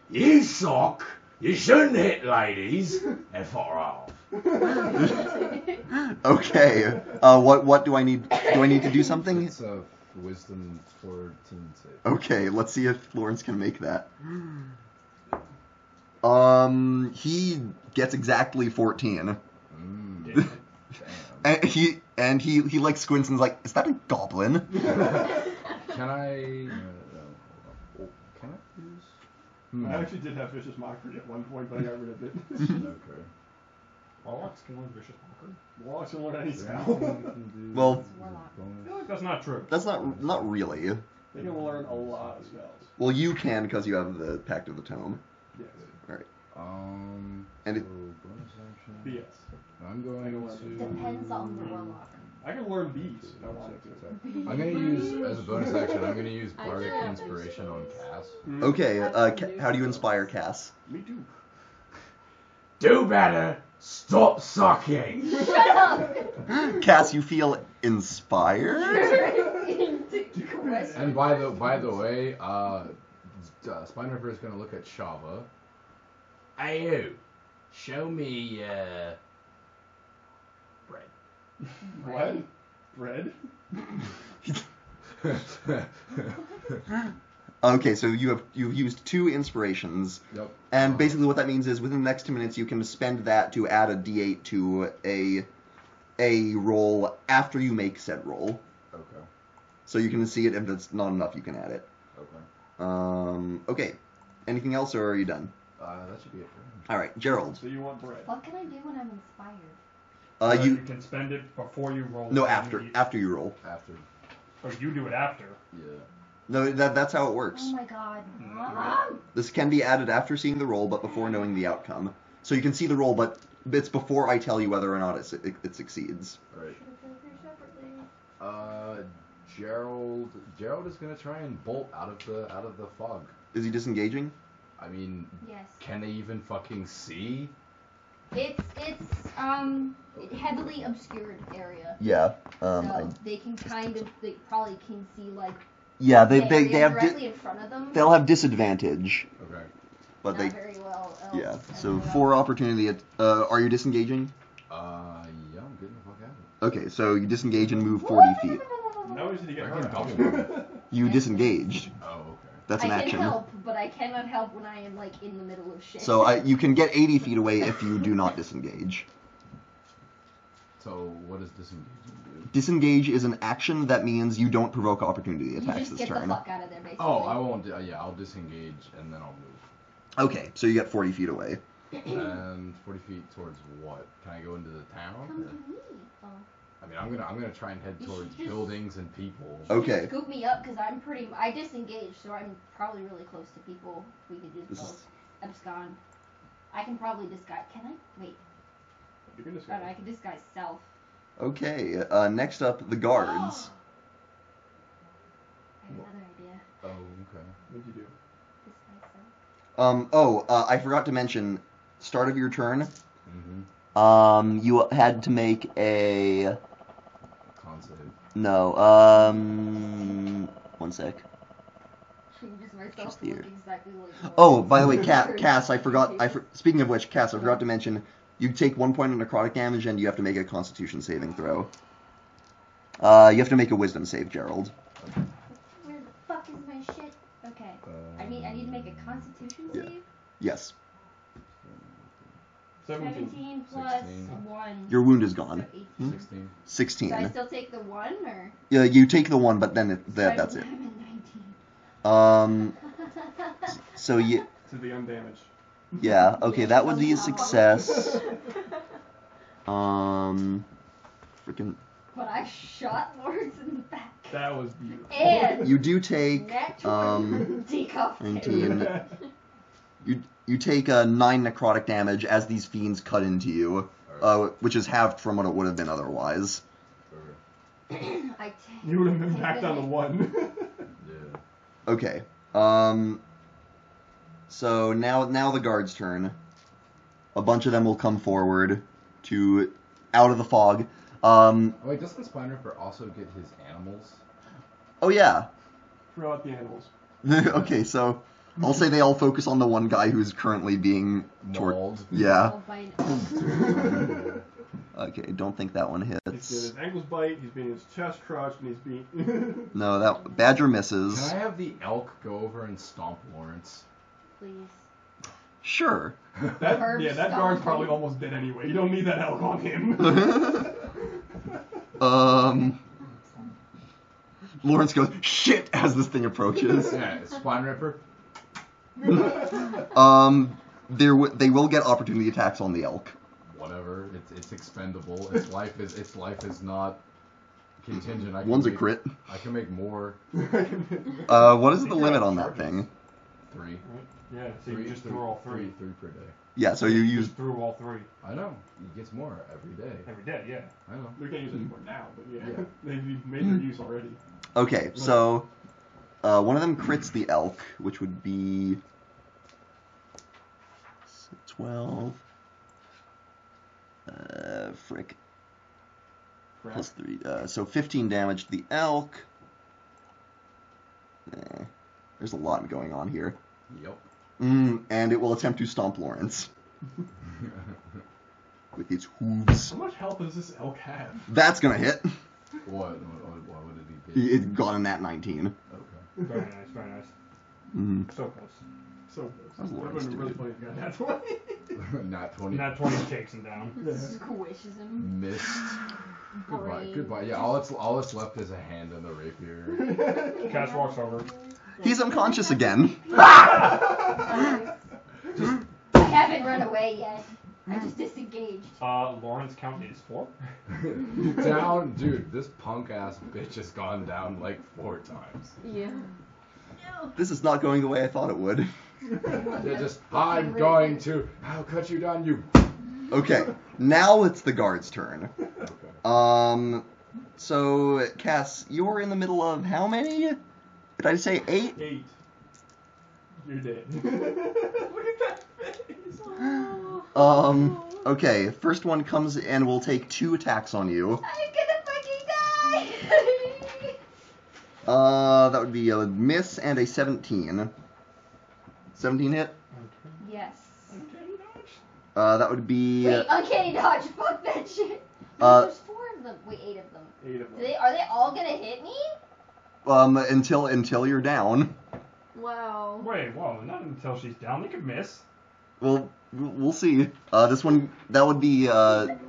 You suck. You shouldn't hit ladies. And far off. Okay. What do I need? Do I need to do something? It's a wisdom 14 save. Okay, let's see if Lawrence can make that. He gets exactly 14. Damn. And he like squints and's like, is that a goblin? Can I? Can I use? I actually did have Vicious Mockery at one point, but I got rid of it. Okay. Warlocks can learn Vicious Mockery. Warlocks can learn any Is there spell. anything you can do? Well- I feel like that's not true. That's not really. They can learn a lot of spells. Well, you can because you have the Pact of the Tome. Yes. And it- so bonus action. BS. I'm going to. Depends on the warlock. I can learn bees if I wanted to. I'm gonna use as a bonus action. I'm gonna use Bardic Inspiration on Cass. Okay. How do you inspire Cass? Me too. Do better. Stop sucking. Shut up! Cass, you feel inspired? And by the way, Spine Ripper is gonna look at Shava. Hey you. Show me bread. What? Bread? Okay, so you've used 2 inspirations. Yep. And basically what that means is within the next 2 minutes you can spend that to add a d8 to a roll after you make said roll. Okay. So you can see it. If it's not enough, you can add it. Okay. Okay. Anything else, or are you done? That should be it for him. All right, Gerald. So you want bread? What can I do when I'm inspired? You can spend it before you roll. No, and after you roll. After. Oh, you do it after. Yeah. No, that's how it works. Oh my god. This can be added after seeing the roll, but before knowing the outcome. So you can see the roll, but it's before I tell you whether or not it succeeds. Right. Gerald is gonna try and bolt out of the fog. Is he disengaging? I mean, Yes. can they even fucking see? It's heavily obscured area. Yeah. So they can they probably can see like Yeah, the they area have directly in front of them. they'll have disadvantage, Okay. but Not they very well. yeah. So 4 opportunity. Are you disengaging? Yeah, I'm getting the fuck out of it. Okay, so you disengage and move 40 feet. No reason to get I hurt. can double. You disengaged. Oh, okay. That's an I action. can help, but I cannot help when I am like in the middle of shit. So you can get 80 feet away if you do not disengage. So what does disengaging do? Disengage is an action that means you don't provoke opportunity you attacks just this get turn. the fuck out of there, basically. Oh, I won't. Yeah, I'll disengage and then I'll move. Okay, so you get 40 feet away. And 40 feet towards what? Can I go into the town? Come or- to me. Oh. I mean, I'm gonna try and head You towards should just- buildings and people. Okay. Scoop me up because I disengaged, so I'm probably really close to people. We could just This both is- abscond. I can probably disguise. Can I? Wait. You can Oh, disguise. no, I can disguise self. Okay. Next up, the guards. I have another idea. Oh, okay. What'd you do? Disguise self. I forgot to mention, start of your turn. Mm-hmm. You had to make a. Con save. No. One sec. Changes myself Just to look here. exactly like. Oh, by the way, Cass, I forgot. Speaking of which, Cass, I forgot to mention. You take 1 point of necrotic damage, and you have to make a Constitution saving throw. You have to make a Wisdom save, Gerald. Where the fuck is my shit? Okay. I need to make a Constitution Yeah. save. Yes. 17. Plus 16. 1. Your wound is gone. So 18. 16. 16. So I still take the 1 or? Yeah, you take the 1, but then that's it. I'm So you. To the undamaged. Yeah. Okay, that would be a success. Freaking. But I shot Lawrence in the back. That was beautiful. And You do take Nat 20 um, decuffed him. 19. You take 9 necrotic damage as these fiends cut into you, which is halved from what it would have been otherwise. I You would have been back down to 1. Yeah. Okay. So now the guards' turn. A bunch of them will come forward to out of the fog. Oh, wait, doesn't Spine Ripper also get his animals? Oh yeah. Throw out the animals. Okay, so I'll say they all focus on the one guy who's currently being Mauled. Yeah. I'll bite it. Okay, don't think that one He's getting hits. his ankles bite, he's being his chest crushed, and he's being... No, that Badger misses. Can I have the elk go over and stomp Lawrence? Please. Sure. that Herb guard's stomp. probably almost dead anyway. You don't need that elk on him. Lawrence goes, shit, as this thing approaches. Yeah, Spine Ripper. They will get opportunity attacks on the elk. Whatever. It's expendable. Its life is not contingent. I can One's a make- crit. I can make more. What is the limit on that thing? 3. Yeah, so you just threw all 3. 3 per day. Yeah, so you use. Just threw all 3. I know. He gets more every day. Every day, yeah. I know. We can't use it anymore now, but yeah. Yeah. They've made their use already. Okay, so one of them crits the elk, which would be 12. Frick. Plus 3. So 15 damage to the elk. There's a lot going on here. Yep. And it will attempt to stomp Lawrence with its hooves. How much health does this elk have? That's gonna hit. What did he get? It got a nat 19. Okay. Very nice, very nice. Mm. So close. So close. That was That would Lawrence, have been really dude. funny if you got that 20. Nat 20. Nat 20 takes him down. Squishes him. Missed. Goodbye. Brain. Goodbye. Yeah, all that's left is a hand and the rapier. Cash walks over. He's unconscious again. I haven't run away yet. I just disengaged. Lawrence count is 4. Down, dude. This punk ass bitch has gone down like 4 times. Yeah. This is not going the way I thought it would. They're just, I'm going to, I'll cut you down, you. Okay, now it's the guard's turn. Okay. So, Cass, you're in the middle of how many? Did I say 8? 8. You're dead. Look at that face. Okay, first one comes and will take 2 attacks on you. I'm gonna fucking die! That would be a miss and a 17. 17 hit? Yes. That would be... Wait, uncanny dodge, fuck that shit. There's 4 of them. Wait, 8 of them. 8 of them. Are they all gonna hit me? Until you're down. Wow. Wait, whoa, not until she's down. They could miss. Well, we'll see. This one, that would be, Did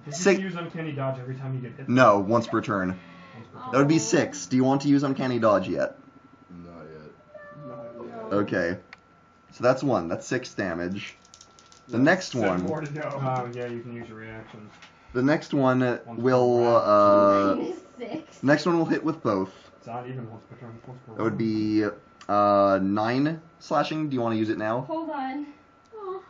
you Six- use uncanny dodge every time you get hit? no, once per turn. Once per turn. That would be 6. Do you want to use Uncanny Dodge yet? Not yet. No. Okay. So that's 1. That's 6 damage. The next 7 one... more to go. Oh, yeah, you can use your reactions. The next one Once will -6. next one will hit with both. It's not even once per turn. It's once per That would round. be 9 slashing. Do you want to use it now? Hold on. Oh.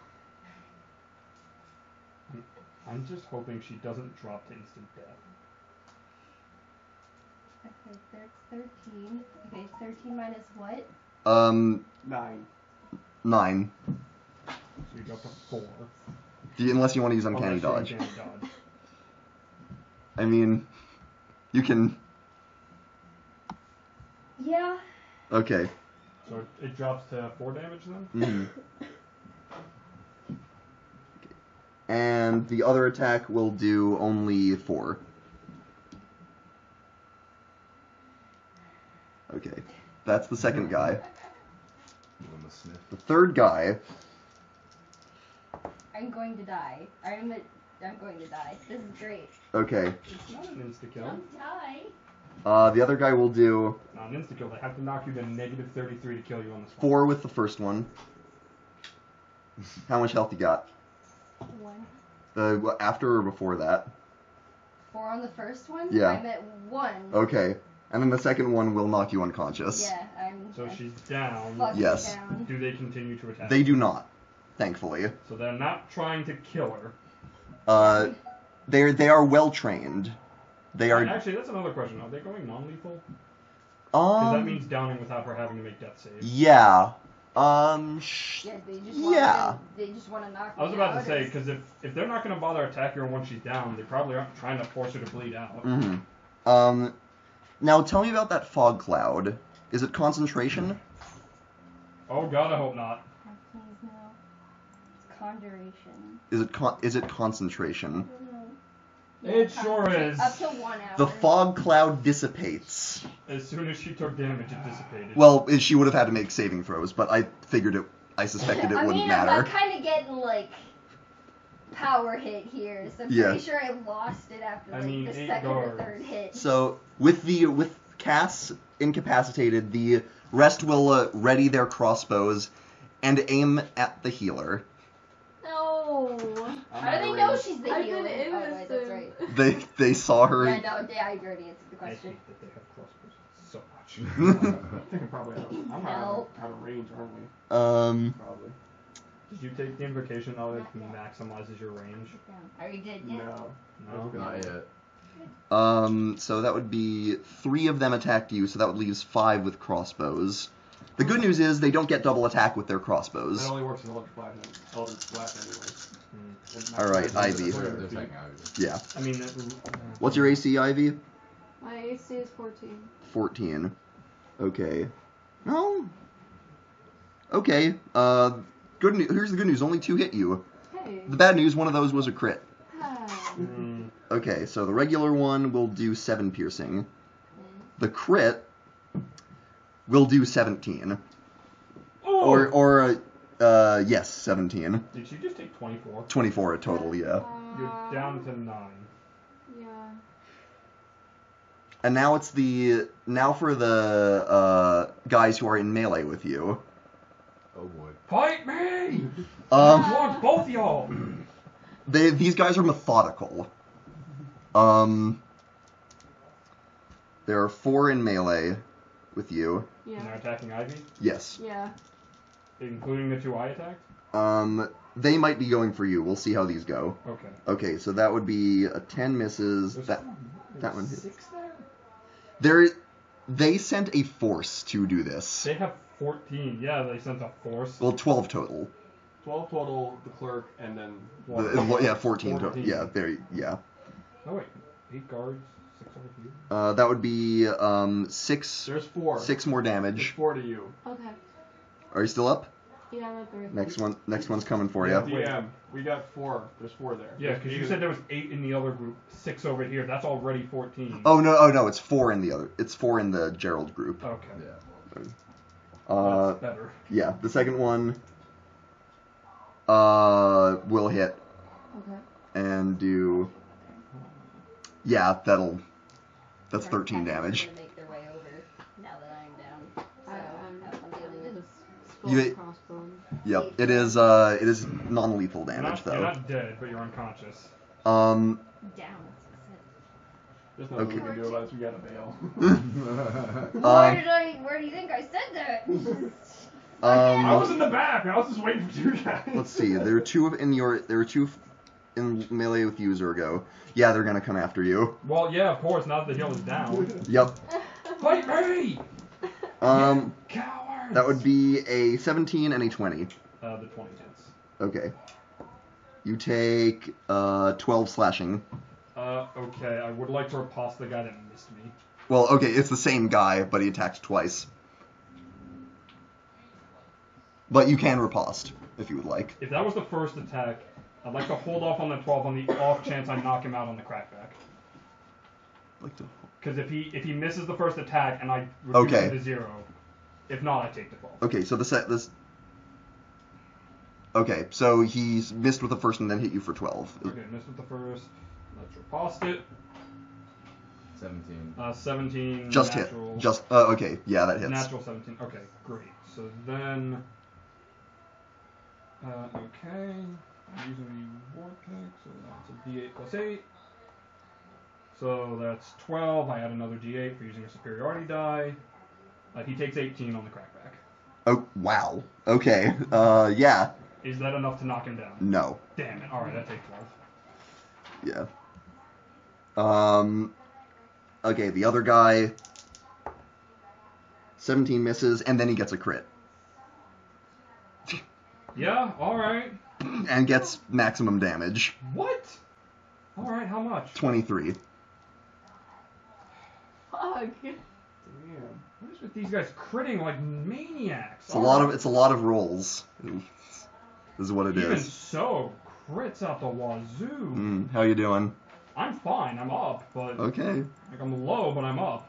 I'm just hoping she doesn't drop to instant death. Okay, that's 13. Okay, 13 minus what? 9. 9. So you drop to 4. Unless you want to use uncanny Unless you dodge. uncanny dodge. I mean, you can. Yeah. Okay. So it drops to 4 damage then? Mhm. And the other attack will do only 4. Okay. That's the second guy. Give him a sniff. The third guy. I'm going to die. I'm going to die. This is great. Okay. It's not an insta-kill. Don't die. The other guy will do Not an insta-kill. They have to knock you to -33 to kill you on the spot. 4 with the first one. How much health you got? 1. After or before that? 4 on the first one? Yeah. I'm at 1. Okay. And then the second one will knock you unconscious. Yeah, I'm. So I'm she's down. fucking Yes. down. Do they continue to attack? They do not, thankfully. So they're not trying to kill her. They are well trained. They are. Actually, that's another question. Are they going non-lethal? Because that Um. means downing without her having to make death saves. Yeah. Yeah, they just want Yeah. they just want to knock I was me about to out. say, It's- because if they're not going to bother attacking her once she's down, they probably aren't trying to force her to bleed out. Mm-hmm. Now tell me about that fog cloud. Is it concentration? Oh god, I hope not. Oh, please no. It's conjuration. Is it concentration? It sure is. Up to 1 hour. The fog cloud dissipates. As soon as she took damage, it dissipated. Well, she would have had to make saving throws, but I figured it. I suspected it I wouldn't mean, matter. I'm kind of getting like power hit here, so I'm Yeah. pretty sure I lost it after I like mean, the 8 second or guards. third hit. So with Cass incapacitated, the rest will ready their crossbows and aim at the healer. No. How do they know she's the I've healer? been Oh, right, that's right. innocent. They saw her. Yeah, no, I already answered the I question. hate that they have crossbows so much. I think I'm probably I'm No. out of range, aren't we? Probably. Did you take the invocation now that maximizes your range? I already did, yeah. No. No. Not yet. So that would be 3 of them attacked you, so that would leave 5 with crossbows. The good news is they don't get double attack with their crossbows. That only works in Eldritch Blast anyway. Hmm. All right, Ivy. They're attacking Ivy. Yeah. I mean, What's your AC, Ivy? My AC is 14. 14. Okay. No. Okay. Good news. Here's the good news. Only 2 hit you. Hey. The bad news. One of those was a crit. Ah. Okay, so the regular one will do 7 piercing. The crit will do 17. oh! Yes, 17. Did she just take 24? 24 a total, yeah. You're down to 9. Yeah. And now it's now for the guys who are in melee with you. Oh boy. Fight me! Um, I want both y'all! these guys are methodical. There are 4 in melee with you. And they're Yeah. attacking Ivy, Yes. Yeah. including the 2 I attacked? They might be going for you. We'll see how these go. Okay. Okay, so that would be a 10 misses. There's That one hit. 6 there? They sent a force to do this. They have 14. Yeah, they sent a force. Well, 12 total. 12 total, the clerk, and then Yeah, 14 total. 14. Yeah. Oh wait, 8 guards, 6 over here. That would be 6 there's 4. 6 more There's damage. 4 to you. Okay. Are you still up? Yeah, I'm at 3. Next one's coming for you. DM, we got 4. There's 4 there. Yeah, because you said there was 8 in the other group, 6 over here. That's already 14. Oh no, it's 4 in the other. It's 4 in the Gerald group. Okay. Yeah. That's better. Yeah, the second one will hit Okay. and do. Yeah, that's 13 They're damage. gonna make their way over now that I'm down. So I'm have fun dealing with it. You- crossbones. Yep, it is non-lethal You're damage not though. dead, but you're unconscious. Down. There's nothing we can do about this. We gotta bail. Where do you think I said that? I was in the back. I was just waiting for you guys. Let's see. There were two in melee with you, Zergo. Yeah, they're gonna come after you. Well, yeah, of course. Now that the hill is down. Yep. Fight me! That would be a 17 and a 20. The 20 hits. Okay. You take 12 slashing. Okay. I would like to riposte the guy that missed me. Well, okay, it's the same guy, but he attacked twice. But you can riposte, if you would like. If that was the first attack, I'd like to hold off on the 12 on the off chance I knock him out on the crackback. Because if he misses the first attack and I reduce it to 0, if not, I take the 12. Okay, so Okay, so he's missed with the first and then hit you for 12. Okay, missed with the first. Let's riposte it. 17. 17. Just natural, hit. Okay, yeah, that hits. Natural 17. Okay, great. So then. Okay. I'm using the vortex, so that's a d8 plus 8. So that's 12. I add another d8 for using a superiority die. He takes 18 on the crackback. Oh, wow. Okay, yeah. Is that enough to knock him down? No. Damn it. Alright, I take 12. Yeah. Okay, the other guy, 17 misses, and then he gets a crit. Yeah, alright. And gets maximum damage. What? Alright, how much? 23. Fuck. Damn. What is with these guys critting like maniacs? It's a lot of rolls. This is what it Even is. so, crits out the wazoo. How you doing? I'm fine. I'm up, but Okay. like I'm low, but I'm up.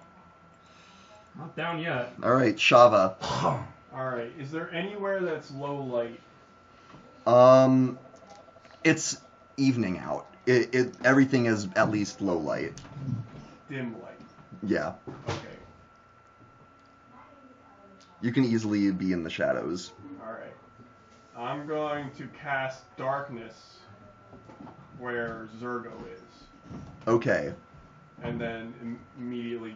Not down yet. All right, Shava. Alright, is there anywhere that's low light? It's evening out. Everything is at least low light. Dim light. Yeah. Okay. You can easily be in the shadows. Alright. I'm going to cast darkness where Zergo is. Okay. And then immediately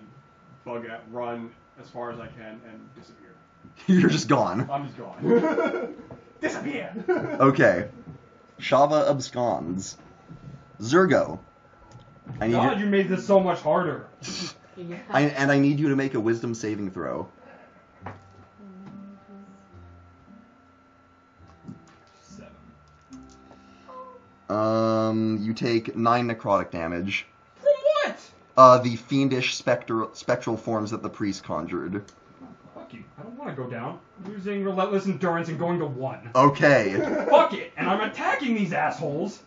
bug out, run as far as I can, and disappear. You're just gone. I'm just gone. Disappear! Okay. Shava absconds. Zergo. God, you made this so much harder. Yeah. I need you to make a wisdom saving throw. 7. You take 9 necrotic damage. From what? The fiendish spectral forms that the priest conjured. Fuck you. I don't want to go down. I'm using relentless endurance and going to 1. Okay. Fuck it. And I'm attacking these assholes.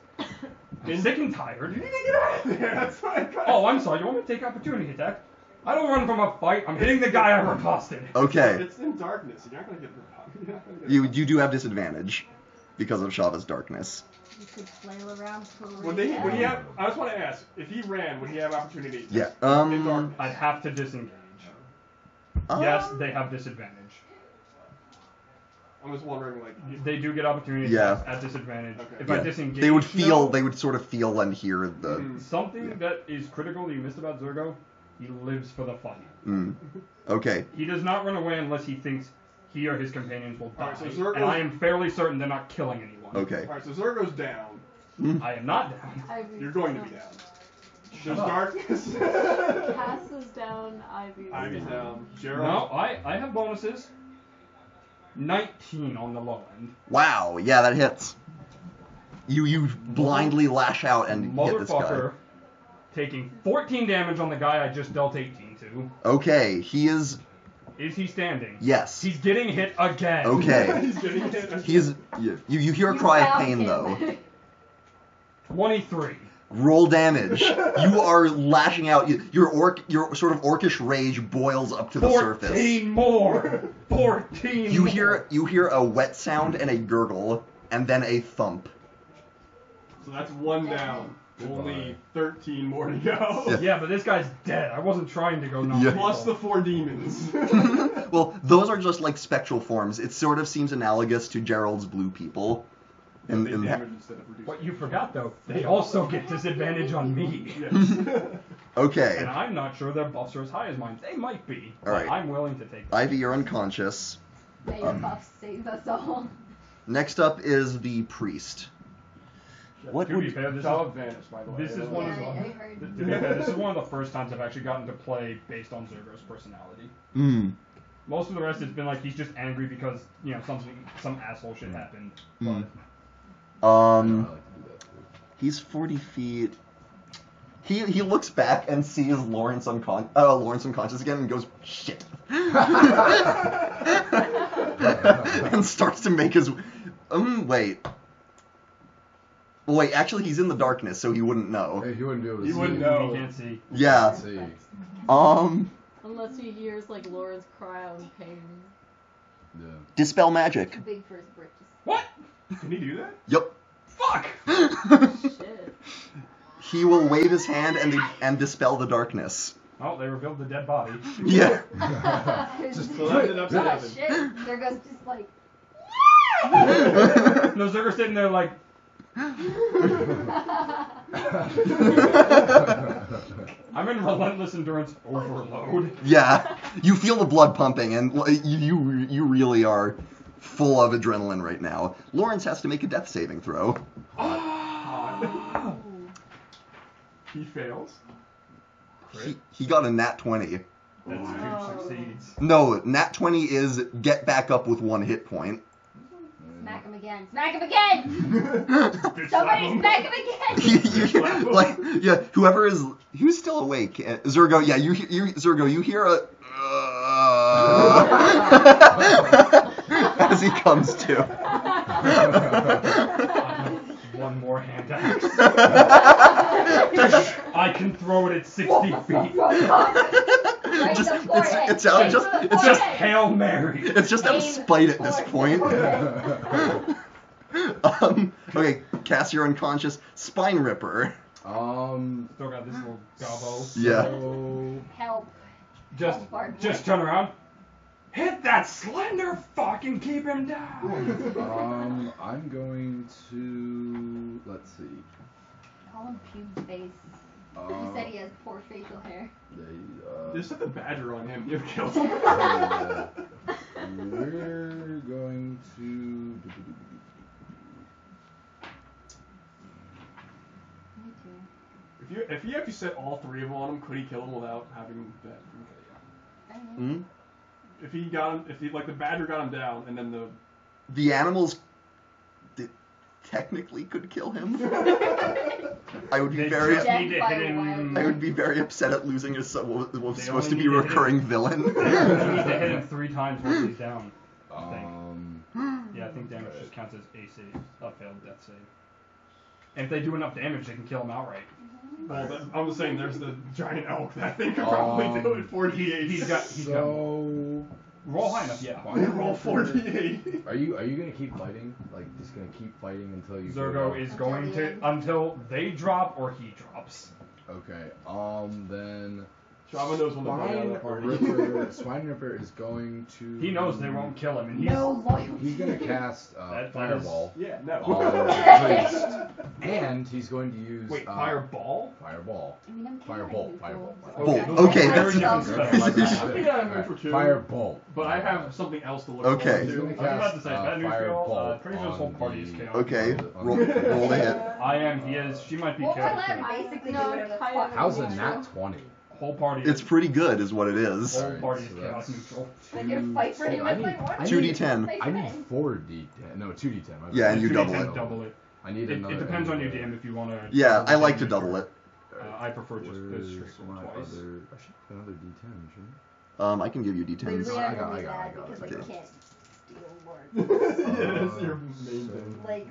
I'm sick and tired. You need to get out of there. That's fine. Oh, I'm sorry. You want me to take opportunity attack? I don't run from a fight. I'm hitting the guy I riposted. Okay. It's in darkness. You're not going to get You do have disadvantage because of Shava's darkness. You could flail around for Would he have? I just want to ask, if he ran, would he have opportunity? Yeah. In darkness. I'd have to disengage. Yes, they have disadvantage. I'm just wondering, like, They do get opportunity Yeah. at disadvantage. Okay. If Yeah. I disengage, They would feel. though, They would sort of feel and hear the. something that is critical that you missed about Zergo. He lives for the fight. Okay. He does not run away unless he thinks he or his companions will die. Alright, so Zergo's- and I am fairly certain they're not killing anyone. Okay. Alright, so Zergo's down. I am not down. Ivy's You're going to be down. There's up. darkness. Cass is down. Ivy's Ivy's down. down. Gerald. No, I have bonuses. 19 on the low end. Wow. Yeah, that hits. You blindly lash out and hit this guy. Motherfucker taking 14 damage on the guy I just dealt 18 to. Okay. He is. Is he standing? Yes. He's getting hit again. Okay. He's getting hit. He's. You hear a You cry of found pain him. though. 23. Roll damage. You are lashing out. Your sort of orcish rage boils up to the 14 surface. more. 14 You more. hear a wet sound and a gurgle, and then a thump. So that's one down. Only 13 more to go. Yeah, but this guy's dead. I wasn't trying to go non Yeah. Plus the 4 demons. Well, those are just like spectral forms. It sort of seems analogous to Gerald's blue people. And, They and damage instead of reduce. What you forgot though, they also get disadvantage on me. Yes. okay. And I'm not sure their buffs are as high as mine. They might be. All right. But I'm willing to take them. Ivy, you're unconscious. May your buff save us all. Next up is the priest. What To be would fair, It's all advantage, by the way. this is I don't one know. of Yeah, the- I heard. to be fair, this is one of the first times I've actually gotten to play based on Zergo's personality. Most of the rest has been like he's just angry because some asshole shit happened. But I like to do that too. He's 40 feet. He looks back and sees Lawrence unconscious again and goes, shit. And starts to make his... wait. Wait, actually he's in the darkness, so he wouldn't know. Hey, he wouldn't be able to He see. wouldn't it. know. he can't see. Yeah. Can't see. Unless he hears like Lawrence cry out in pain. Yeah. Dispel magic. Too big for his britches. What? Can he do that? Yep. Fuck! Shit. He will wave his hand and dispel the darkness. Oh, they revealed the dead body. Yeah. So that ended up to Oh happen. shit! There goes just like. No, Zergo's sitting there like, I'm in relentless endurance overload. Yeah. You feel the blood pumping, and you really are full of adrenaline right now. Lawrence has to make a death saving throw. He fails. He got a nat 20. That's two succeeds. No, nat 20 is get back up with 1 hit point. Smack him again! Smack him again! Bitch slap Somebody him. smack him again! Who's still awake? Zergo, yeah, Zergo, you hear a as he comes to. One more hand axe. I can throw it at 60 feet. Right in the forehead. It's out. Right Just to the it's just Just forehead. Hail Mary. it's just out of spite at this point. Okay, Cass, you're unconscious. Spine Ripper. Still got this little gobbo. Yeah. So, Help. Just turn around. Hit that slender fuck and keep him down. I'm going to let's see. Call him Pube Face. He said he has poor facial hair. Just set the badger on him. You've killed him. We're going to. Me too. If you actually set all 3 of them on him, could he kill him without having that? Okay, yeah. Hmm? If the badger got him down, and then The animals technically could kill him. I would be They very. just need to hit him. I would be very upset at losing what was They supposed to only be a need to hit recurring villain. You need to hit him 3 times while he's down. I think. Yeah, I think damage just counts as a save, a failed death save. And if they do enough damage, they can kill him outright. I'm just saying, there's the giant elk. That thing could probably do it. 48. He's got roll high enough. Yeah. roll 48. Are you gonna keep fighting? Like just gonna keep fighting until you? Zergo is going to until they drop or he drops. Okay. Then. Java knows when to play out of the party. Spine Ripper is going to. He knows they won't kill him, and he's No loyalty. He's gonna cast That Fireball Yeah, no. on the priest, and he's going to use wait, fireball. Fireball. I mean, I'm Firebolt. Firebolt. Bolt. those Okay, are very that's- different spells. Yeah, I'm for 2. Firebolt. But I have something else to look Okay. forward to. I was about to say, is that neutral? Firebolt Pretty sure this whole on party is the- chaos. Okay, roll to hit. I am. He is. She might be Well, we'll let chaos. him basically do No, whatever the kind fuck. of. How's a nat 20? Whole party. It's pretty good, is what it is. Whole Alright, party is so chaos that's neutral. Like, you're fight for him I with need- like what? 2d10. Fight I for need him. 4d10. No, 2d10. my bad. Yeah, and you Two double D10, it. Double it. I need It another. depends on your DM if you want to. Yeah, I like to double it. I prefer just the Where's straight one my twice. other? I should have another d10, shouldn't I can give you We d10s. really I got need it, that I got because it. like Okay. you can't steal words. Yeah, that's your main so- thing. Like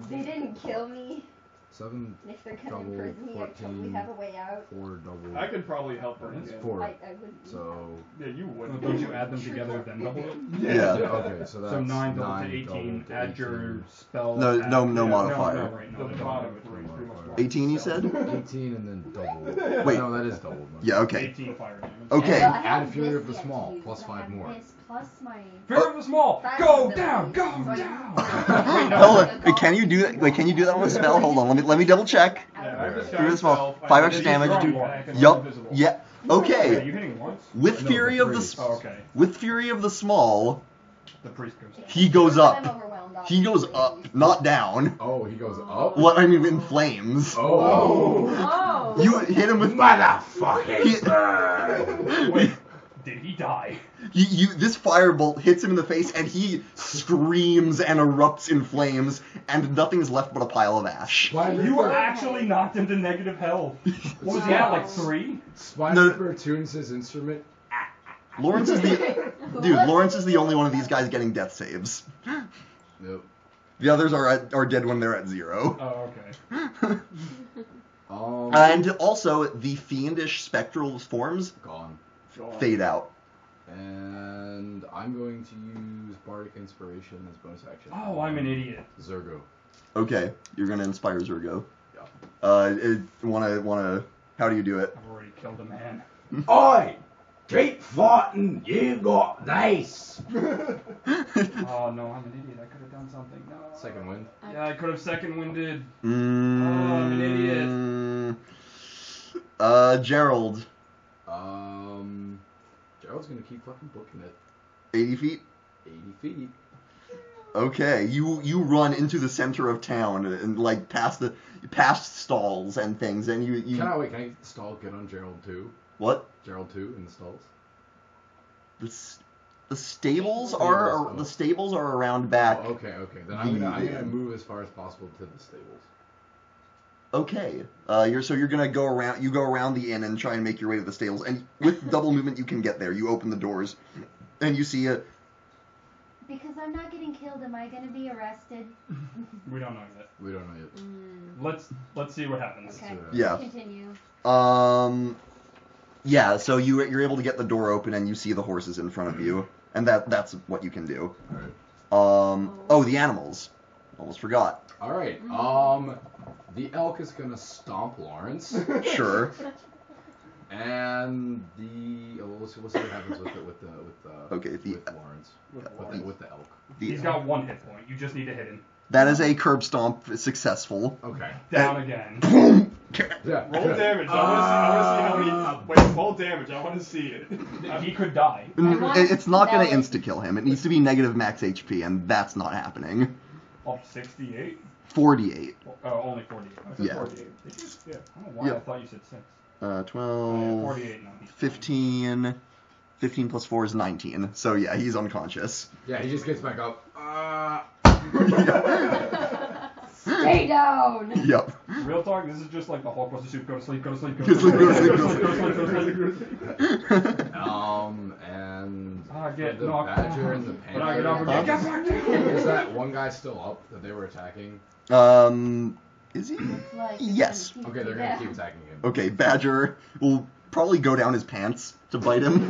they didn't kill me, 7 If they're gonna double, imprison me, I totally 14, have a way out. 4 double. I could probably help her. It's again. 4. I wouldn't. So Yeah, you would. Well, don't you add them together then double it? Yeah. okay, so that's So 9 double 9 to 18. double to Add your 18. spell. No attack. modifier. No, right, no, The no, bottom no. three, pretty much. 18, you said? 18 and then double. Wait. No, that is double. Yeah, okay. 18 fire damage. Okay. Well, I Add have Fury this of the yet Small, to use, plus but I 5 have more. This plus my. Fear of the small. Five Go abilities, down. Go so I down. can- Hold on. Wait, can you do that? Wait, can you do that with a spell? Hold on. Let me double check. Yeah, I just Fury of the Small. myself, 5 I extra did damage. strong Do. one, I can Yup. run invisible. Yeah. Are Okay. you hitting once? With No, Fury the of the three. Oh, okay. with Fury of the Small, The priest goes down. he goes I'm up. overwhelmed, He goes obviously. up, not down. Oh, he goes up? What I mean, in flames. Oh. Oh. You hit him with. Motherfucking He- bird! Wait, did he die? This firebolt hits him in the face, and he screams and erupts in flames, and nothing's left but a pile of ash. You were actually knocked into negative health. What was he at, like 3? Spider tunes his instrument. Lawrence is the Lawrence is the only one of these guys getting death saves. Nope. The others are dead when they're at 0. Oh, okay. And also, the fiendish spectral forms Gone. fade out. And I'm going to use Bardic Inspiration as bonus action. Oh, I'm an idiot. Zergo. Okay, you're gonna inspire Zergo. Yeah. Wanna? How do you do it? I've already killed a man. Oi! Keep fighting, you got this! Oh no, I'm an idiot. I could have done something. No. Second wind. Yeah, I could have second winded. I'm an idiot. Gerald. Gerald's gonna keep fucking booking it. 80 feet. 80 feet. Okay, you run into the center of town and like past stalls and things, and you. Can I stall get on Gerald 2? What? Gerald 2 in the stalls? The stables are around back. Oh, okay. Then I'm gonna move as far as possible to the stables. Okay. You're gonna go around. You go around the inn and try and make your way to the stables, and with double movement you can get there. You open the doors, and you see a. Because I'm not getting killed, am I gonna be arrested? We don't know yet. We don't know yet. Let's see what happens. Okay. Yeah. Continue. Yeah. So you're able to get the door open, and you see the horses in front of you, and that's what you can do. Alright. Oh, the animals. Almost forgot. Alright. The elk is gonna stomp Lawrence. Sure. And we'll see what happens with Lawrence. With the elk. He's got 1 hit point. You just need to hit him. That is a curb stomp successful. Okay. Down again. Yeah. Roll damage. I want to see how many. Wait, roll damage. I want to see it. He could die. It's not going to Valid. insta-kill him. It needs to be negative max HP, and that's not happening. Oh, 68? 48. Oh, only 48. I said Yeah. 48. Did you? Yeah. I don't know why Yeah. I thought you said 6. 12, 48 now. 15. 15 plus 4 is 19. So yeah, he's unconscious. Yeah, he just gets back up. Stay down! Yep. Real talk, this is just like the Hulk versus Soup. Go to sleep, go to sleep, go Go to to sleep, sleep, go to sleep, go to sleep, go to sleep. And Get the knocked badger out. and the But I get up panther. again. Get back down! Is that one guy still up that they were attacking? Is he? Like, Yes. Okay, they're gonna keep attacking him. Okay, Badger will probably go down his pants to bite him.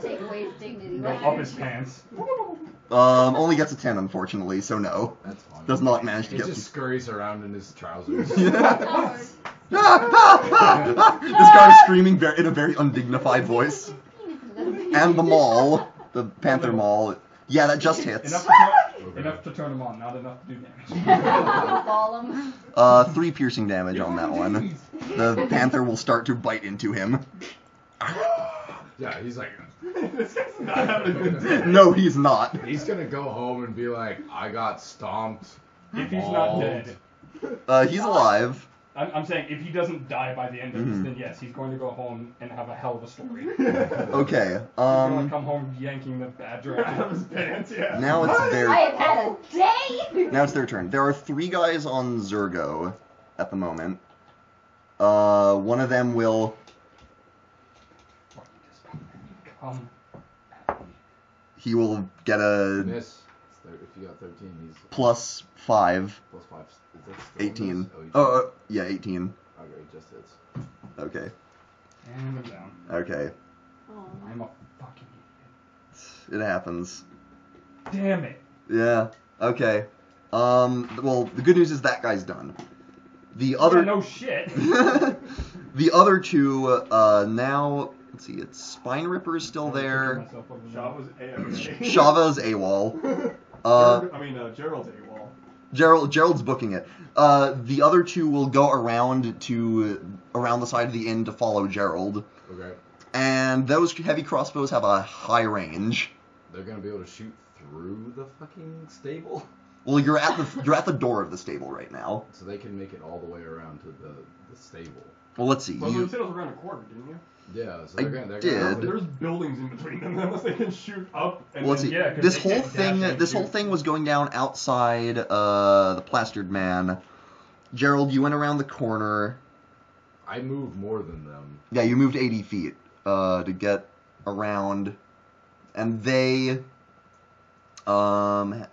Take away his dignity. Go up his pants. Only gets a 10, unfortunately, so no. That's fine. Does not manage to He get just scurries around in his trousers. This guy is screaming in a very undignified voice. And the maul, the panther maul, yeah, that just hits. Enough to turn him on, not enough to do damage. Ball him. 3 piercing damage on that one. The panther will start to bite into him. Yeah, he's like, This guy's not having a good day. No, he's not. he's gonna go home and be like, I got stomped. If he's not dead. He's alive. I'm saying if he doesn't die by the end of this, then yes, he's going to go home and have a hell of a story. He's Okay, going to come home yanking the badger out of his pants, yeah. now it's their I have had a day! now it's their turn. There are 3 guys on Zergo at the moment. One of them will Come. he will get a Miss. If you got 13. He's plus 5. plus 5. Is that still 18. Oh, Yeah, 18. okay, just hits. Okay. And I'm down. Okay. Oh. I'm a fucking It happens. idiot. Damn it. Yeah. Okay. Well, the good news is that guy's done. The other. Yeah, no shit. The other two, now, let's see, it's Spine Ripper is still there. Shaw was AFK. Shava's AWOL. Gerald's AWOL. Gerald's booking it. The other two will go around the side of the inn to follow Gerald. Okay. And those heavy crossbows have a high range. They're gonna be able to shoot through the fucking stable? Well, you're at the door of the stable right now. So they can make it all the way around to the stable. Well, let's see. Well, you said it was around a quarter, didn't you? Yeah, so I they're did. gonna There's buildings in between them unless they can shoot up. And Well, let's then, see. yeah, 'cause This they whole can't thing, dash and this whole shoot. thing was going down outside the plastered man. Gerald, you went around the corner. I move more than them. Yeah, you moved 80 feet to get around, and they have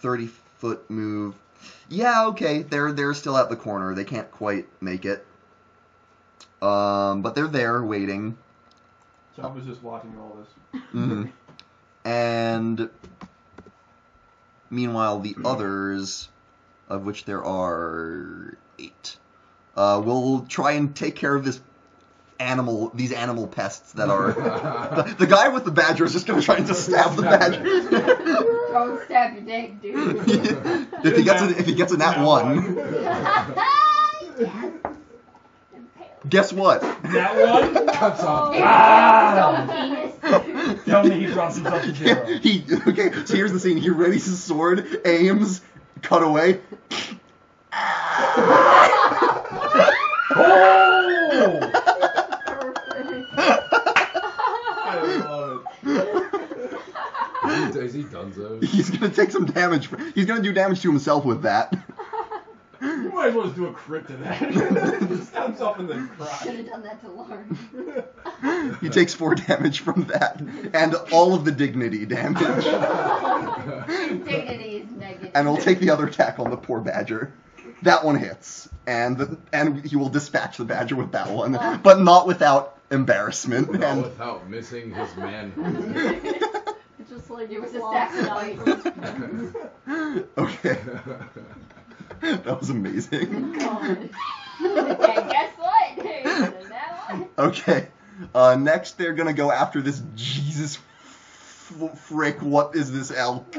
30-foot move. Yeah, okay, they're still at the corner. They can't quite make it, but they're there waiting. Shaw was just watching all this. Mm-hmm. And meanwhile, the others, of which there are 8, will try and take care of these animal pests that are. The guy with the badger is just going to try and just stab the badger. Don't stab your dick, dude. if he gets a nat 1, Yes. guess what? That one? Cuts off. Penis. Tell me he drops himself to 0. Okay, so here's the scene. He raises his sword, aims, cut away. Oh! Perfect. I love it. Is he donezo? He's gonna take some damage. He's gonna do damage to himself with that. You might as well just do a crit to that. Stab himself and then Should cry. have done that to Lauren. He takes 4 damage from that, and all of the dignity damage. Dignity is negative. And he'll take the other attack on the poor badger. That one hits, and he will dispatch the badger with that one, but not without embarrassment. Not And without missing his man. It's just like It was a walks sacrifice. down. okay, that was amazing. God. Okay, guess what? That one. Okay, next they're gonna go after this Jesus frick. What is this elk?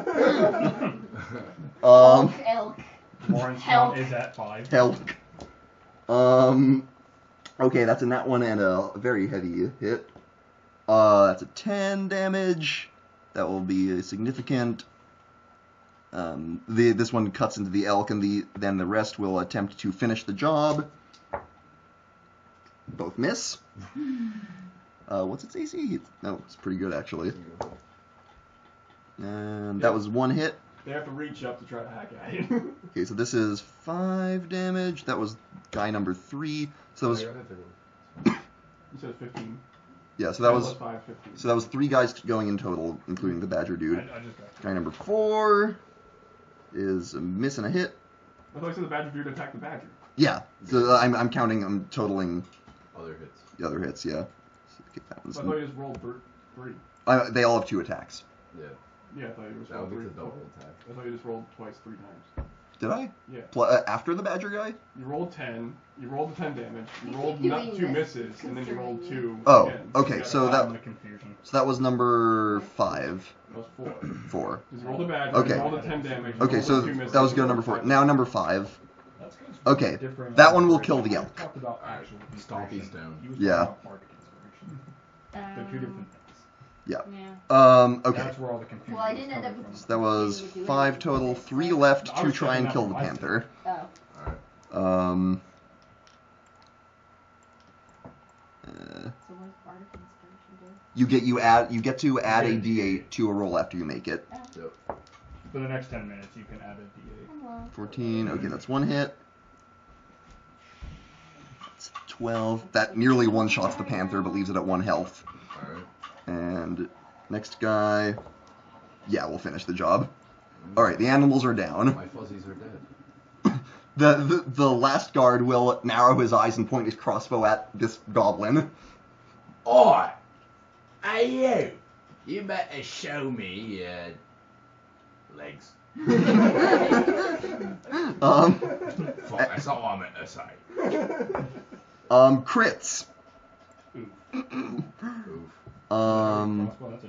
Elk. Lawrence Help. count is at 5. Elk. Okay, that's a nat 1 and a very heavy hit. That's a 10 damage. That will be significant. This one cuts into the elk, and then the rest will attempt to finish the job. Both miss. What's its AC? No, it's pretty good actually. And that was 1 hit. They have to reach up to try to hack at you. Okay, so this is 5 damage. That was guy number 3. So that was You said 15. yeah. So that was Plus 5, 15. So that was 3 guys going in total, including the badger dude. I just got Guy number 4 is a miss and a hit. I thought you said the badger dude attacked the badger. Yeah. So I'm counting. I'm totaling Other hits. the other hits. Yeah. So, okay, that I was, thought you just rolled 3. they all have 2 attacks. Yeah. Yeah, I thought you just That would rolled be 3. the double attack. I thought you just rolled twice 3 times. Did I? Yeah. After the badger guy? You rolled 10. You rolled the 10 damage. You You rolled keep not doing 2 this misses, and then you rolled 2 Oh, again. okay. You So got the that confusion. was number 5. That was 4. 4. You rolled the badger. Okay. You rolled the 10 damage. you Okay, rolled so the 2 misses, that was you go rolled number 4. 5. Now number 5. That's good. Okay, Different that one will inspiration. kill the We elk. talked about actual Stomp inspiration. these down. He was Yeah. talking about bardic inspiration. They're 2 different things. Yeah. Yeah. Okay. That's where all the confusion Well, I is didn't end coming up- from. So that was Didn't do 5 anything total. with it, 3 right? left I to was try checking and that kill for the my panther. Oh. Alright. So what's bardic inspiration do? You get to add a D8 to a roll after you make it. Yep. For the next 10 minutes, you can add a D8. Hello. 14. Okay, that's 1 hit. That's 12. That nearly one-shots the panther, but leaves it at 1 health. Alright. And next guy, yeah, we'll finish the job. All right, the animals are down. My fuzzies are dead. The last guard will narrow his eyes and point his crossbow at this goblin. Oi! Hey, you! You better show me your legs. Fuck, that's not what I meant to say. Crits. Crossbow, that's a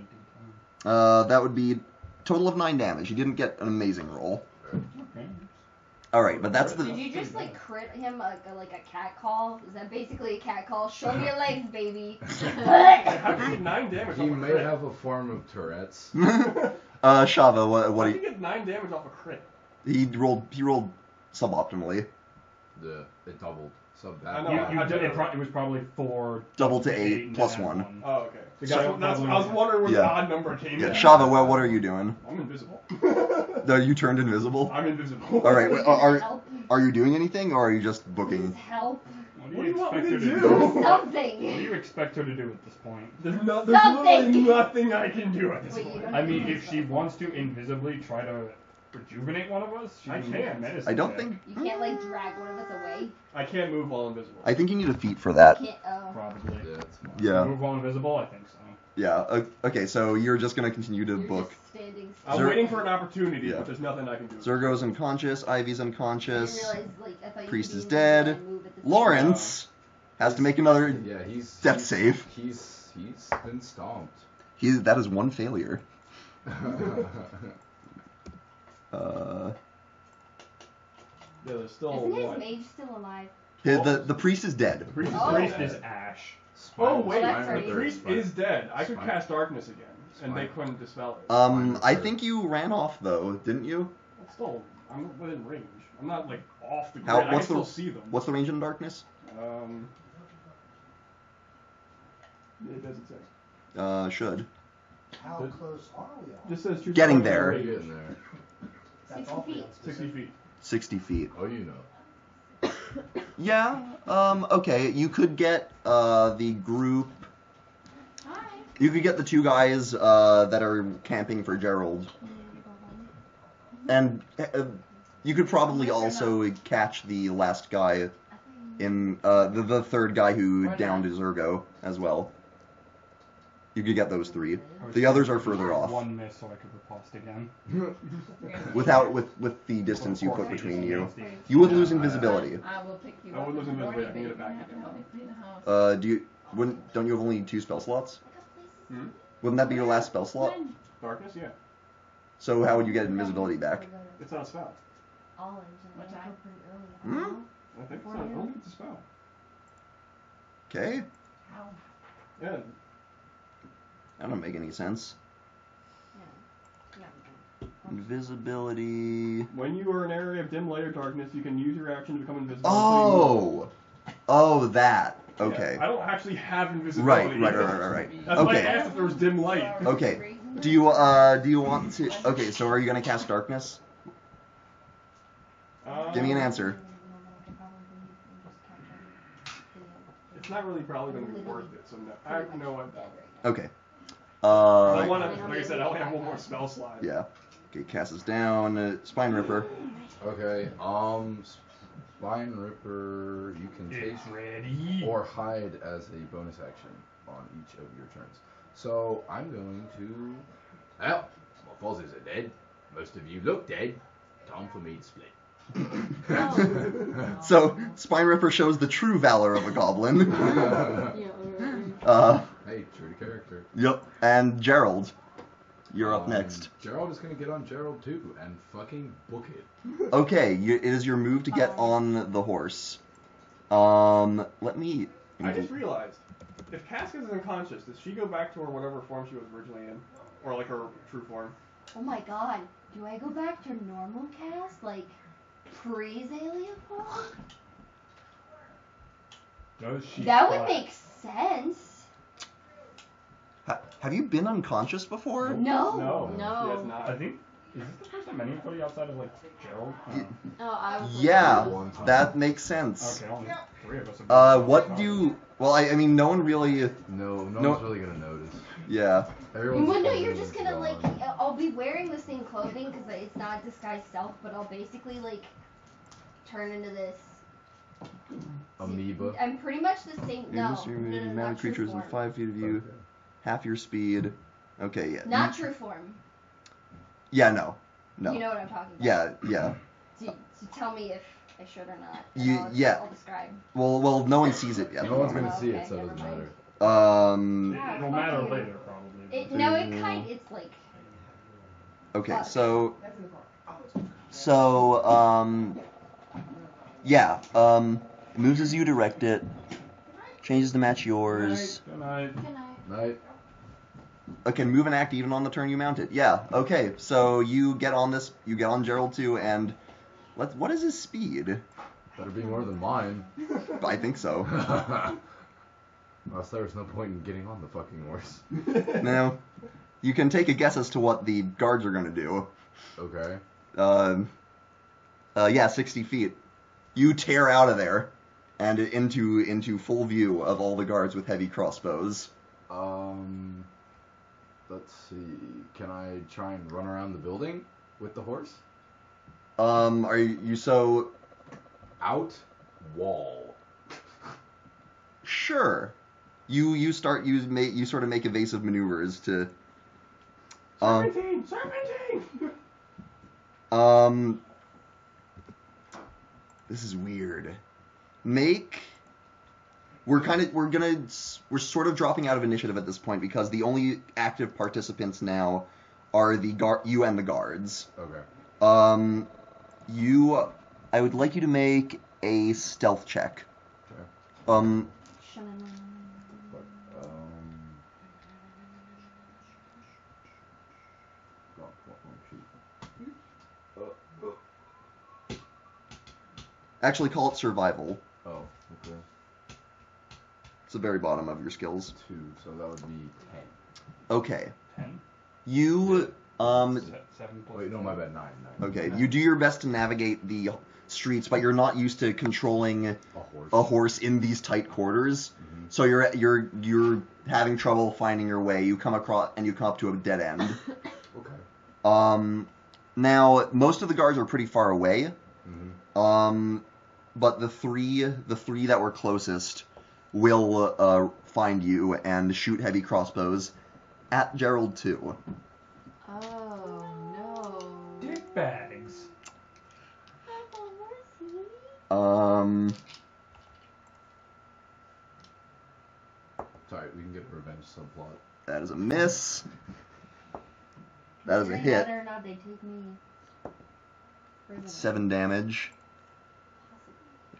D10. That would be total of 9 damage. You didn't get an amazing roll. Okay. All right, but that's Did the. you just like crit him like a cat call? Is that basically a cat call? Show me your legs, baby. How do you get 9 damage He off a may crit? have a form of Tourette's. Shava, what How do he you get 9 damage off a crit? he rolled suboptimally. It doubled. So I that. know. It was probably 4. Double to 8 and plus then 1. Oh, okay. The So guy that's, probably- I was wondering where the Yeah. odd number came Yeah, in. Shava, what are you doing? I'm invisible. No, you turned invisible. I'm invisible. All right, are Help. are you doing anything or are you just booking? Please help. What What do you want me expect to her do? What do Something. you expect her to do at this point? There's literally Something! nothing I can do at this Wait, you point. don't- I mean, if she wants to invisibly try to rejuvenate one of us, she I can can't. medicine I don't check. think. You can't like drag one of us away. I can't move while invisible. I think you need a feat for that. Can't. Oh. Probably. Yeah, it's fine. Yeah. Move while invisible? I think so. Yeah. Okay, so you're just gonna continue to You're book. just standing I'm Zer- waiting for an opportunity, Yeah. but there's nothing I can do. Zergo's unconscious. Ivy's I didn't unconscious. realize, like, I thought you Priest could is be dead. invisible and move at the same Lawrence has to make another Yeah, he's death he's- save. He's been stomped. That is one failure. Uh, Yeah, there's still time. Isn't his one. mage still alive? the priest is dead. Priest is Oh. Priest dead. is Ash. Oh, wait, that's the right. priest is dead. I could Spine. cast darkness again, and they Spine. couldn't dispel it. I think you ran off though, didn't you? But still, I'm within range. I'm not like off the grid. How- I can what's still the- see them. What's the range in darkness? It doesn't say. Should. How Good. close are we all? Just says choose Getting target there. range. Getting there. That's 60 awfully feet. unspecific. 60 feet. 60 feet. Oh, you know. Yeah. Okay. You could get the group. Hi. You could get the 2 guys that are camping for Gerald, and you could probably also catch the last guy in the third guy who downed Zergo as well. You could get those 3. The others are further off. One miss, so I could riposte again. With the distance you put between you, you would lose invisibility. I will pick you I up would lose in the invisibility, morning, I can but get you're it back gonna have to again. help me clean the house. Don't you have only 2 spell slots? Hmm? Wouldn't that be your last spell slot? Darkness, yeah. So how would you get invisibility back? It's not a spell. Orange. What and I time? go pretty early. I Hmm? don't know. I think it's not. I don't think it's a spell. Okay, How? Yeah. that don't make any sense. Yeah. Invisibility. When you are in an area of dim light or darkness, you can use your action to become invisible. Oh, that. Okay. Yeah, I don't actually have invisibility. Right. That's why I Okay. asked if there was dim light. Okay. Do you want to? Okay, so are you gonna cast darkness? Give me an answer. It's not really probably going to be worth it, so no. No, I don't. Okay. I want to, like I said, I only have one more spell slot. Yeah. Okay, cast this down. Spine Ripper. Okay, Spine Ripper, you can take It's ready. or hide as a bonus action on each of your turns. So I'm going to. Well, my fuzzies are dead. Most of you look dead. Time for me to split. So Spine Ripper shows the true valor of a goblin. Yeah, Hey, true to character. Yep. And Gerald, you're up next. Gerald is going to get on Gerald too and fucking book it. Okay, it is your move to get on the horse. Let me. I just realized, if Casca is unconscious, does she go back to her whatever form she was originally in? Or like her true form? Oh my god. Do I go back to normal cast? Like, pre-Zalia form? Does she? That would try? make sense. Have you been unconscious before? No. No. No. She has not. I think. Is this the first time anybody outside of like Gerald? Oh, I was. Yeah, One time. that makes sense. Okay, only 3 of us. Have been What outside. do Well, I mean, no one really. No one's really gonna notice. Yeah. Everyone's Well, no, you're just gonna, gone. like, I'll be wearing the same clothing because it's not disguised self, but I'll basically, like, turn into this. Amoeba. I'm pretty much the same. No, Mounted not true creatures form. in 5 feet of you, half your speed. Okay, yeah. Not true form. Yeah, no. You know what I'm talking about. Yeah. So tell me if I should or not. I'll describe. Well, no one sees it yet. No one's gonna see it, Okay, so it doesn't never mind. matter. It'll matter later, probably. It's like. Okay, yeah, moves as you direct it, changes to match yours. Good night. Night. Okay, move and act even on the turn you mount it. Yeah, okay, so you get on Gerald 2, and what is his speed? Better be more than mine. I think so. Unless there was no point in getting on the fucking horse. Now, you can take a guess as to what the guards are going to do. Okay. 60 feet. You tear out of there, and into full view of all the guards with heavy crossbows. Let's see. Can I try and run around the building with the horse? Are you so... Out wall. Sure. You sort of make evasive maneuvers to... Serpentine! This is weird. We're sort of dropping out of initiative at this point because the only active participants now are you and the guards. Okay. I would like you to make a stealth check. Okay. Actually, call it survival. Oh, okay. It's the very bottom of your skills. 2, so that would be 10. Okay. 10? You, 7 plus Wait, no, my bad, 9. Okay, you do your best to navigate the streets, but you're not used to controlling a horse in these tight quarters. Mm-hmm. So you're having trouble finding your way. You come up to a dead end. Okay. Now most of the guards are pretty far away. Mm-hmm. But the three that were closest will find you and shoot heavy crossbows at Gerald 2. Oh no. Dick bags. Sorry, we can get a revenge subplot. That is a miss. That is a hit. Whether or not they take me. 7 damage.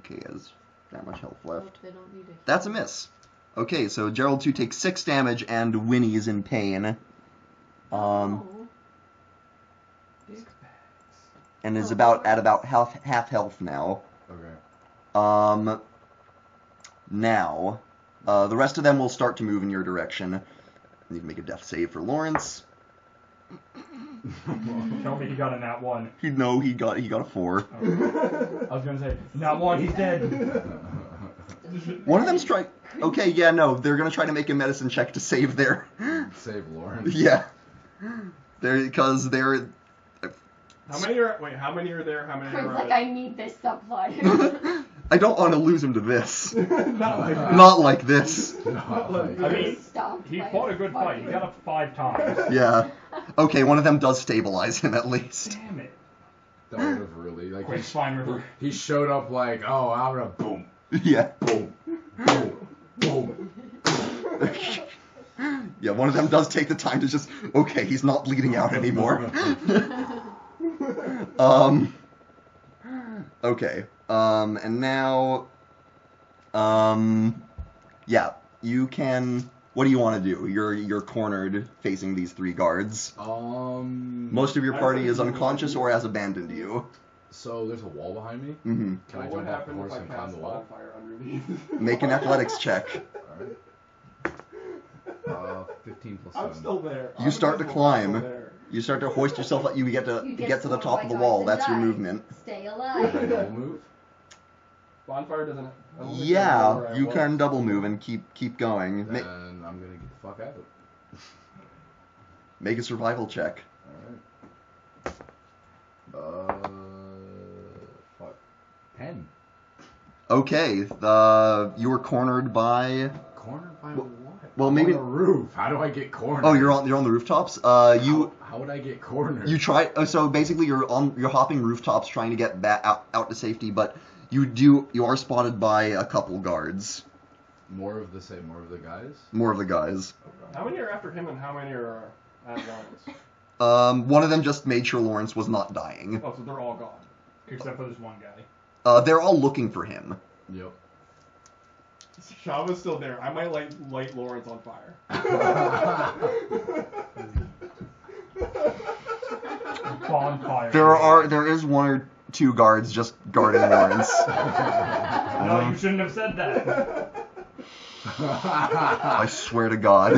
Okay, he has that much health left. Hope they don't need a That's a miss. Okay, so Gerald 2 takes 6 damage and whinnies in pain. Dick bags. And is at about half health now. Okay. Now, the rest of them will start to move in your direction. You can make a death save for Lawrence. Tell me he got a nat 1. He got a 4. I was gonna say, nat 1, he's dead. One of them strike. Okay, yeah, no, they're gonna try to make a medicine check to save their. Save Lawrence. Yeah, because they're. How many are there? How many Chris, are like, I need this subplot. I don't want to lose him to this. Not like Not like this. I mean, Stop. he fought a good fight. He got up 5 times. Yeah. Okay, one of them does stabilize him at least. Damn it. That would have really Quick slime river. He showed up like, oh, I'm gonna boom, Yeah. boom, boom, boom. Yeah, one of them does take the time to just. Okay, he's not bleeding out anymore. Okay. And now. Yeah, you can. What do you want to do? You're cornered facing these 3 guards. Most of your party is unconscious or has abandoned you. So there's a wall behind me. Mm-hmm. Can I what jump off the happened horse if I and climb cast the wall? bonfire underneath? Make an athletics check. Alright. 15 plus 7. I'm still there. You start to I'm climb. still there. You start to hoist yourself up. You get to the top of the scored by wall. twice That's your and die. movement. Stay Can I alive. double move? Bonfire doesn't. I don't think they know Yeah, where I you was. can double move and keep going. Then I'm gonna get the fuck out. Make a survival check. Alright. Fuck. 10. Okay, you were cornered by. Cornered by what? Well, I'm maybe on the roof. How do I get cornered? Oh, you're on the rooftops. How would I get cornered? You try. So basically, you're hopping rooftops trying to get out to safety, but you are spotted by a couple guards. More of the same. More of the guys. More of the guys. How many are after him and how many are at Lawrence? One of them just made sure Lawrence was not dying. Oh, so they're all gone. Except for this one guy. They're all looking for him. Yep. Shava's still there. I might light Lawrence on fire. Bonfire. There is one or two guards just guarding Lawrence. No, you shouldn't have said that. I swear to God.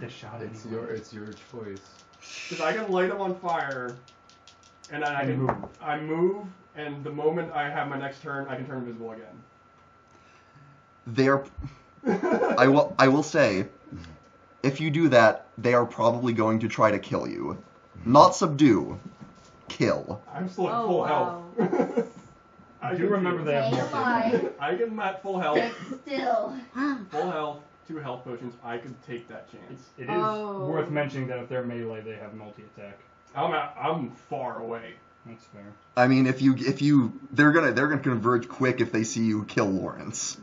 It's your choice. Because I can light him on fire, and then I move, and the moment I have my next turn, I can turn invisible again. I will say, if you do that, they are probably going to try to kill you. Not subdue. Kill. I'm still at full health. I do remember they have more. I can at full health. Still. Full health, 2 health potions. I could take that chance. It is worth mentioning that if they're melee, they have multi-attack. I'm far away. That's fair. I mean, if you they're gonna converge quick if they see you kill Lawrence.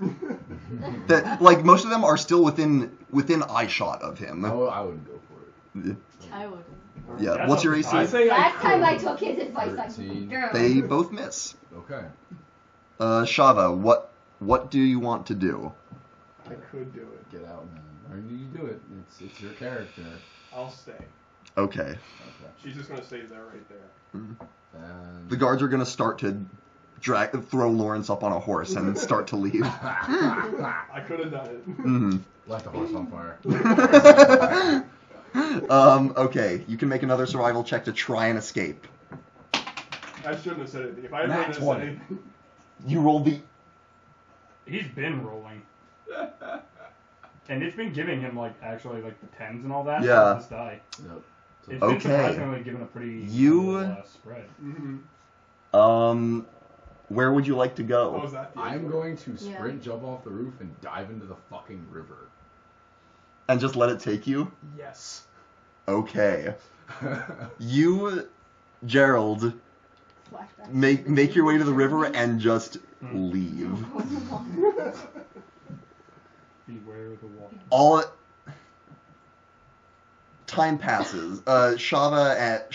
Like most of them are still within eye shot of him. Oh, I wouldn't go for it. I wouldn't. Yeah. What's your AC? Last time I took his advice, 13. They both miss. Okay. Shava, what do you want to do? I could do it. Get out, man. Or you do it. It's your character. I'll stay. Okay. She's just gonna stay there, right there. And The guards are gonna start to throw Lawrence up on a horse and start to leave. I could have done it. Mm-hmm. light the horse on fire. Okay, you can make another survival check to try and escape. I shouldn't have said anything. If I had Nat said 20. anything, You rolled the. He's been rolling. And it's been giving him, actually, the 10s and all that. Yeah. This die. Yep. It's Okay. been surprisingly given a pretty spread. mm-hmm. Where would you like to What go? was that? I'm going to sprint, jump off the roof, and dive into the fucking river. And just let it take you? Yes. Okay. You, Gerald, Flashback. make your way to the river and just leave. Beware the water. All time passes. Shava.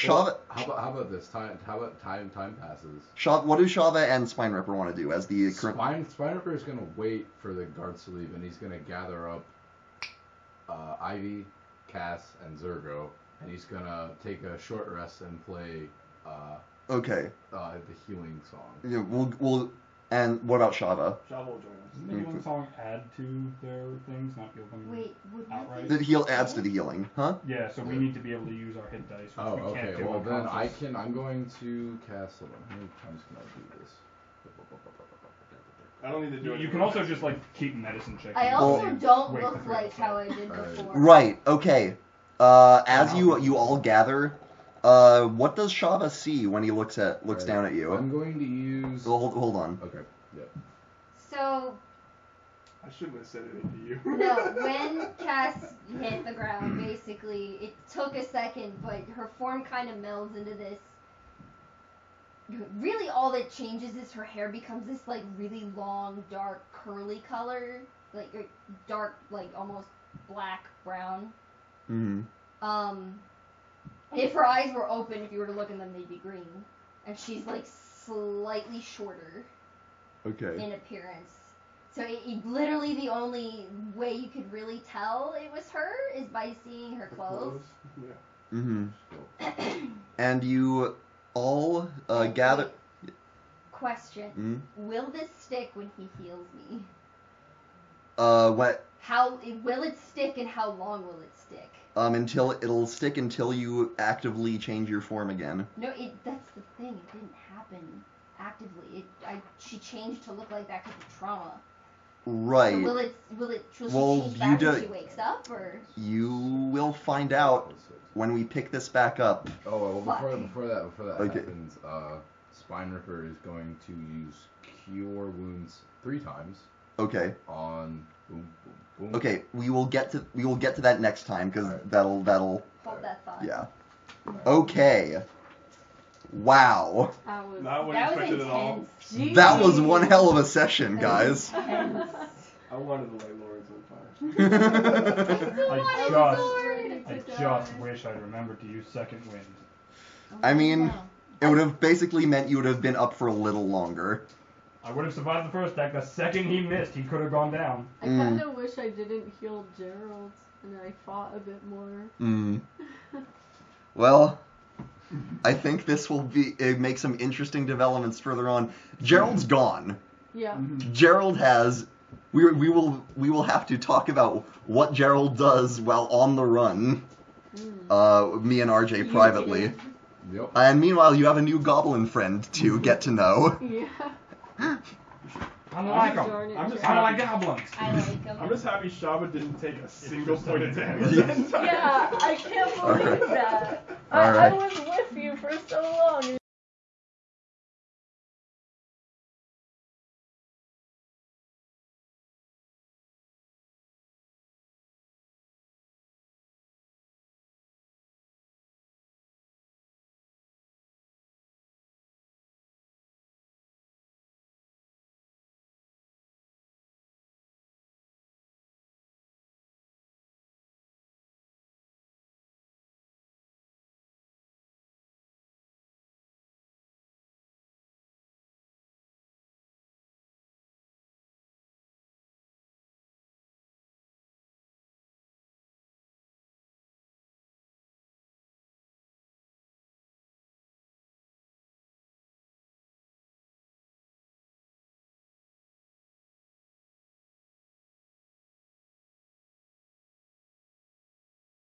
How about this? Time passes. What do Shava and Spine Ripper want to do as the current? Spine Ripper is gonna wait for the guards to leave, and he's gonna gather up Ivy, Cass, and Zergo, and he's gonna take a short rest and play Okay. the healing song. Yeah, we'll. And what about Shava? Shava will join us. Doesn't the healing song add to their things, not give them Wait, would outright? The heal adds to the healing, huh? Yeah, so we need to be able to use our hit dice, which Oh, we can't okay. do Well, then unconscious. I'm going to cast. Hold on. How many times can I do this? I don't need to do it. You can also just keep medicine checking. I also and don't wait look for like it. how I did before. Right. Okay. As you all gather, what does Shava see when he looks down at you? I'm going to use. Hold on. Okay. Yep. So, I shouldn't have said anything to you. no, when Cass hit the ground, basically, it took a second, but her form kind of melds into this. Really, all that changes is her hair becomes this, really long, dark, curly color. Dark, almost black, brown. Mm-hmm. If her eyes were open, if you were to look in them, they'd be green. And she's, slightly shorter. Okay. In appearance. So literally the only way you could really tell it was her is by seeing her clothes. Yeah. Mm-hmm. And you all gather. Question. Will this stick when he heals me? What? How will it stick and how long will it stick? It'll stick until you actively change your form again. No, that's the thing. It didn't happen. actively. She changed to look like that because of trauma. Right. So will she Well, change back when she wakes up, or? You will find out when we pick this back up. Oh, well, before that Okay. happens, Spine Ripper is going to use Cure Wounds 3 times. Okay. On Boom, Boom, Boom. Okay, we will get to that next time because that'll. Hold that thought. Yeah. Okay. Wow. Not what I expected at all. Jeez. That was one hell of a session, guys. I wanted to light Lawrence on fire. I just wish I'd remembered to use Second Wind. I mean, it would have basically meant you would have been up for a little longer. I would have survived the first deck. The second he missed, he could have gone down. I kind of wish I didn't heal Gerald and I fought a bit more. Well, I think this will make some interesting developments further on. Gerald's gone. Yeah. Gerald has. We will have to talk about what Gerald does while on the run. Me and RJ privately. Yep. And meanwhile, you have a new goblin friend to get to know. Yeah. I don't like them. I don't like goblins. I like them. I'm just happy Shaba didn't take a single point of damage. Yeah, I can't believe that. All right. I was with you for so long.